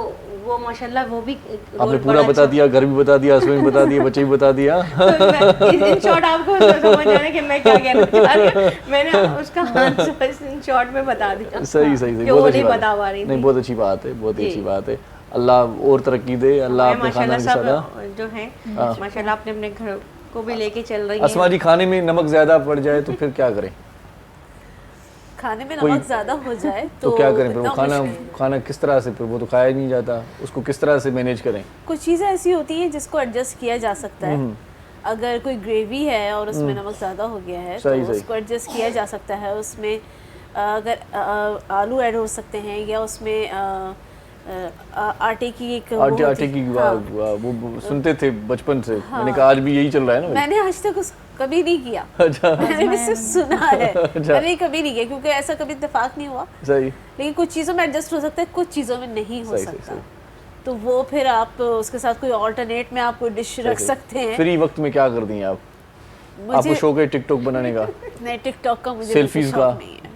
वो माशाल्लाह वो भी आपने पूरा बता दिया, घर भी बता दिया, हस्बैंड भी बता दिया, बच्चे भी बता दिया। इन शॉर्ट आपको समझ आना कि मैं क्या कहना चाह रही हूं, मैंने उसका आंसर इन शॉर्ट में बता दिया। सही बहुत अच्छी बता पा रही नहीं, बहुत अच्छी बात है, बहुत अच्छी बात है। अल्लाह और तरक्की दे, अल्लाह अपने खानदान के साथ जो है माशाल्लाह अपने घर को भी लेके चल रही है। अस्मा जी, खाने में नमक ज़्यादा पड़ जाए तो फिर क्या करें? खाने में नमक ज़्यादा हो जाए तो क्या करें फिर? वो इतना खाना किस तरह से, फिर वो तो खाया ही नहीं जाता, उसको किस तरह से मैनेज करें? कुछ चीज़ें ऐसी होती हैं जिसको एडजस्ट किया जा सकता है। अगर कोई ग्रेवी है और उसमें नमक ज़्यादा हो गया है तो उसको एडजस्ट किया जा सकता है। उसमें अगर आलू ऐड हो सकते हैं या उसमें आटे की एक आटे की वो सुनते थे बचपन से। मैंने कहा आज भी यही चल रहा है ना। मैंने आज तक कभी नहीं किया। अच्छा। मैंने भी सिर्फ सुना है। मैंने कभी नहीं किया क्योंकि ऐसा कभी इत्तेफाक नहीं हुआ। सही। लेकिन कुछ चीज़ों में एडजस्ट हो सकता है, कुछ चीज़ों में नहीं हो सकता। तो वो फिर आप उसके साथ कोई ऑल्टरनेट में आप कोई डिश रख सकते हैं। फ्री वक्त में क्या करती हैं आप? आपको शौक है टिकटॉक बनाने का? नहीं, टिकटॉक का मुझे सेल्फीज का नहीं है।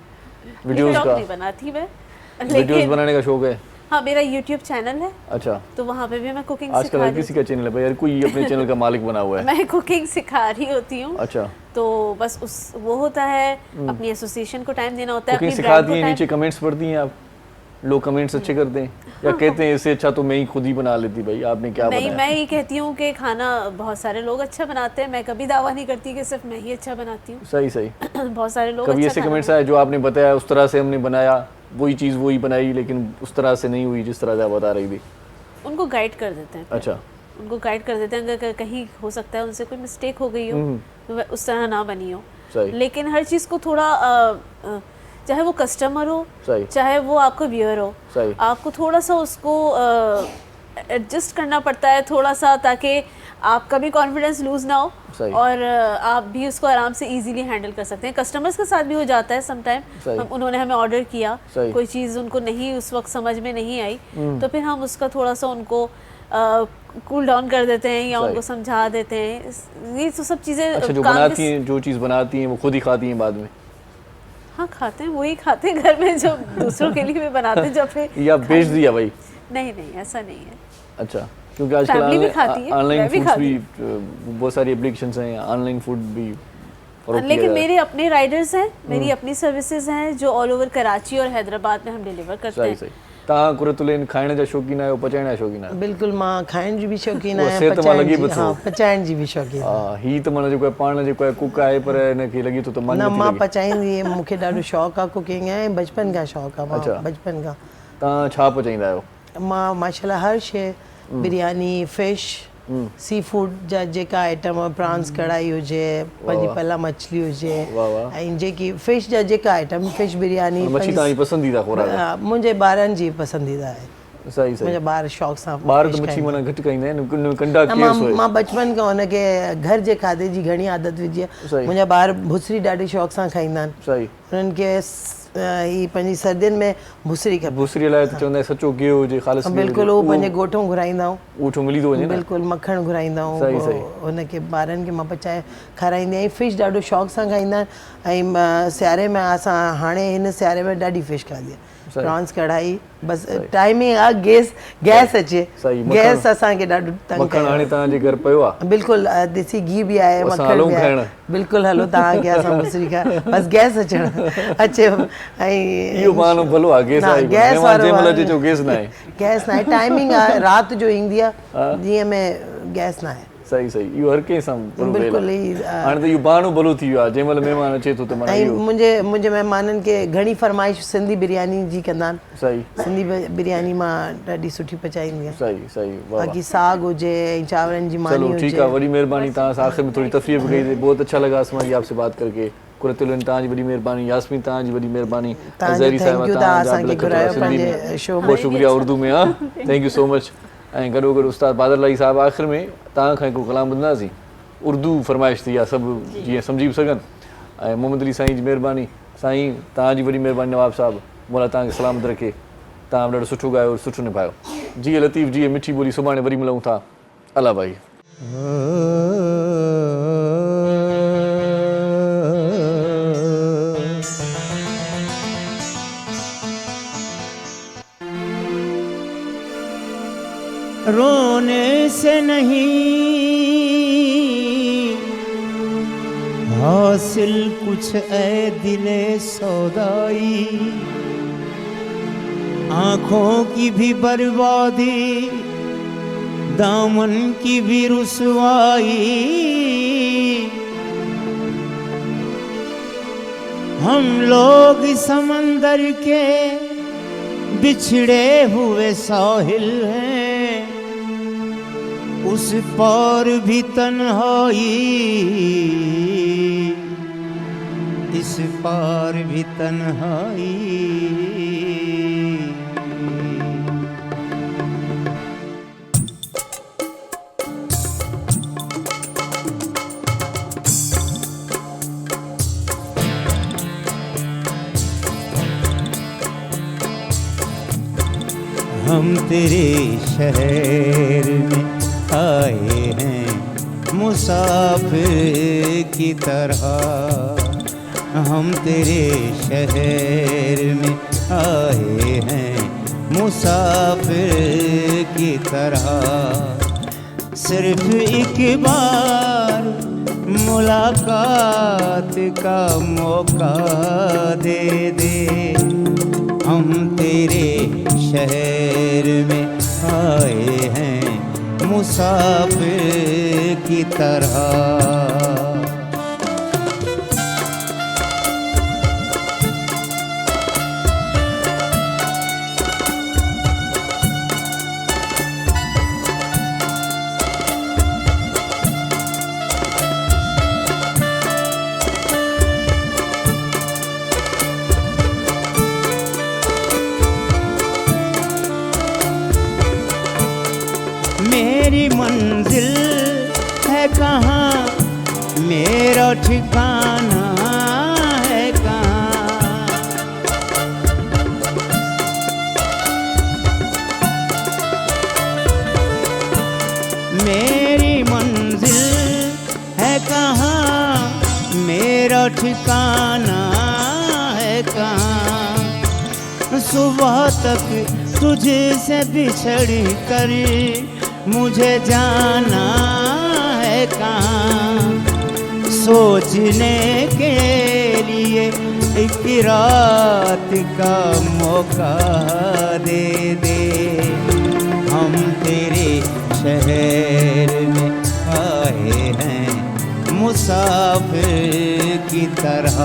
वीडियोस का नहीं बनाती मैं। वीडियोस बनाने का शौक है? हाँ, मेरा YouTube चैनल है। अच्छा। तो वहाँ पे भी मैं कुकिंग सिखा रही हूँ। आजकल किसी का चैनल है भाई, यार कोई अपने चैनल का मालिक बना हुआ है। मैं कुकिंग सिखा रही होती हूँ। अच्छा। तो बस वो होता है, अपनी एसोसिएशन को टाइम देना होता है। कुकिंग सिखाती हैं, नीचे कमेंट्स पढ़ती हैं आप? लोग कमेंट्स अच्छे करते हैं या कहते हैं इससे अच्छा तो मैं ही खुद ही बना लेती? भाई आपने क्या बनाया? नहीं, मैं ये कहती हूँ कि खाना बहुत सारे लोग अच्छा बनाते हैं। मैं कभी दावा नहीं करती कि सिर्फ मैं ही अच्छा बनाती हूँ। सही सही। बहुत सारे लोग कभी ऐसे कमेंट्स आए जो आपने बताया उस तरह से हमने बनाया, वही चीज़ वही बनाई, लेकिन उस तरह से नहीं हुई जिस तरह से आप बता रही थी? उनको गाइड कर देते हैं। अच्छा। उनको गाइड कर देते हैं, अगर कहीं हो सकता है उनसे कोई मिस्टेक हो गई हो तो उस तरह ना बनी हो। लेकिन हर चीज़ को थोड़ा चाहे वो कस्टमर हो चाहे वो आपका व्यूअर हो, आपको थोड़ा सा उसको एडजस्ट करना पड़ता है थोड़ा सा, ताकि आपका भी कॉन्फिडेंस लूज ना हो और आप भी उसको आराम से इजीली हैंडल कर सकते हैं। कस्टमर्स के साथ भी हो जाता है समटाइम। उन्होंने हमें ऑर्डर किया, कोई चीज़ उनको नहीं उस वक्त समझ में नहीं आई, तो फिर हम उसका थोड़ा सा उनको कूल डाउन कर देते हैं या उनको समझा देते हैं। ये तो सब चीज़ें अच्छा, जो बनाती हैं, जो चीज़ बनाती हैं वो खुद ही खाती हैं बाद में? हाँ, खाते हैं, वही खाते हैं घर में जो दूसरों के लिए भी बनाते हैं। जब फिर या बेच दिया भाई? नहीं नहीं, ऐसा नहीं है। अच्छा, क्योंकि आजकल ऑनलाइन फूड्स भी बहुत सारी एप्लीकेशंस हैं, ऑनलाइन फूड भी। लेकिन मेरे अपने राइडर्स हैं, मेरी अपनी सर्विसेज हैं जो ऑल ओवर कराची और हैदराबाद में हम डिलीवर करते हैं। सही। तव्हां कुरतुलेन खाइण जा शौक़ीन आहियो, पचाइण जा शौक़ीन आहियो? बिल्कुल, मां खाइण जी भी शौक़ीन आहियां, पचाइण जी भी शौक़ीन। हां, ही त माना जेको पाण जेको कुक आहे, पर इनखे लॻे थो त मन न, मां पचाईंदी आहियां। मूंखे ॾाढो शौक़ु आहे कुकिंग ऐं बचपन खां शौक़ु आहे। अच्छा, बचपन खां। तव्हां छा पचाईंदा आहियो? मां माशाल्लाह हर शइ, बिरयानी, फिश, सी फूड जा जेका आइटम, प्रॉन्स कढ़ाई हुजे, पंहिंजी पला मछली हुजे, ऐं जेकी फिश जा जेका आइटम, फिश बिरयानी। मच्छी तव्हांजी पसंदीदा खुराक? मुंहिंजे ॿारनि जी पसंदीदा आहे। सही सही। मुंहिंजा ॿार शौक़ सां ॿार त मच्छी माना घटि खाईंदा आहिनि, कंडा केस होए। मां बचपन खां हुनखे घर जे खाधे जी घणी आदत विझी आहे। मुंहिंजा ॿार भुसरी ॾाढी शौक़ सां खाईंदा आहिनि। सही। उन्हनि खे ही पंहिंजी सर्दियुनि में भुसरी खपे। भुसरी लाइ त चवंदा सचो गिहु हुजे, ख़ालिस गिहु। बिल्कुलु, उहो पंहिंजे ॻोठों घुराईंदा आहियूं। ऊठो मिली थो वञे न? बिल्कुलु, मखण घुराईंदा आहियूं। सही सही। हुनखे ॿारनि खे मां पचाए खाराईंदी आहियां। फिश ॾाढो शौक़ सां खाईंदा आहिनि। ऐं सियारे में असां हाणे हिन सियारे में ॾाढी फिश खाधी आहे, प्रॉन्स कढ़ाई। बसि टाइमिंग आहे, गैस अचे। गैस असांखे ॾाढो तंग कयो। मखण हाणे तव्हांजे घर पियो आहे? बिल्कुलु, देसी घी बि आहे, मखण बि आहे। बिल्कुलु, हलो तव्हांखे असां भुसरी खाए, बसि गैस अचे। ऐं इहो बहानो भलो आहे, गैस आहे। गैस वारो गैस न आहे। गैस न आहे, टाइमिंग आहे, राति जो ईंदी आहे, ॾींहं में गैस न आहे। सही सही, इहो हर कंहिं सां बिल्कुलु। हाणे त इहो बहानो भलो थी वियो आहे, जंहिं महिल महिमान अचे थो त माना। ऐं मुंहिंजे महिमाननि खे घणी फरमाइश सिंधी बिरयानी जी कंदा आहिनि। सही। सिंधी बिरयानी मां ॾाढी सुठी पचाईंदी आहियां। सही सही। बाक़ी साग हुजे ऐं चांवरनि जी मानी हुजे। चलो ठीक है, बड़ी मेहरबानी। तव्हां सां आख़िर में थोड़ी तफ़रीह भी कई, बहुत अच्छा लगा असमा जी आपसे बात करके। कुरतुलन तव्हांजी वॾी महिरबानी, यास्मीन तव्हांजी वॾी महिरबानी, अज़हरी साहिबा तव्हांजी बहुत शुक्रिया उर्दू में। हाँ, थैंक यू सो मच। ऐं गॾो गॾु उस्ताद बादल लाई साहिबु, आख़िर में तव्हां खां हिकिड़ो कलाम ॿुधंदासीं। उर्दू फरमाइश थी आहे, सभु जीअं सम्झी बि सघनि। ऐं मोहम्मद अली साईं जी महिरबानी। साईं तव्हांजी वॾी महिरबानी, नवाब साहिबु, मौला तव्हांखे सलामत रखे। तव्हां ॾाढो सुठो ॻायो, सुठो निभायो। जीअं लतीफ़, जीअं मिठी ॿोली, सुभाणे वरी मिलूं था। अला भाई। रोने से नहीं हासिल कुछ ऐ दिले सौदाई, आँखों की भी बर्बादी, दामन की भी रुसवाई, हम लोग समंदर के बिछड़े हुए साहिल हैं, उस पार भी तन्हाई, इस पार भी तन्हाई। हम तेरे शहर में आए हैं मुसाफिर की तरह, हम तेरे शहर में आए हैं मुसाफिर की तरह। सिर्फ एक बार मुलाकात का मौका दे दे, हम तेरे शहर में आए हैं मुसाफिर की तरह। मेरी मंजिल है कहाँ, मेरा ठिकाना है कहाँ। मेरी मंजिल है कहाँ, मेरा ठिकाना है कहाँ। सुबह तक तुझे से बिछड़ कर मुझे जाना है कहाँ। सोचने के लिए एक रात का मौका दे दे, हम तेरे शहर में आए हैं मुसाफिर की तरह।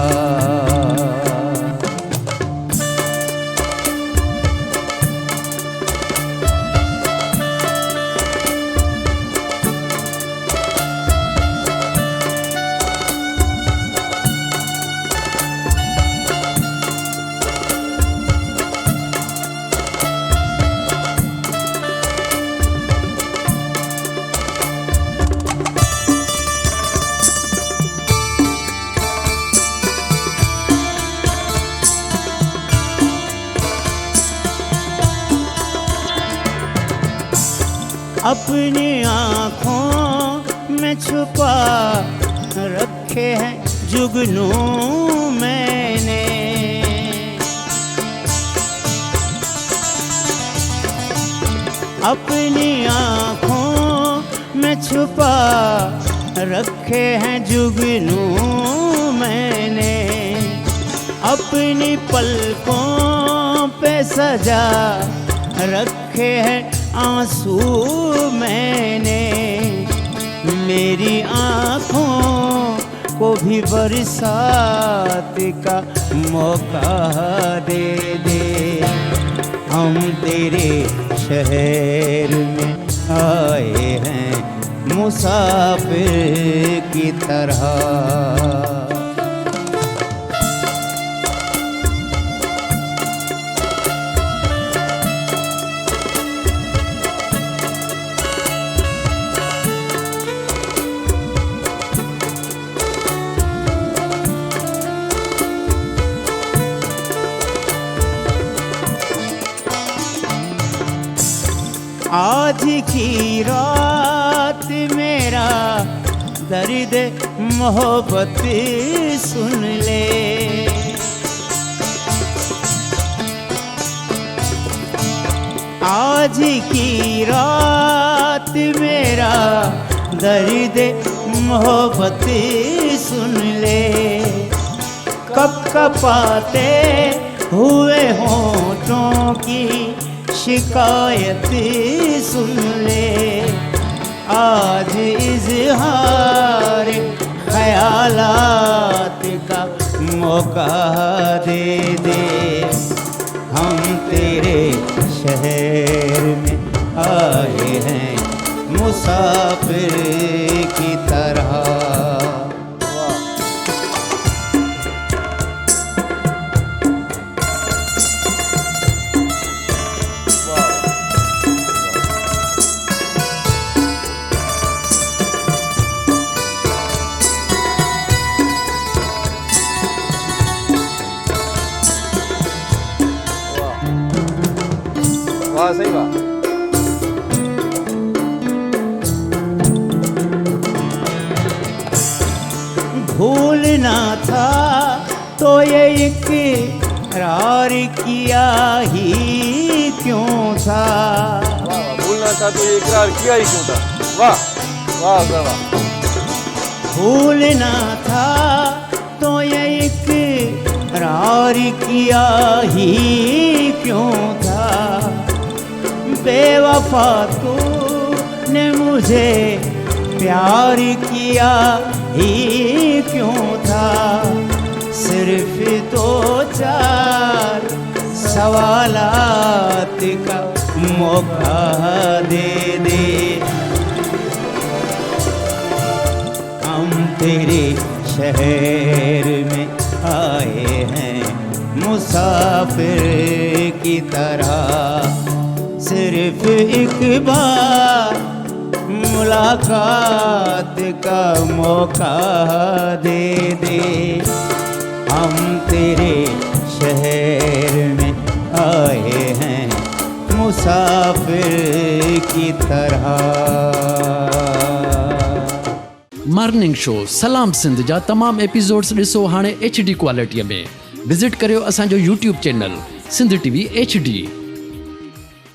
अपनी आँखों में छुपा रखे हैं जुगनू मैंने, अपनी आँखों में छुपा रखे हैं जुगनू मैंने। अपनी पलकों पे सजा रखे हैं आंसू मैंने। मेरी आँखों को भी बरसात का मौका दे दे, हम तेरे शहर में आए हैं मुसाफिर की तरह। आज की रात मेरा दर्द मोहब्बत सुन ले, आज की रात मेरा दर्द मोहब्बत सुन ले। कब कपाते हुए होठों की शिकायत सुन ले। आज इजहार ख्यालात का मौका दे दे। हम तेरे शहर में आए हैं मुसाफिर की तरह। वाह सही बात। भूलना था तो ये इकरार किया ही क्यों था। भूलना था तो ये इकरार किया ही क्यों था। वाह वाह वाह। भूलना था तो ये इकरार किया ही क्यों था। बेवफा तूने मुझे प्यार किया ही क्यों था। सिर्फ दो चार सवालात का मौका दे दे। हम तेरे शहर में आए हैं मुसाफिर की तरह। सिर्फ एक बार मुलाकात का मौका दे दे। हम तेरे शहर में आए हैं मुसाफिर की तरह। मॉर्निंग शो सलाम सिंध जा तमाम एपिसोड्स ॾिसो हाणे HD क्वालिटीअ में। विज़िट करियो असांजो YouTube channel Sindh TV HD।